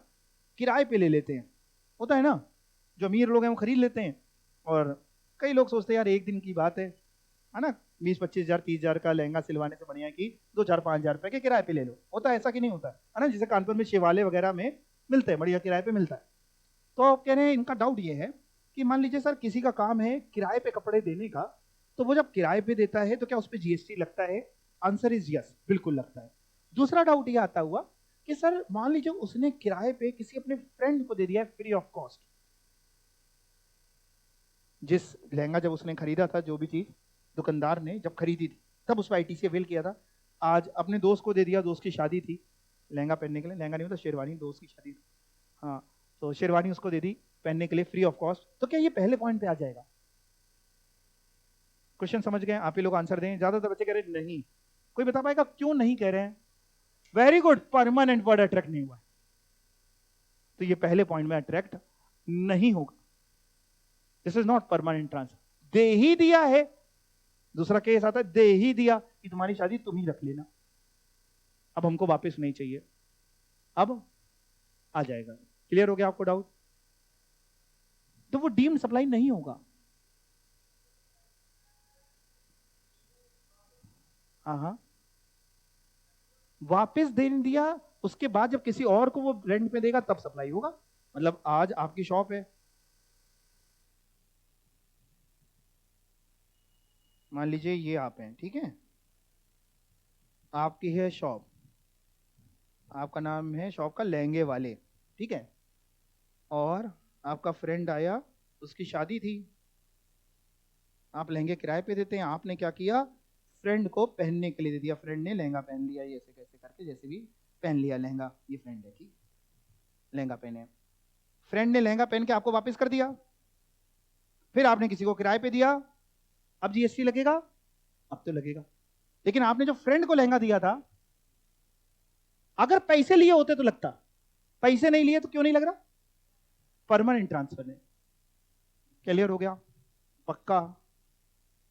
किराए पे ले लेते हैं, होता है ना। जो अमीर लोग हैं वो खरीद लेते हैं, और कई लोग सोचते हैं यार एक दिन की बात है ना, 20-25 हज़ार 30 हज़ार का लहंगा सिलवाने से बढ़िया है कि 2-4-5 हज़ार रुपए के किराए पे ले लो। होता है ऐसा कि नहीं होता है ना, जैसे कानपुर में शिवाले वगैरह में मिलते हैं, बढ़िया किराए पे मिलता है। तो आप कह रहे हैं, इनका डाउट ये है कि मान लीजिए सर किसी का काम है किराए पे कपड़े देने का, तो वो जब किराए पे देता है तो क्या उस पर जीएसटी लगता है? आंसर इज यस, बिल्कुल लगता है। दूसरा डाउट ये आता हुआ कि सर मान लीजिए उसने किराए पे किसी अपने फ्रेंड को दे दिया है फ्री ऑफ कॉस्ट। जिस लहंगा जब उसने खरीदा था, जो भी चीज दुकानदार ने जब खरीदी थी तब उस पर आईटीसी अवेल किया था, आज अपने दोस्त को दे दिया, दोस्त की शादी थी, लहंगा पहनने के लिए, लहंगा नहीं होता शेरवानी, दोस्त की शादी थी, हाँ, तो शेरवानी उसको दे दी पहनने के लिए फ्री ऑफ कॉस्ट, तो क्या ये पहले पॉइंट पे आ जाएगा? क्वेश्चन समझ गए? आप ही लोग आंसर दें। ज्यादातर बच्चे कह रहे हैं नहीं। कोई बता पाएगा क्यों नहीं कह रहे हैं? Very good, permanent word attract नहीं हुआ, तो ये पहले पॉइंट में अट्रैक्ट नहीं होगा। This is not permanent transfer, दे ही दिया है। दूसरा केस आता है, दे ही दिया कि तुम्हारी शादी तुम ही रख लेना, अब हमको वापस नहीं चाहिए, अब आ जाएगा। क्लियर हो गया आपको डाउट? तो वो डीम्ड सप्लाई नहीं होगा। हाँ हाँ, वापस दे दिया, उसके बाद जब किसी और को वो रेंट पे देगा तब सप्लाई होगा। मतलब आज आपकी शॉप है, मान लीजिए ये आप हैं, ठीक है, आपकी है शॉप, आपका नाम है शॉप का लहंगे वाले, ठीक है, और आपका फ्रेंड आया, उसकी शादी थी, आप लहंगे किराए पे देते हैं, आपने क्या किया, फ्रेंड को पहनने के लिए दे दिया, फ्रेंड ने लहंगा पहन लिया, ये ऐसे कैसे करके जैसे भी पहन लिया लहंगा, ये फ्रेंड है ठीक, लहंगा पहने, फ्रेंड ने लहंगा पहन के आपको वापस कर दिया, फिर आपने किसी को किराए पे दिया, अब जीएसटी लगेगा? अब तो लगेगा। लेकिन आपने जो फ्रेंड को लहंगा दिया था, अगर पैसे लिए होते तो लगता, पैसे नहीं लिए तो क्यों नहीं लग रहा? परमानेंट ट्रांसफर है। क्लियर हो गया? पक्का?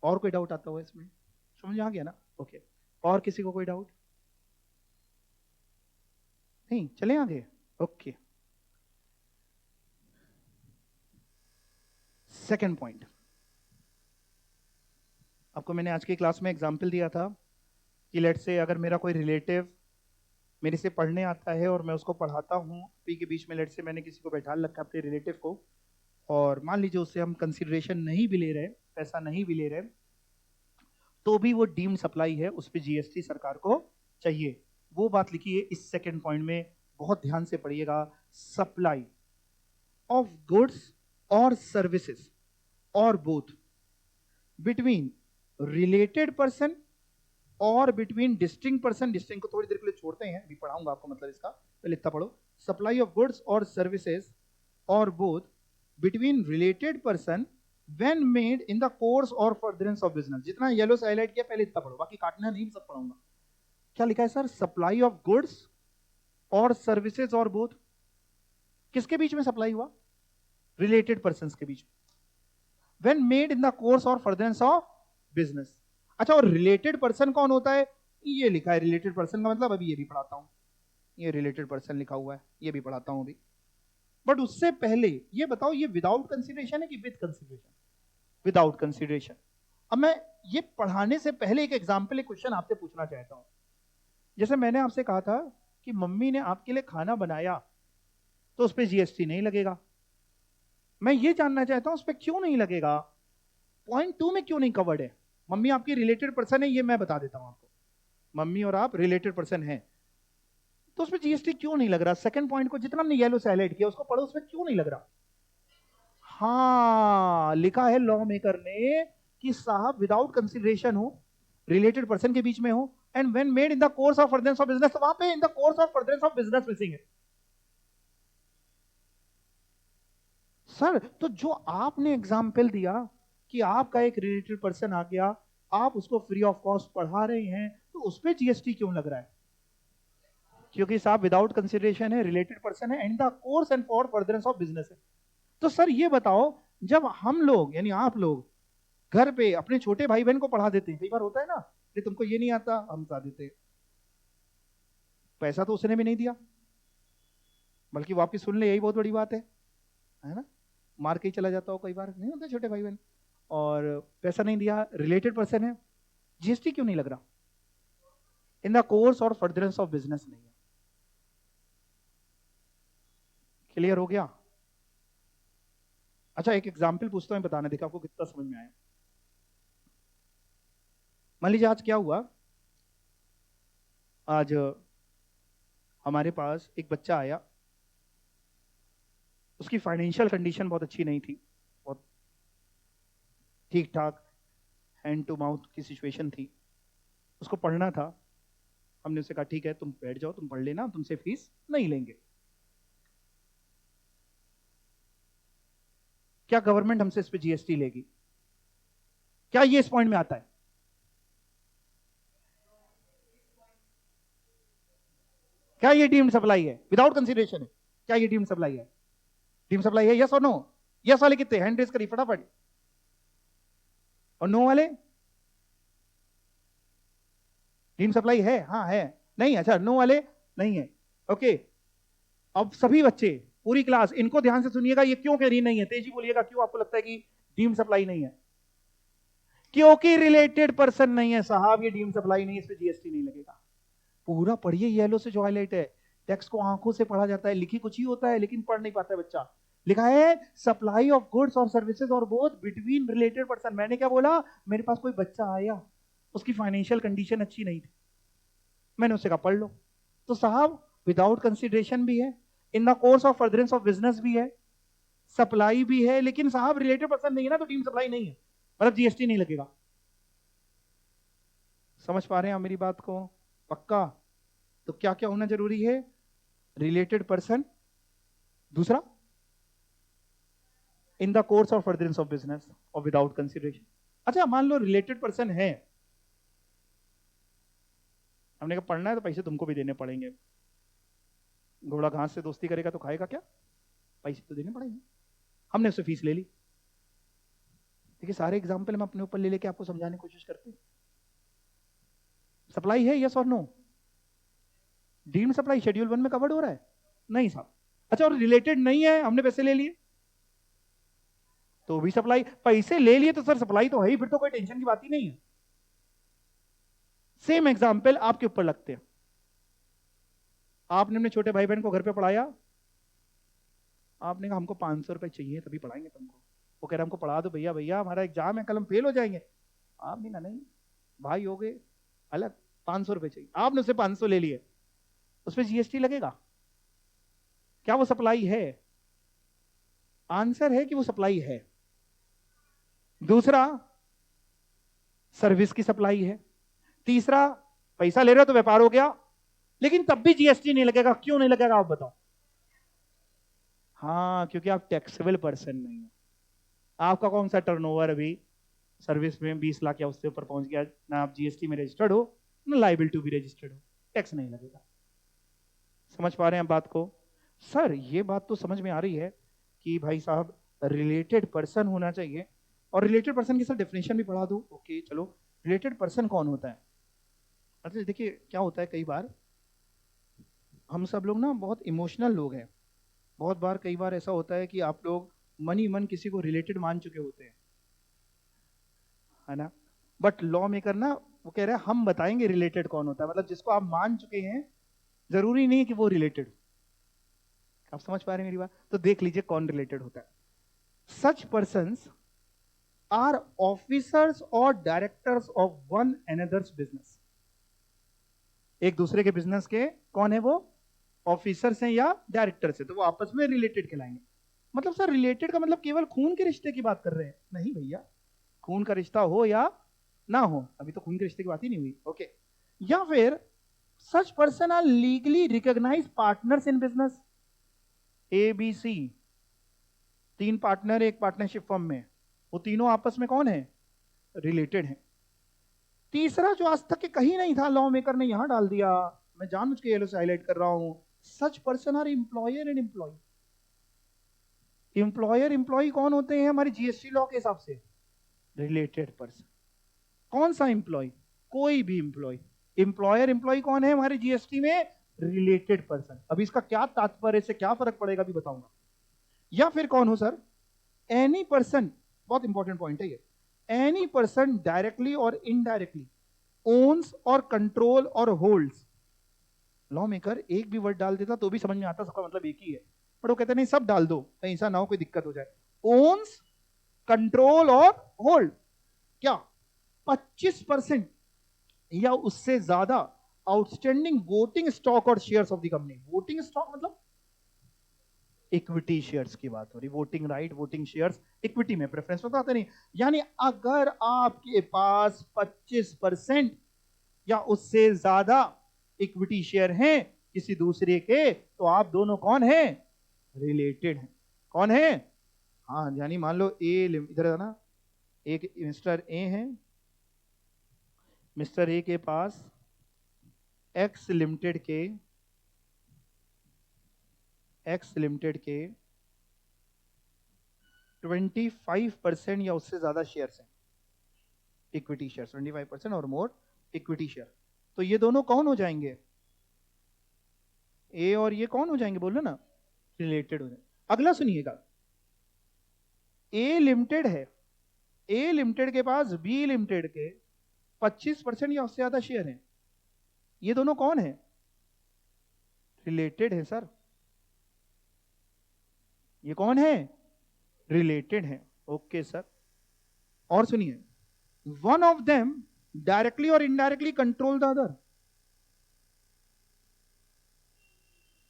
और कोई डाउट आता हुआ इसमें? समझ आ गया ना? ओके, और किसी को कोई डाउट नहीं? चलें आगे। ओके, सेकंड पॉइंट, आपको मैंने आज की क्लास में एग्जांपल दिया था कि लेट से अगर मेरा कोई रिलेटिव मेरे से पढ़ने आता है और मैं उसको पढ़ाता हूँ, पी के बीच में लेट से मैंने किसी को बैठा रखा अपने रिलेटिव को, और मान लीजिए उससे हम कंसिडरेशन नहीं भी ले रहे, पैसा नहीं भी ले रहे, तो भी वो डीम्ड सप्लाई है, उस पर जीएसटी सरकार को चाहिए। वो बात लिखी है इस सेकंड पॉइंट में, बहुत ध्यान से पढ़िएगा। सप्लाई ऑफ गुड्स और सर्विसेज और बोथ बिटवीन रिलेटेड पर्सन और बिटवीन डिस्टिंक्ट पर्सन, डिस्टिंक्ट को थोड़ी देर के लिए छोड़ते हैं, अभी पढ़ाऊंगा आपको मतलब इसका, पहले इतना पढ़ो। सप्लाई ऑफ गुड्स और सर्विसेज और both between related person when made in the course और फर्दरेंस ऑफ बिजनेस। जितना येलो से हाईलाइट किया पहले इतना पढ़ो, बाकी काटना नहीं, सब पढ़ाऊंगा। क्या लिखा है सर? सप्लाई ऑफ गुड्स और सर्विसेज और बोथ, किसके बीच में सप्लाई हुआ? रिलेटेड पर्सन के बीच में, when made in the course और फर्दरेंस ऑफ बिजनेस। अच्छा, और रिलेटेड पर्सन कौन होता है? ये लिखा है रिलेटेड पर्सन का मतलब, अभी ये भी पढ़ाता हूं, ये रिलेटेड पर्सन लिखा हुआ है, ये भी पढ़ाता हूं अभी। बट उससे पहले ये बताओ, ये विदाउट कंसिडरेशन है कि विद कंसिडरेशन? Without consideration. अब मैं ये पढ़ाने से पहले एक एग्जाम्पल, एक क्वेश्चन आपसे पूछना चाहता हूं। जैसे मैंने आपसे कहा था कि मम्मी ने आपके लिए खाना बनाया तो उस पर जीएसटी नहीं लगेगा। मैं ये जानना चाहता हूं उस पर क्यों नहीं लगेगा। पॉइंट 2 में क्यों नहीं कवर्ड है? मम्मी आपकी रिलेटेड पर्सन है, ये मैं बता देता हूं आपको। मम्मी और आप रिलेटेड पर्सन हैं, तो उसमें जीएसटी क्यों नहीं लग रहा? सेकंड पॉइंट को जितना हमने येलो से हाईलाइट किया उसको पढ़ो, उसमें क्यों नहीं लग रहा? हाँ, लिखा है लॉ मेकर ने कि साहब विदाउट कंसिडरेशन हो, रिलेटेड पर्सन के बीच में हो, and when made in the course of furtherance of business, तो वहां पे इन the course of furtherance of business missing है। सर तो जो आपने एग्जाम्पल दिया कि आपका एक रिलेटेड पर्सन आ गया, आप उसको फ्री ऑफ कॉस्ट पढ़ा रहे हैं, तो उस पर जीएसटी क्यों लग रहा है? क्योंकि साहब विदाउट कंसिडरेशन है, रिलेटेड पर्सन है, and the course and for furtherance of business है। तो सर ये बताओ, जब हम लोग यानी आप लोग घर पे अपने छोटे भाई बहन को पढ़ा देते हैं, कई बार होता है ना कि तुमको ये नहीं आता, हम बता देते, पैसा तो उसने भी नहीं दिया, बल्कि वापिस सुन ले, यही बहुत बड़ी बात है ना? मार के ही चला जाता हो, कई बार नहीं होता छोटे भाई बहन, और पैसा नहीं दिया, रिलेटेड पर्सन है, जीएसटी क्यों नहीं लग रहा? इन द कोर्स और फर्दरेंस ऑफ बिजनेस नहीं है। क्लियर हो गया? अच्छा एक एग्जाम्पल पूछता हूं, बताना, देखा आपको कितना समझ में आया। मान लीजिए आज क्या हुआ, आज हमारे पास एक बच्चा आया, उसकी फाइनेंशियल कंडीशन बहुत अच्छी नहीं थी, बहुत ठीक ठाक हैंड टू माउथ की सिचुएशन थी, उसको पढ़ना था। हमने उसे कहा ठीक है तुम बैठ जाओ, तुम पढ़ लेना, तुमसे फीस नहीं लेंगे। क्या गवर्नमेंट हमसे इस पे जीएसटी लेगी? क्या ये इस पॉइंट में आता है? क्या ये डीम्ड सप्लाई है? विदाउट कंसिडरेशन है, क्या ये डीम्ड सप्लाई है? डीम्ड सप्लाई है, यस और नो? यस वाले कितने हैंड रेज करिए फटाफट, और नो वाले? डीम्ड सप्लाई है, हाँ है, नहीं, अच्छा नो वाले नहीं है, ओके। अब सभी बच्चे, पूरी क्लास, इनको ध्यान से सुनिएगा, ये क्यों कह रही नहीं है, तेजी बोलिएगा क्यों आपको लगता है कि डीम्ड सप्लाई नहीं है? क्योंकि रिलेटेड पर्सन नहीं है साहब, ये डीम्ड सप्लाई नहीं है, इस पे जीएसटी नहीं लगेगा। पूरा पढ़िए, येलो से जो हाईलाइट है, टेक्स्ट को आंखों से पढ़ा जाता है, लिखी कुछ ही होता है लेकिन पढ़ नहीं पाता है बच्चा। लिखा है सप्लाई ऑफ गुड्स और सर्विसेज और बोथ बिटवीन रिलेटेड पर्सन। मैंने क्या बोला? मेरे पास कोई बच्चा आया, उसकी फाइनेंशियल कंडीशन अच्छी नहीं थी, मैंने उससे कहा पढ़ लो। तो साहब विदाउट कंसिडरेशन भी है, इन the course of furtherance of business भी है, सप्लाई भी है, लेकिन साहब रिलेटेड पर्सन नहीं है ना, तो टीम सप्लाई नहीं है, मतलब जीएसटी नहीं लगेगा। समझ पा रहे हैं आप मेरी बात को? पक्का? तो क्या क्या होना जरूरी है? रिलेटेड पर्सन, दूसरा इन the course of furtherance of business और विदाउट कंसिडरेशन। अच्छा मान लो रिलेटेड पर्सन है, हमने कहा पढ़ना है तो पैसे तुमको भी देने पड़ेंगे, घोड़ा घास से दोस्ती करेगा तो खाएगा क्या? पैसे तो देने पड़ेंगे। हमने उससे फीस ले ली। देखिए सारे एग्जाम्पल हम अपने ऊपर ले लेके आपको समझाने की कोशिश करते हैं। सप्लाई है, यस और नो? डीम्ड सप्लाई शेड्यूल 1 में कवर्ड हो रहा है? नहीं साहब। अच्छा और रिलेटेड नहीं है, हमने पैसे ले लिए तो भी सप्लाई, पैसे ले लिए तो सर सप्लाई तो है ही, फिर तो कोई टेंशन की बात ही नहीं है। सेम एग्जाम्पल आपके ऊपर लगते हैं। आपने अपने छोटे भाई बहन को घर पे पढ़ाया, आपने कहा हमको 500 रुपए चाहिए तभी पढ़ाएंगे तुमको, वो कह रहा हमको पढ़ा दो भैया, भैया हमारा एग्जाम है कल, हम फेल हो जाएंगे। आपने कहा नहीं भाई हो गए अलग, 500 रुपए चाहिए, आपने उससे 500 ले लिए, उस पर जीएसटी लगेगा? क्या वो सप्लाई है? आंसर है कि वो सप्लाई है। दूसरा सर्विस की सप्लाई है। तीसरा पैसा ले रहे हो तो व्यापार हो गया, लेकिन तब भी जीएसटी नहीं लगेगा। क्यों नहीं लगेगा आप बताओ? हाँ क्योंकि आप टैक्सेबल पर्सन नहीं है। आपका कौन सा टर्नओवर अभी सर्विस में 20 लाख या उससे ऊपर पहुंच गया, ना आप जीएसटी में रजिस्टर्ड हो ना लाइबल टू बी रजिस्टर्ड हो, टैक्स नहीं लगेगा। समझ पा रहे हैं आप बात को? सर ये बात तो समझ में आ रही है कि भाई साहब रिलेटेड पर्सन होना चाहिए, और रिलेटेड पर्सन की सर डेफिनेशन भी पढ़ा दूं? ओके चलो, रिलेटेड पर्सन कौन होता है? अच्छा देखिए क्या होता है, कई बार हम सब लोग ना बहुत इमोशनल लोग हैं, बहुत बार कई बार ऐसा होता है कि आप लोग मन ही मन किसी को रिलेटेड मान चुके होते हैं, है ना? बट लॉ मेकर ना वो कह रहा है हम बताएंगे रिलेटेड कौन होता है, मतलब जिसको आप मान चुके हैं जरूरी नहीं है कि वो रिलेटेड। आप समझ पा रहे हैं मेरी बात? तो देख लीजिए कौन रिलेटेड होता है। सच पर्सन्स आर ऑफिसर्स और directors of one another's business. एक दूसरे के बिजनेस के कौन है वो? ऑफिसर्स हैं या डायरेक्टर्स हैं, तो वो आपस में रिलेटेड कहलाएंगे। मतलब सर रिलेटेड का मतलब केवल खून के रिश्ते की बात कर रहे हैं? नहीं भैया, खून का रिश्ता हो या ना हो, अभी तो खून के रिश्ते की बात ही नहीं हुई। ओके। या फिर such person are legally recognize partners in business. A B C, तीन पार्टनर एक पार्टनरशिप फर्म में, वो तीनों आपस में कौन है? रिलेटेड है। तीसरा जो आज तक के कहीं नहीं था, लॉ मेकर ने यहां डाल दिया, मैं जानबूझ के येलो से हाईलाइट कर रहा हूं। Such person are employer and employ. Employer employ कौन होते हैं हमारे जीएसटी लॉ के हिसाब से? Related person. कौन सा एम्प्लॉय? कोई भी एम्प्लॉय। एम्प्लॉयर एम्प्लॉय कौन है हमारे जीएसटी में? Related person. अभी इसका क्या तात्पर्य, से क्या फर्क पड़ेगा अभी बताऊंगा। या फिर कौन हो सर? एनी पर्सन, बहुत इंपॉर्टेंट पॉइंट है ये, एनी पर्सन डायरेक्टली और इनडायरेक्टली ओन्स और कंट्रोल और होल्ड्स। लॉ मेकर एक भी वर्ड डाल देता तो भी समझ में आता, सबका मतलब एक ही है, पर वो कहते नहीं सब डाल दो कहीं ऐसा ना हो कोई दिक्कत हो जाए। ओन्स, कंट्रोल और होल्ड क्या? 25% या उससे ज्यादा आउटस्टैंडिंग वोटिंग स्टॉक और shares of the company. Voting stock मतलब इक्विटी शेयर्स की बात हो रही, voting right, voting shares, equity में प्रेफरेंस में तो आता नहीं। यानी अगर आपके पास 25% या उससे ज्यादा इक्विटी शेयर हैं किसी दूसरे के, तो आप दोनों कौन है? रिलेटेड हैं। कौन है? हाँ, यानी मान लो ए, इधर है ना, एक मिस्टर ए है, मिस्टर ए के पास एक्स लिमिटेड के 25% या उससे ज्यादा शेयर्स हैं, इक्विटी शेयर 25% और मोर इक्विटी शेयर। तो ये दोनों कौन हो जाएंगे? ए और ये कौन हो जाएंगे बोलो ना? रिलेटेड हो जाएंगे। अगला सुनिएगा, ए लिमिटेड है, ए लिमिटेड के पास बी लिमिटेड के 25% या उससे ज्यादा शेयर हैं। ये दोनों कौन है? रिलेटेड है सर। ये कौन है? रिलेटेड है। Okay sir. और सुनिए, वन ऑफ देम डायरेक्टली और इनडायरेक्टली कंट्रोल द अदर।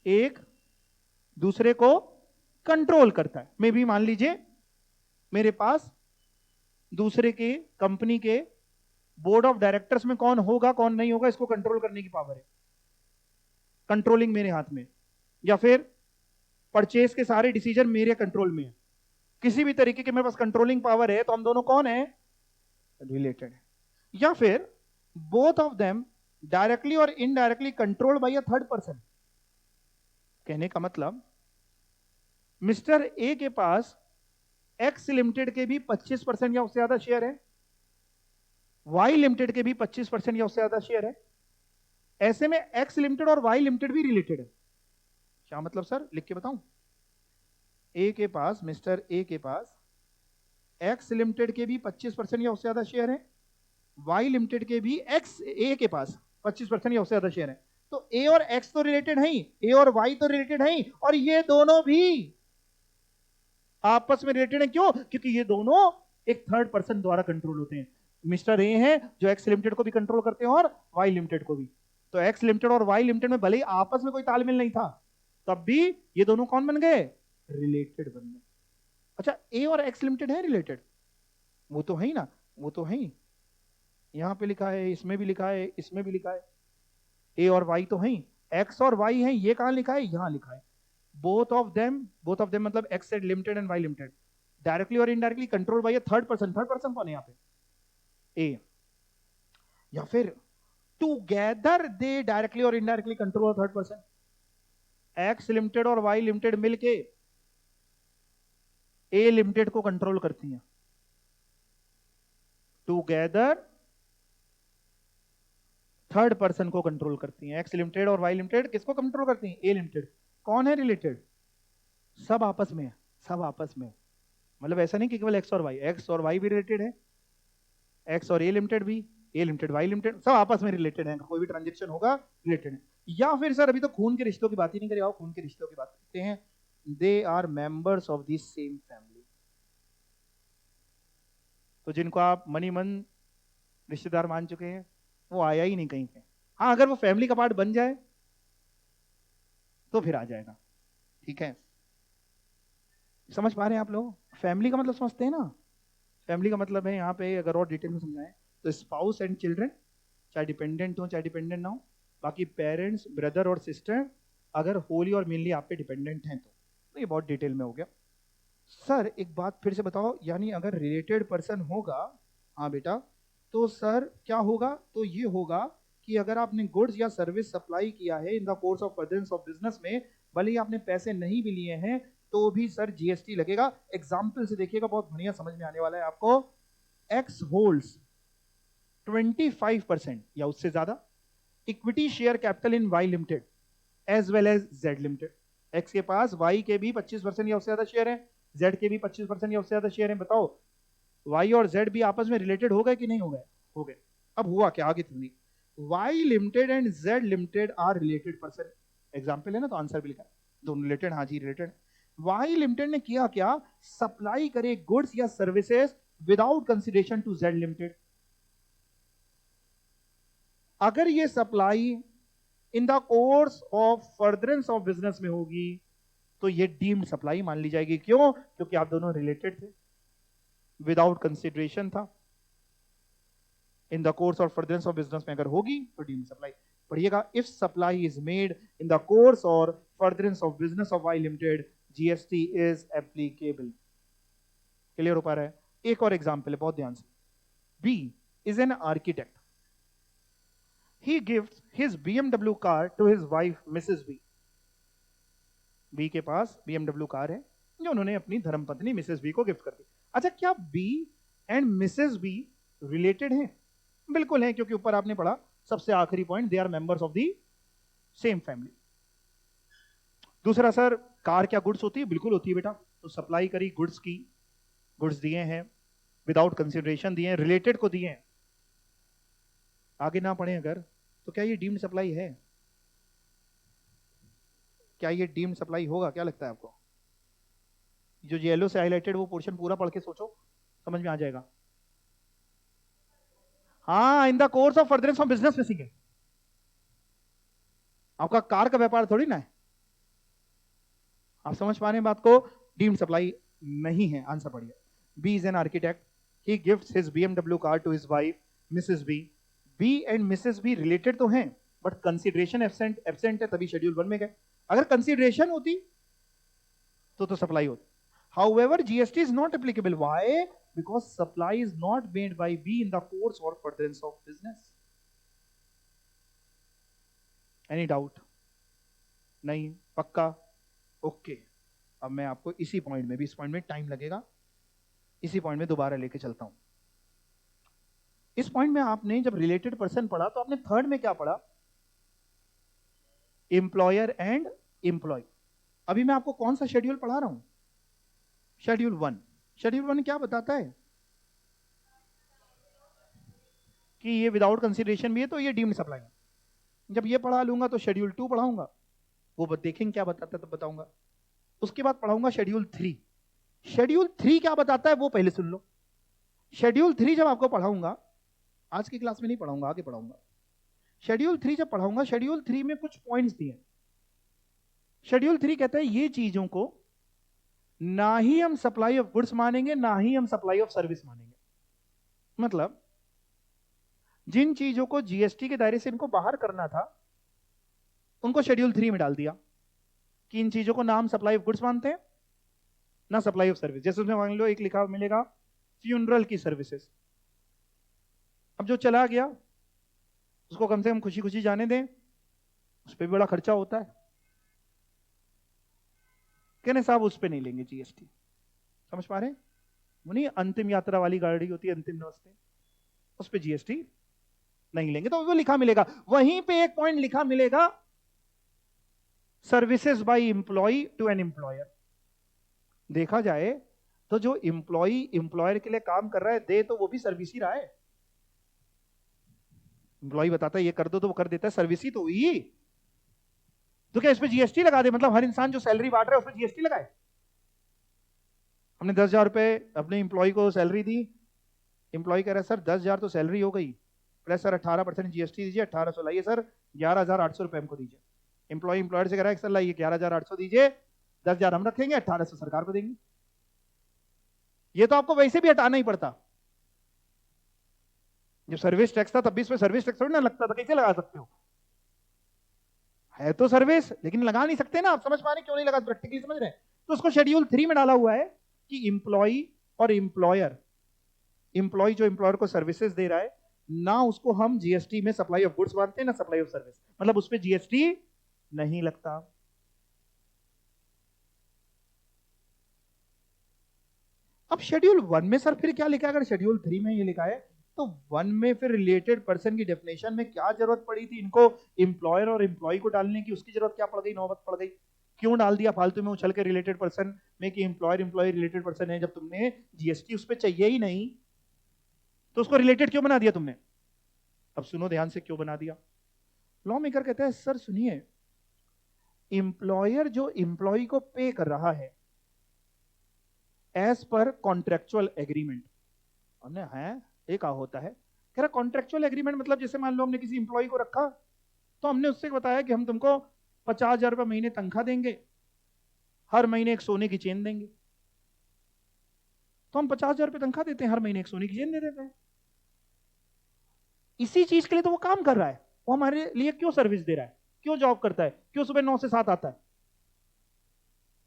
एक दूसरे को कंट्रोल करता है। मे भी मान लीजिए मेरे पास दूसरे के कंपनी के बोर्ड ऑफ डायरेक्टर्स में कौन होगा कौन नहीं होगा इसको कंट्रोल करने की पावर है, कंट्रोलिंग मेरे हाथ में। या फिर परचेज के सारे डिसीजन मेरे कंट्रोल में है, किसी भी तरीके के मेरे पास कंट्रोलिंग पावर है, तो हम दोनों कौन है? रिलेटेड है। या फिर बोथ ऑफ देम डायरेक्टली और indirectly controlled by a third person. कहने का मतलब मिस्टर ए के पास एक्स लिमिटेड के भी 25% या उससे ज्यादा शेयर है, वाई लिमिटेड के भी 25% या उससे ज्यादा शेयर है। ऐसे में एक्स लिमिटेड और वाई लिमिटेड भी रिलेटेड है। क्या मतलब सर? लिख के बताऊं। ए के पास, मिस्टर ए के पास एक्स लिमिटेड के भी 25% या उससे ज्यादा शेयर है, वाई लिमिटेड के भी एक्स ए के पास 25% या उससे ज्यादा शेयर है। तो ए और एक्स तो रिलेटेड है ही, ए और वाई तो रिलेटेड है ही, और ये दोनों भी आपस में रिलेटेड है। क्यों? क्योंकि ये दोनों एक थर्ड पर्सन द्वारा कंट्रोल होते हैं। मिस्टर ए है जो एक्स लिमिटेड को भी कंट्रोल करते हैं और वाई लिमिटेड को भी। तो एक्स लिमिटेड और वाई लिमिटेड में भले ही आपस में कोई तालमेल नहीं था, तब भी ये दोनों कौन बन गए? रिलेटेड बन गए। अच्छा, ए और एक्स लिमिटेड है रिलेटेड? वो तो है ही ना, वो तो है ही। यहां पे लिखा है, इसमें भी लिखा है, इसमें भी लिखा है, ए और वाई तो है ही। एक्स और वाई है, ये कहां लिखा है? यहां लिखा है। बोथ ऑफ देम मतलब X limited and Y limited directly और indirectly control by a third person. Third person कौन है यहां पे? ए। या फिर टुगेदर दे डायरेक्टली और indirectly control third person. X limited और वाई लिमिटेड मिलके ए लिमिटेड को कंट्रोल करती हैं। टुगेदर थर्ड पर्सन को कंट्रोल करती हैं। एक्स लिमिटेड और वाई लिमिटेड किसको कंट्रोल करती हैं? A limited. कौन है रिलेटेड? सब आपस में है, सब आपस में है। मतलब ऐसा नहीं कि केवल एक्स और वाई, एक्स और वाई भी रिलेटेड है, एक्स और ए लिमिटेड भी, ए लिमिटेड वाई लिमिटेड, सब आपस में रिलेटेड है, कोई भी ट्रांजेक्शन होगा रिलेटेड है। या फिर सर अभी तो खून के रिश्तों की बात ही नहीं करी, आओ खून के रिश्तों की बात करते हैं। They are members of the same family. तो जिनको आप मनी मन रिश्तेदार मान चुके हैं वो आया ही नहीं कहीं पे। हाँ अगर वो फैमिली का पार्ट बन जाए तो फिर आ जाएगा। ठीक है, समझ पा रहे हैं आप लोग? फैमिली का मतलब समझते हैं ना? फैमिली का मतलब है यहाँ पे अगर और डिटेल में समझाएं तो स्पाउस एंड चिल्ड्रन, चाहे डिपेंडेंट हो चाहे डिपेंडेंट ना हो, बाकी पेरेंट्स, ब्रदर और सिस्टर अगर होली और मेनली आप पे डिपेंडेंट हैं तो ये बहुत डिटेल में हो गया। सर एक बात फिर से बताओ, यानी अगर रिलेटेड पर्सन होगा, हाँ बेटा, तो सर क्या होगा? तो ये होगा कि अगर आपने गुड्स या सर्विस सप्लाई किया है इन the course of furtherance of business में, भले ही आपने पैसे नहीं भी लिए हैं तो भी सर जीएसटी लगेगा। एग्जाम्पल से देखिएगा, बहुत बढ़िया समझ में आने वाला है आपको। एक्स होल्ड्स 25% या उससे ज्यादा equity share capital in Y limited as well as Z limited. X के पास वाई के भी 25% या उससे ज्यादा शेयर है, जेड के भी 25% या उससे ज्यादा शेयर है। बताओ वाई और जेड भी आपस में रिलेटेड हो गए कि नहीं हो गए? हो गए। अब हुआ क्या आगे सुनिए, Y limited and Z limited are related person. Example है ना, तो आंसर भी लिखा है, दोनों रिलेटेड, हाँ जी रिलेटेड। वाई लिमिटेड ने किया क्या? सप्लाई करे गुड्स या services without consideration to Z limited. अगर ये supply in the course of furtherance of business में होगी तो ये डीम्ड सप्लाई मान ली जाएगी। क्यों? क्योंकि आप दोनों रिलेटेड थे, विदाउट कंसिडरेशन था। In the course of furtherance of business में अगर होगी तो डीम्ड सप्लाई। पढ़िएगा, if supply is made in the course और furtherance of business of Y limited GST is applicable. Clear हो पा रहा है? एक और एग्जांपल है, बहुत ध्यान से। B is an architect, he gives his BMW car to his wife Mrs. B. B के पास BMW कार है जो उन्होंने अपनी धर्मपत्नी मिसेस बी को गिफ्ट कर दी। अच्छा, क्या B and Mrs B related हैं? बिल्कुल हैं, क्योंकि ऊपर आपने पढ़ा सबसे आखिरी point, they are members of the same family. दूसरा सर, कार क्या गुड्स होती है? बिल्कुल होती है बेटा। तो सप्लाई करी गुड्स की, गुड्स दिए हैं, विदाउट कंसिडरेशन दिए हैं, रिलेटेड को दिए हैं। आगे ना पढ़े अगर तो क्या ये डीम्ड सप्लाई है? क्या ये डीम्ड सप्लाई होगा? क्या लगता है आपको? जो येलो से हाईलाइटेड वो पोर्शन पूरा पढ़ के सोचो, समझ में आ जाएगा। हाँ, इन the course of furtherance of business में सीखे। आपका कार का व्यापार थोड़ी ना है। आप समझ पा रहे हैं बात को? डीम्ड सप्लाई नहीं है। आंसर पढ़िए। B is an architect, he gifts his BMW car to his wife Mrs B. B and Mrs B related तो हैं, बट कंसिडरेशन एब्सेंट है, तभी शेड्यूल 1 में गए। अगर कंसिडरेशन होती तो सप्लाई होती। However, GST is not applicable. Why? Because supply is not made by B in the course or furtherance of business. Any doubt? नहीं? पक्का? ओके। अब मैं आपको इसी पॉइंट में भी, इस पॉइंट में टाइम लगेगा, इसी पॉइंट में दोबारा लेके चलता हूं। इस पॉइंट में आपने जब रिलेटेड पर्सन पढ़ा तो आपने थर्ड में क्या पढ़ा? Employer and employ. अभी मैं आपको कौन सा शेड्यूल पढ़ा रहा हूं? शेड्यूल 1। शेड्यूल 1 क्या बताता है? कि ये विदाउट कंसिडरेशन भी है तो ये डीम्ड सप्लाई है। जब ये पढ़ा लूंगा तो शेड्यूल 2 पढ़ाऊंगा, वो देखेंगे क्या बताता है तब बताऊंगा। उसके बाद पढ़ाऊंगा शेड्यूल 3। शेड्यूल 3 क्या बताता है वो पहले सुन लो। शेड्यूल 3 जब आपको पढ़ाऊंगा, आज की क्लास में नहीं पढ़ाऊंगा, आगे पढ़ाऊंगा। शेड्यूल 3 जब पढ़ाऊंगा, शेड्यूल 3 में कुछ पॉइंट्स दिए। शेड्यूल 3 कहता है ये चीजों को ना ही हम सप्लाई ऑफ गुड्स मानेंगे, ना ही हम सप्लाई ऑफ सर्विस मानेंगे। मतलब जिन चीजों को जीएसटी के दायरे से इनको बाहर करना था उनको शेड्यूल 3 में डाल दिया कि इन चीजों को ना हम सप्लाई ऑफ गुड्स मानते हैं, ना सप्लाई ऑफ सर्विस। जैसे उसमें मान लो एक लिखा मिलेगा फ्यूनरल की सर्विसेज। अब जो चला गया उसको कम से कम खुशी खुशी जाने दें, उस पर भी बड़ा खर्चा होता है। कहने साहब उस पर नहीं लेंगे जीएसटी। समझ पा रहे हैं? वो नहीं अंतिम यात्रा वाली गाड़ी होती है, अंतिम नमस्ते, उस पर जीएसटी नहीं लेंगे। तो वो लिखा मिलेगा, वहीं पे एक पॉइंट लिखा मिलेगा services by employ to an employer. देखा जाए तो जो एम्प्लॉय एम्प्लॉयर के लिए काम कर रहा है दे तो वो भी सर्विस ही रहा है। एम्प्लॉय बताता है ये कर दो तो वो कर देता है, सर्विस ही तो हुई। तो क्या इस पे जीएसटी लगा दे? मतलब हर इंसान जो सैलरी बांट रहा है उस पर जीएसटी लगाए? हमने 10,000 रुपए अपने एम्प्लॉय को सैलरी दी, एम्प्लॉय कह रहा है सर 10,000 तो सैलरी हो गई, प्लस सर 18% जीएसटी दीजिए, 1800 लाइए सर, 11,800 रुपए हमको दीजिए। एम्प्लॉय एम्प्लॉयर से कह रहा है सर लाइए 11,800 दीजिए, 10,000 हम रखेंगे, 1800 सरकार को देंगे। ये तो आपको वैसे भी हटाना ही पड़ता। जब सर्विस टैक्स था तब भी इसमें सर्विस टैक्स थोड़ी ना लगता था, कैसे लगा सकते हो? है तो सर्विस, लेकिन लगा नहीं सकते ना। आप समझ पा रहे क्यों नहीं लगा? प्रैक्टिकली समझ रहे हैं? तो उसको शेड्यूल 3 में डाला हुआ है कि इंप्लॉई और एम्प्लॉयर, इंप्लॉय जो एम्प्लॉयर को सर्विसेज दे रहा है ना, उसको हम जीएसटी में सप्लाई ऑफ गुड्स मानते हैं ना सप्लाई ऑफ सर्विस, मतलब उस पर जीएसटी नहीं लगता। अब शेड्यूल 1 में सर फिर क्या लिखा है? अगर शेड्यूल 3 में ये लिखा है तो 1 में फिर रिलेटेड पर्सन की डेफिनेशन में क्या जरूरत पड़ी थी इनको एम्प्लॉयर और एम्प्लॉय को डालने की? उसकी जरूरत क्या पड़ गई, नौबत पड़ गई? क्यों डाल दिया फालतू में उछल के रिलेटेड पर्सन में कि एम्प्लॉयर एम्प्लॉय रिलेटेड पर्सन है, जब तुमने जीएसटी उस पर चाहिए ही नहीं तो उसको रिलेटेड क्यों बना दिया तुमने? अब सुनो ध्यान से क्यों बना दिया। लॉ मेकर कहता है सर सुनिए, एम्प्लॉयर जो एम्प्लॉय को पे कर रहा है एज पर कॉन्ट्रेक्चुअल एग्रीमेंट, हमने है ये क्या होता है? कह रहा कॉन्ट्रेक्चुअल एग्रीमेंट मतलब जैसे मान लो हमने किसी एम्प्लॉय को रखा तो हमने उससे बताया कि हम तुमको 50,000 रुपये महीने तनख्वाह देंगे, हर महीने एक सोने की चेन देंगे। तो हम 50,000 रुपये तनख्वाह देते हैं, हर महीने एक सोने की चेन दे देते हैं। इसी चीज के लिए तो वो काम कर रहा है। वो हमारे लिए क्यों सर्विस दे रहा है, क्यों जॉब करता है, क्यों सुबह 9 से 7 आता है?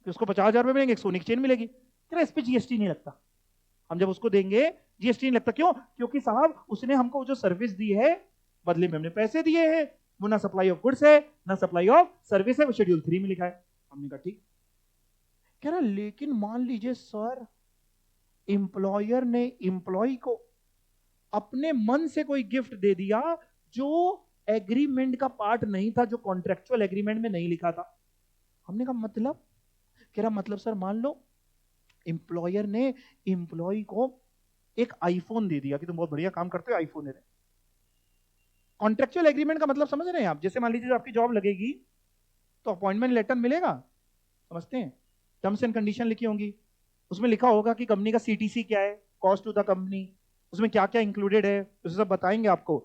कि उसको 50,000 रुपये मिलेंगे, एक सोने की चेन मिलेगी। क्या इस पर जीएसटी नहीं लगता? हम जब उसको देंगे जीएसटी नहीं लगता। क्यों? क्योंकि साहब उसने हमको जो सर्विस दी है बदले में हमने पैसे दिए हैं, वो ना सप्लाई ऑफ गुड्स है ना सप्लाई ऑफ सर्विस है, वो शेड्यूल 3 में लिखा है। हमने कहा ठीक। कह रहा लेकिन मान लीजिए सर एम्प्लॉयर ने एम्प्लॉय को अपने मन से कोई गिफ्ट दे दिया जो एग्रीमेंट का पार्ट नहीं था, जो कॉन्ट्रेक्चुअल एग्रीमेंट में नहीं लिखा था। हमने कहा मतलब? कह रहा मतलब सर मान लो एम्प्लॉयर ने एम्प्लॉय को एक आईफोन दे दिया कि तुम बहुत बढ़िया काम करते हो, आईफोन दे रहे। कॉन्ट्रेक्चुअल एग्रीमेंट का मतलब समझ रहे हैं आप? जैसे मान लीजिए आपकी जॉब लगेगी तो अपॉइंटमेंट लेटर मिलेगा, समझते हैं? टर्म्स एंड कंडीशन लिखी होंगी, उसमें लिखा होगा कि कंपनी का सीटीसी क्या है, कॉस्ट टू द कंपनी, उसमें क्या क्या इंक्लूडेड है, उसे सब बताएंगे आपको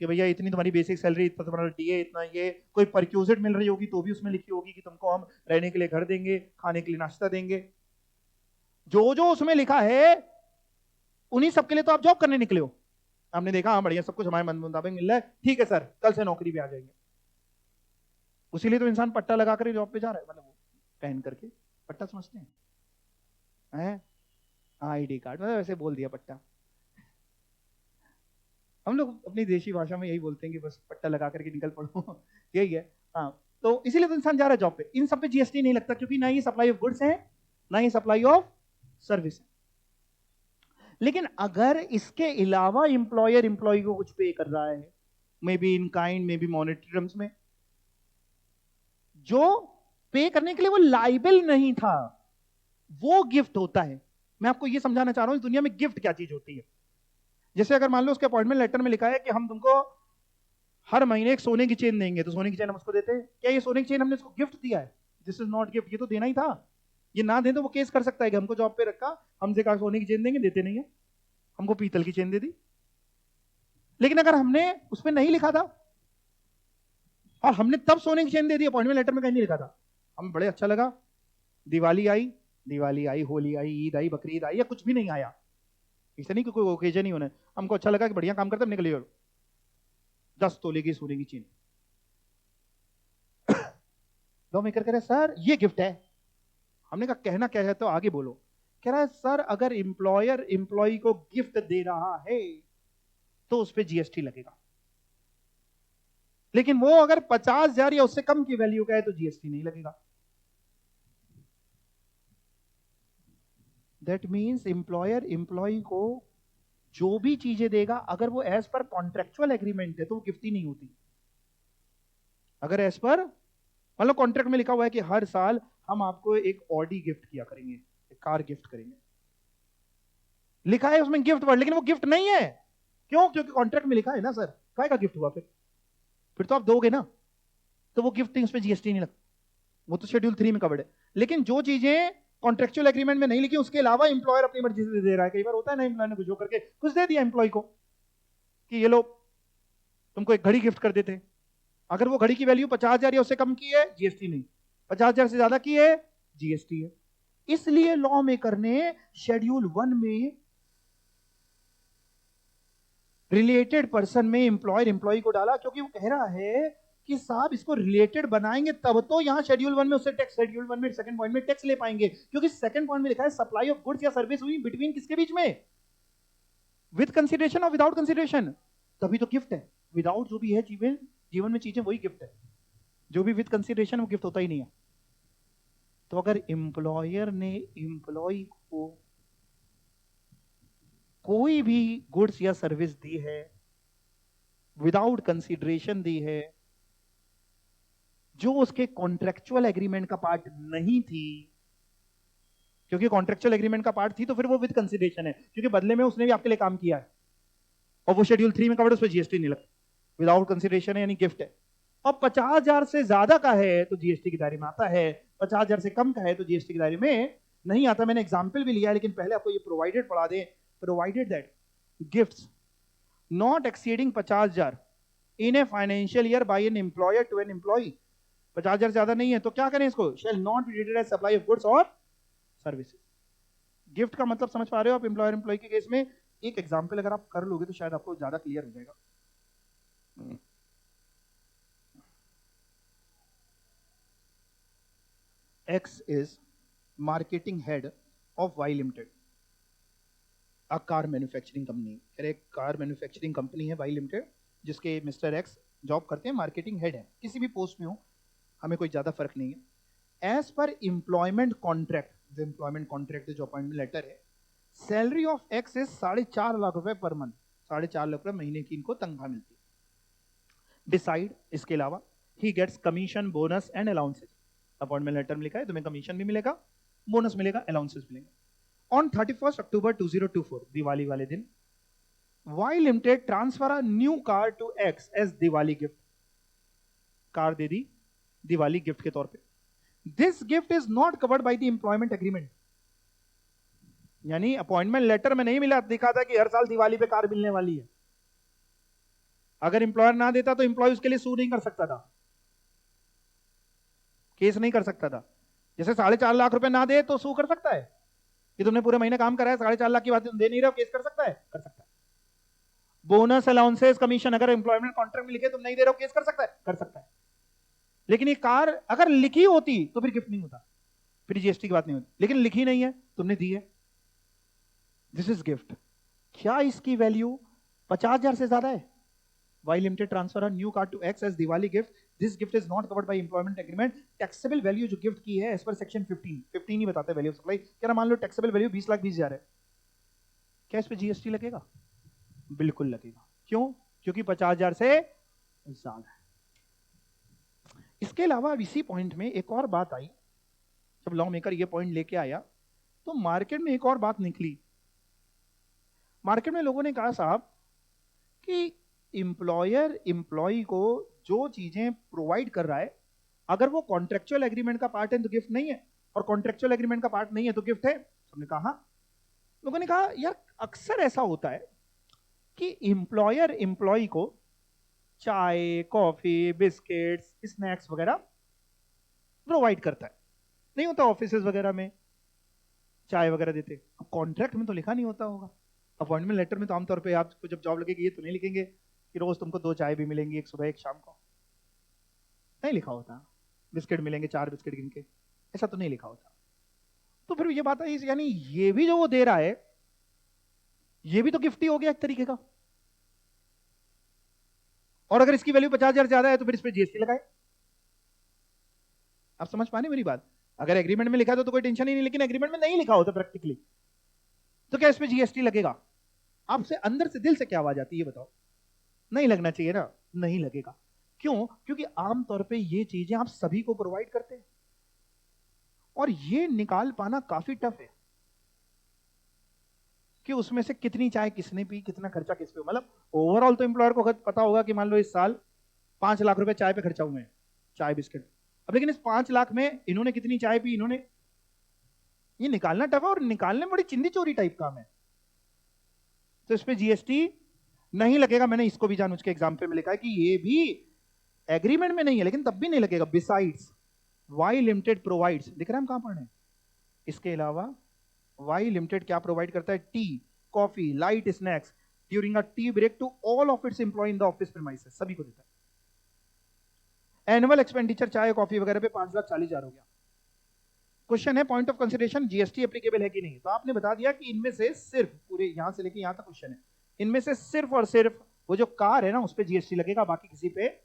कि भैया इतनी तुम्हारी बेसिक सैलरी, इतना तुम्हारा डीए, इतना ये, कोई परक्यूजिट मिल रही होगी तो भी उसमें लिखी होगी कि तुमको हम रहने के लिए घर देंगे, खाने के लिए नाश्ता देंगे। जो जो उसमें लिखा है उन्हीं सबके लिए तो आप जॉब करने निकले हो। आपने देखा हाँ बढ़िया सब कुछ हमारे मन मुताबिक मिल रहा है, ठीक है सर कल से नौकरी भी आ जाएंगे। उसीलिए तो इंसान पट्टा लगा कर जॉब पे जा रहा है, मतलब पहन करके पट्टा समझते हैं, आईडी कार्ड, मतलब वैसे बोल दिया पट्टा। हम लोग अपनी देशी भाषा में यही बोलते हैं कि बस पट्टा लगा करके निकल पड़ो यही है। हाँ, तो इसीलिए तो इंसान जा रहा है जॉब पे। इन सब पे जीएसटी नहीं लगता क्योंकि ना ही सप्लाई ऑफ गुड्स है ना ही सप्लाई ऑफ सर्विस है। लेकिन अगर इसके अलावा इंप्लॉयर इंप्लॉय को कुछ पे कर रहा है, may be in kind, may be monetary terms में, जो पे करने के लिए वो लाइबल नहीं था, वो गिफ्ट होता है। मैं आपको ये समझाना चाह रहा हूं इस दुनिया में गिफ्ट क्या चीज होती है। जैसे अगर मान लो उसके अपॉइंटमेंट लेटर में लिखा है कि हम तुमको हर महीने एक सोने की चेन देंगे, तो सोने की चेन हम उसको देते हैं। क्या ये सोने की चेन हमने उसको गिफ्ट दिया है? दिस इज नॉट गिफ्ट, ये तो देना ही था। ये ना दे तो वो केस कर सकता है कि हमको जॉब पे रखा, हमसे कहा सोने की चेन देंगे, देते नहीं है, हमको पीतल की चेन दे दी। लेकिन अगर हमने उसमें नहीं लिखा था और हमने तब सोने की चेन दे दी, अपॉइंटमेंट लेटर में कहीं नहीं लिखा था, हमें बड़े अच्छा लगा, दिवाली आई, होली आई, ईद आई, बकरीद आई, या कुछ भी नहीं आया, ऐसा नहीं कि कोई ओकेजन ही होना है, हमको अच्छा लगा कि बढ़िया काम करते, निकलिए 10 तोले की सोने की चेन। लॉ मेकर कह रहे सर ये गिफ्ट है। हमने कहा कहना क्या है तो आगे बोलो। कह रहा है सर अगर एम्प्लॉयर एम्प्लॉय को गिफ्ट दे रहा है तो उस पर जीएसटी लगेगा, लेकिन वो अगर 50,000 या उससे कम की वैल्यू का है तो जीएसटी नहीं लगेगा। दैट मीन्स एम्प्लॉयर एम्प्लॉय को जो भी चीजें देगा अगर वो एज पर कॉन्ट्रेक्चुअल एग्रीमेंट है तो वो गिफ्ट ही नहीं होती। अगर एज पर मतलब कॉन्ट्रैक्ट में लिखा हुआ है कि हर साल हम आपको एक ऑडी गिफ्ट किया करेंगे, एक कार गिफ्ट करेंगे, लिखा है उसमें गिफ्ट वर्ड, लेकिन वो गिफ्ट नहीं है। क्यों? क्योंकि कॉन्ट्रैक्ट में लिखा है ना सर, काय का गिफ्ट हुआ फिर तो आप दोगे ना, तो वो गिफ्ट उसमें जीएसटी नहीं लगता, वो तो शेड्यूल 3 में कवर्ड है। लेकिन जो चीजें कॉन्ट्रेक्चुअल एग्रीमेंट में नहीं लिखी, उसके अलावा इंप्लॉयर अपनी मर्जी से दे रहा है, कई बार होता है ना, एम्प्लॉय ने कुछ जो करके कुछ दे दिया एम्प्लॉय को कि ये लो तुमको एक घड़ी गिफ्ट कर देते हैं, अगर वो घड़ी की वैल्यू 50,000 या उससे कम की है जीएसटी नहीं, 50,000 से ज्यादा की है जीएसटी है। इसलिए लॉ मेकर ने शेड्यूल 1 में रिलेटेड पर्सन में एम्प्लॉयर एम्प्लॉय को डाला, क्योंकि वो कह रहा है कि साहब इसको रिलेटेड बनाएंगे तब तो यहां शेड्यूल 1 में उससे टैक्स, शेड्यूल 1 में सेकंड पॉइंट में टैक्स ले पाएंगे, क्योंकि सेकंड पॉइंट में लिखा है सप्लाई ऑफ गुड्स या सर्विस हुई बिटवीन किसके बीच में, विद कंसीडरेशन और विदाउट कंसीडरेशन, तभी तो गिफ्ट है। विदाउट जो भी है जीवन में चीजें वही गिफ्ट है, जो भी विद कंसीडरेशन वो गिफ्ट होता ही नहीं है। तो अगर एम्प्लॉयर ने एम्प्लॉय को कोई भी गुड्स या सर्विस दी है, विदाउट कंसीडरेशन दी है, जो उसके कॉन्ट्रेक्चुअल एग्रीमेंट का पार्ट नहीं थी, क्योंकि कॉन्ट्रेक्चुअल एग्रीमेंट का पार्ट थी तो फिर वो विद कंसीडरेशन है, क्योंकि बदले में उसने भी आपके लिए काम किया है, और वो शेड्यूल 3 में कवर्ड, उस पर जीएसटी नहीं लगता, विदाउट कंसीडरेशन है यानी गिफ्ट है। और 50,000 से ज्यादा का है तो जीएसटी के दायरे में आता है, 50,000 से कम का है तो जीएसटी के दायरे में नहीं आता। मैंने एग्जाम्पल भी लिया है, लेकिन पहले आपको ये प्रोवाइडेड पढ़ा दें, provided that gifts not exceeding 50,000 in a financial year by an employer to an employ, 50,000 ज्यादा नहीं है तो क्या करें इसको, shall not be treated as supply of goods और सर्विसेज। गिफ्ट का मतलब समझ पा रहे हो आप एम्प्लॉयर एम्प्लॉय के केस में? एक एग्जांपल अगर आप कर लोगे तो शायद आपको ज्यादा क्लियर हो जाएगा। X is marketing head of Y Limited, a car manufacturing company। एक कार मैन्युफैक्चरिंग कंपनी है वाई लिमिटेड, जिसके मिस्टर एक्स जॉब करते हैं, मार्केटिंग हेड है, किसी भी पोस्ट में हो हमें कोई ज्यादा फर्क नहीं है। एज पर एम्प्लॉयमेंट कॉन्ट्रैक्ट, जो एम्प्लॉयमेंट कॉन्ट्रैक्ट जो अपॉइंटमेंट लेटर है, salary of x is 4.5 lakh रुपए पर मंथ, 4.5 लाख रुपए महीने की इनको तनख्वाह मिलती है। डिसाइड, इसके अलावा he gets commission, bonus and allowances. Appointment letter में लिखा है तुम्हें कमीशन भी मिलेगा, बोनस मिलेगा, अलाउंसेस मिलेंगे। ऑन 31 अक्टूबर 2024, दिवाली वाले दिन, Y limited transfer a new car to X as Diwali gift, car दे दी दिवाली गिफ्ट के तौर पे। This gift is not covered by the employment agreement, यानी अपॉइंटमेंट लेटर में नहीं मिला, दिखा था कि हर साल दिवाली पे कार मिलने वाली है। अगर एम्प्लॉयर ना देता तो एम्प्लॉय उसके लिए सू नहीं कर सकता था, केस नहीं कर सकता था। जैसे 4.5 लाख रुपए ना दे तो सू कर सकता है कि तुमने पूरे महीने काम करा है, 4.5 लाख की बात तुम दे नहीं रहे हो, केस कर सकता है, कर सकता है। बोनस, अलाउंसेस, कमीशन अगर एम्प्लॉयमेंट कॉन्ट्रैक्ट में लिखे तुम नहीं दे रहे हो, केस कर सकता है, कर सकता है। लेकिन ये कार अगर लिखी होती तो फिर गिफ्ट नहीं होता, फिर जीएसटी की बात नहीं होती, लेकिन लिखी नहीं है, तुमने दी है, दिस इज गिफ्ट। क्या इसकी वैल्यू 50,000 से ज्यादा है? Y Limited transfer a new car to X as Diwali gift. This gift is not covered by employment agreement. Taxable value जो गिफ्ट की है as per section 15 ही बताते हैं वैल्यू ऑफ सप्लाई। क्या ना मान लो टैक्सेबल वैल्यू 20,20,000 है, क्या इस पे जीएसटी लगेगा? बिल्कुल लगेगा। क्यों? क्योंकि 50,000 से ज्यादा है। इसके अलावा इसी पॉइंट में एक और बात आई, जब लॉ मेकर ये पॉइंट लेके आया तो मार्केट में एक और बात निकली। मार्केट में लोगों ने कहा साहब कि एम्प्लॉयर एम्प्लॉय को जो चीजें प्रोवाइड कर रहा है, अगर वो कॉन्ट्रेक्चुअल एग्रीमेंट का पार्ट है तो गिफ्ट नहीं है, और कॉन्ट्रेक्चुअल एग्रीमेंट का पार्ट नहीं है तो गिफ्ट है। हमने कहा, लोगों ने कहा यार अक्सर ऐसा होता है कि एम्प्लॉयर एम्प्लॉय को चाय, कॉफी, बिस्किट्स, स्नैक्स वगैरह प्रोवाइड करता है, नहीं होता ऑफिस वगैरह में चाय वगैरह देते, अब कॉन्ट्रैक्ट में तो लिखा नहीं होता होगा। अपॉइंटमेंट लेटर में तो आमतौर पे आपको जब जॉब लगेगी ये तो नहीं लिखेंगे कि रोज तुमको 2 चाय भी मिलेंगी, एक सुबह एक शाम को, नहीं लिखा होता। बिस्किट मिलेंगे 4 बिस्किट गिन के, ऐसा तो नहीं लिखा होता। तो फिर ये बात है, यानी ये भी जो वो दे रहा है ये भी तो गिफ्ट ही हो गया एक तरीके का, और अगर इसकी वैल्यू 50,000 ज्यादा है तो फिर इस पर जीएसटी लगाए। आप समझ पाने मेरी बात? अगर एग्रीमेंट में लिखा तो कोई टेंशन ही नहीं, लेकिन एग्रीमेंट में नहीं लिखा होता प्रैक्टिकली, तो क्या इस पर जीएसटी लगेगा? आपसे अंदर से दिल से क्या आवाज आती है बताओ? नहीं लगना चाहिए ना, नहीं लगेगा। क्यों? क्योंकि आमतौर पे ये चीजें आप सभी को प्रोवाइड करते हैं, और ये निकाल पाना काफी टफ है। कि उसमें से कितनी चाय किसने पी, कितना खर्चा किस पे, मतलब ओवरऑल तो एम्प्लॉयर को पता होगा कि मान लो इस साल 5 लाख रुपए चाय पे खर्चा हुए हैं, चाय बिस्किट। अब लेकिन इस 5 लाख में इन्होंने कितनी चाय पी, इन्होंने, ये निकालना टफ है और निकालने में बड़ी चिंदी चोरी टाइप काम है। तो इस पे जीएसटी नहीं लगेगा। मैंने इसको भी जानबूझ के एग्जाम पे में लिखा है कि ये भी एग्रीमेंट में नहीं है लेकिन तब भी नहीं लगेगा। बिसाइड्स वाई लिमिटेड प्रोवाइड्स, दिख रहा है हम कहां पढ़ रहे हैं, इसके अलावा वाई लिमिटेड क्या प्रोवाइड करता है, tea, coffee, light snacks during a tea break to all of its employ in the office premises, सभी को देता है। एनुअल एक्सपेंडिचर चाय कॉफी वगैरह पे 5,40,000 हो गया। क्वेश्चन है point of consideration, GST applicable है कि नहीं। तो आपने बता दिया कि इनमें से सिर्फ, पूरे यहां से लेके यहां तक क्वेश्चन है, इनमें से सिर्फ और सिर्फ वो जो कार है ना उस पर जीएसटी लगेगा, बाकी किसी पे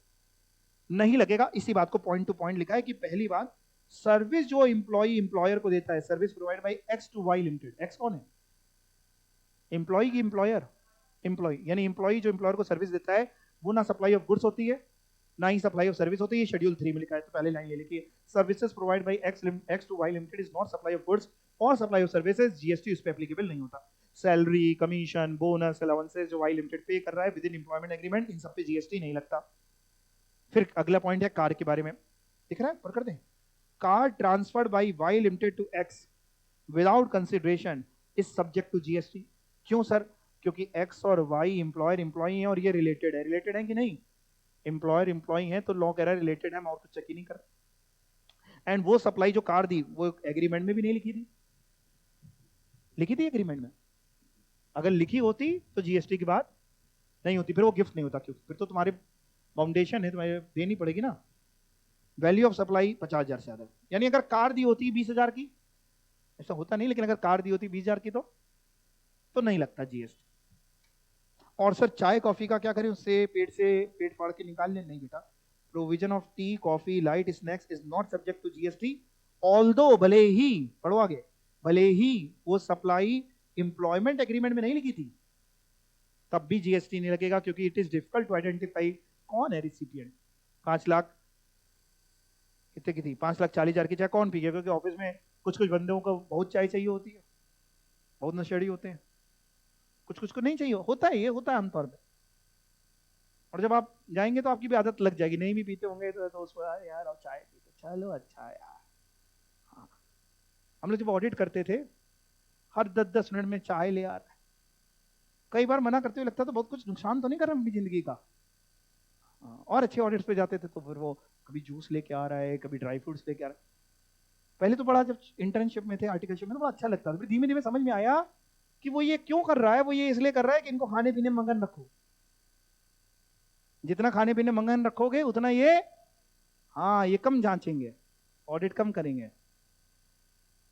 नहीं लगेगा। इसी बात को पॉइंट टू पॉइंट लिखा है कि पहली बात, सर्विस जो एम्प्लॉय एम्प्लॉयर को देता है, service provide by X to Y limited. X कौन है, एम्प्लॉय की एम्प्लॉयर, एम्प्लॉय यानी एम्प्लॉय जो एम्प्लॉयर को सर्विस देता है वो ना सप्लाई ऑफ गुड्स होती है ना ही सप्लाई ऑफ सर्विस होती है। शेड्यूल 3 में लिखा है, तो पहले लाइन ले लिखिए, services provide by X to Y limited is not supply of goods और सप्लाई ऑफ सर्विसेज, जीएसटी उस पर एप्लीकेबल नहीं होता। सैलरी, कमीशन, बोनस, अलाउंसेज जो वाई लिमिटेड पे कर रहा है विद इन एम्प्लॉयमेंट एग्रीमेंट, इन सब पे जीएसटी नहीं लगता। फिर अगला पॉइंट है कार के बारे में, दिख रहा है, पर कर दें, car transferred by Y limited to X without consideration is subject to GST. क्यों सर, क्योंकि एक्स और वाई एम्प्लॉयर एम्प्लॉई है और ये रिलेटेड है। रिलेटेड है कि नहीं, एम्प्लॉयर एम्प्लॉई है तो लॉ कह रहा है रिलेटेड है, मैं और कुछ चेक ही नहीं कर रहा। एंड वो सप्लाई जो कार दी वो एग्रीमेंट में भी नहीं लिखी थी, लिखी थी एग्रीमेंट में, अगर लिखी होती तो जीएसटी की बात नहीं होती, फिर वो गिफ्ट नहीं होता, क्योंकि फिर तो तुम्हारे फाउंडेशन है, तुम्हें देनी पड़ेगी ना। वैल्यू ऑफ सप्लाई 50,000 से ज्यादा, यानी अगर कार दी होती 20,000 की, ऐसा होता नहीं, लेकिन अगर कार दी होती 20,000 की तो नहीं लगता जीएसटी। और सर चाय कॉफी का क्या करें, उससे पेट फाड़ के निकाल लें, नहीं बेटा। Provision of tea, coffee, light snacks is not subject to GST, although, भले ही, पढ़ो आगे, भले ही वो सप्लाई एम्प्लॉयमेंट एग्रीमेंट में नहीं लिखी थी तब भी जीएसटी नहीं लगेगा, क्योंकि it is difficult to identify कौन है रिसिपिएंट। 5 लाख कितने की थी, 5,40,000 की चाय कौन पी गया, क्योंकि ऑफिस में कुछ कुछ बंदों को बहुत चाय चाहिए होती है, बहुत नशेड़ी होते हैं, कुछ कुछ को नहीं चाहिए होता है, ये होता है आमतौर पे। और जब आप जाएंगे तो आपकी भी आदत लग जाएगी, नहीं भी पीते होंगे तो उसको यार और चाय पीते, चलो अच्छा यार। हाँ, हम लोग जब ऑडिट करते थे हर 10-10 मिनट में चाय ले आ रहा है, कई बार मना करते हुए लगता तो बहुत कुछ नुकसान तो नहीं कर रहा अपनी जिंदगी का। और अच्छे ऑडिट्स पे जाते थे तो फिर वो कभी जूस लेके आ रहा है, कभी ड्राई फ्रूट्स लेके आ रहा है। पहले तो बड़ा, जब इंटर्नशिप में थे, आर्टिकलशिप में, तो बड़ा अच्छा लगता था, फिर धीमे धीमे समझ में आया कि वो ये क्यों कर रहा है, वो ये इसलिए कर रहा है कि इनको खाने पीने में मगन रखो, जितना खाने पीने में मगन रखोगे उतना ये, हाँ ये कम जांचेंगे, ऑडिट कम करेंगे।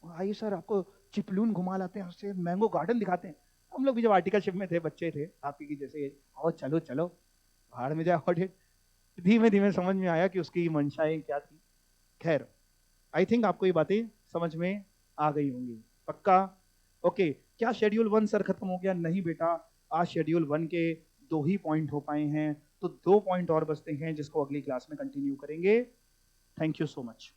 आइए सर आपको चिपलून घुमा लाते हैं, उससे मैंगो गार्डन दिखाते हैं। हम लोग भी जब आर्टिकलशिप में थे, बच्चे थे आपकी की जैसे, आओ चलो चलो बाहर में जाए ऑडिट। धीमे धीमे समझ में आया कि उसकी मंशाएं क्या थी। खैर, आई थिंक आपको ये बातें समझ में आ गई होंगी, पक्का। ओके, क्या शेड्यूल 1 सर खत्म हो गया? नहीं बेटा, आज शेड्यूल 1 के 2 ही पॉइंट हो पाए हैं, तो 2 पॉइंट और बचते हैं जिसको अगली क्लास में कंटिन्यू करेंगे। Thank you so much.